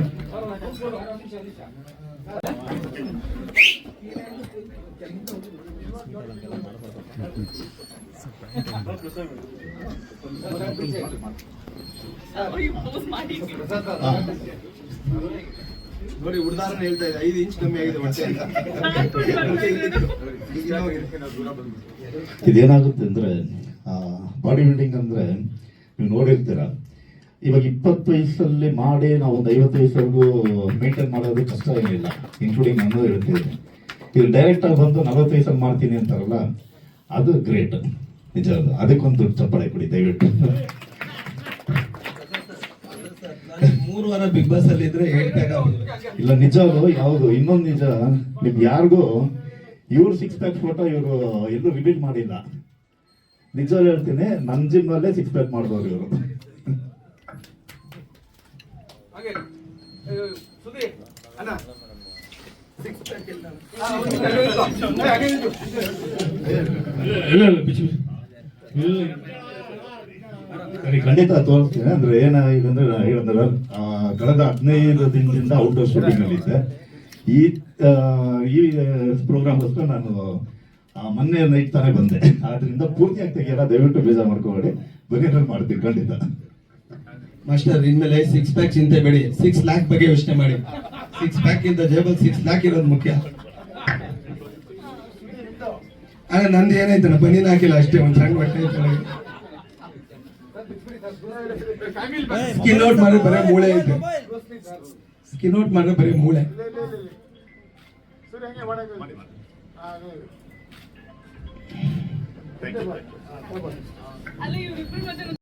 ನೋಡಿ, ಉದಾಹರಣೆ ಹೇಳ್ತಾ ಇದೆ, 5 ಇಂಚ್ ಕಮ್ಮಿ ಆಗಿದೆ ಹೊಟ್ಟೆ ಅಂತ. ಇದೇನಾಗುತ್ತೆ ಅಂದರೆ, ಬಾಡಿ ಬಿಲ್ಡಿಂಗ್ ಅಂದರೆ ನೀವು ನೋಡಿರ್ತೀರ, ಇವಾಗ 20 ವಯಸ್ಸಲ್ಲಿ ಮಾಡಿ ನಾವು ಒಂದು 50 ವಯಸ್ಸವರೆಗೂ ಮೇಂಟೈನ್ ಮಾಡೋದು ಕಷ್ಟ ಏನಿಲ್ಲ, ಇನ್ಕ್ಲೂಡಿಂಗ್ ನನ್ನದು ಹೇಳ್ತೀವಿ. ಇದು ಡೈರೆಕ್ಟಾಗಿ ಬಂದು 40 ವಯಸ್ಸಲ್ಲಿ ಮಾಡ್ತೀನಿ ಅಂತಾರಲ್ಲ, ಅದು ಗ್ರೇಟ್ ನಿಜ. ಅದಕ್ಕೊಂದು ಚಪ್ಪಾಳೆ ಕೊಡಿ ದಯವಿಟ್ಟು. 3 ವಾರ ಬಿಗ್ ಬಾಸ್ ಅಲ್ಲಿ ಇದ್ರೆ ಇಲ್ಲ ನಿಜ ಯಾವುದು ಇನ್ನೊಂದು ನಿಜ, ನಿಮ್ ಯಾರಿಗೂ ಇವ್ರು 6 ಪ್ಯಾಕ್ ಫೋಟೋ ಇವರು ಎಲ್ಲೂ ರಿಪೀಟ್ ಮಾಡಿಲ್ಲ. ನಿಜ ಹೇಳ್ತೀನಿ, ನನ್ನ ಜಿಮ್ ಅಲ್ಲೇ 6 ಪ್ಯಾಕ್ ಮಾಡಿದವ್ರು ಇವರು. ಇಲ್ಲ ಬಿಚ್ಚು ಖಂಡಿತ ತೋರಿಸ್ತೀನಿ. ಅಂದ್ರೆ ಏನಾಗಿದೆ ಅಂದ್ರೆ ಏನಂದ್ರೆ ಕಳೆದ 15 ದಿನದಿಂದ ಔಟ್ಡೋರ್ ಶೂಟಿಂಗ್ ಅಲ್ಲಿ ಇದ್ದೆ. ಈ ಪ್ರೋಗ್ರಾಮ್ಗೋಸ್ಕರ ನಾನು ಮೊನ್ನೆ ನೈಟ್ ತಾನೇ ಬಂದೆ. ಆದ್ರಿಂದ ಪೂರ್ತಿಯಾಗಿ ತೆಗಿಯಲ್ಲ, ದಯವಿಟ್ಟು ಬೇಜಾರು ಮಾಡ್ಕೋಬೇಡಿ, ಬಗೆಹರಿ ಮಾಡ್ತೀನಿ ಖಂಡಿತ. ಮಾಸ್ಟರ್ ಇನ್ಮೇಲೆ 6 ಪ್ಯಾಕ್ ಚಿಂತೆ ಬೇಡಿ, 6 ಲ್ಯಾಕ್ ಬಗ್ಗೆ ಯೋಚನೆ ಮಾಡಿ. 6 ಪ್ಯಾಕ್ ಇಂದ ಜೇಬಲ್ 6 ಲ್ಯಾಕ್ ಇರೋದು ಮುಖ್ಯ. ನಂದು ಏನಾಯ್ತಣ್ಣ, ಬನೀನ್ ಹಾಕಿಲ್ಲ ಅಷ್ಟೇ, ಒಂದು ಸಣ್ಣ ಬಟ್ಟೆ ಸ್ಕಿನ್ ಔಟ್ ಮಾಡಿದ್ರೆ ಬರೀ ಮೂಳೆ ಐತೆ. ಸ್ಕಿನ್ ಔಟ್ ಮಾಡಿದ್ರೆ ಬರೀ ಮೂಳೆ.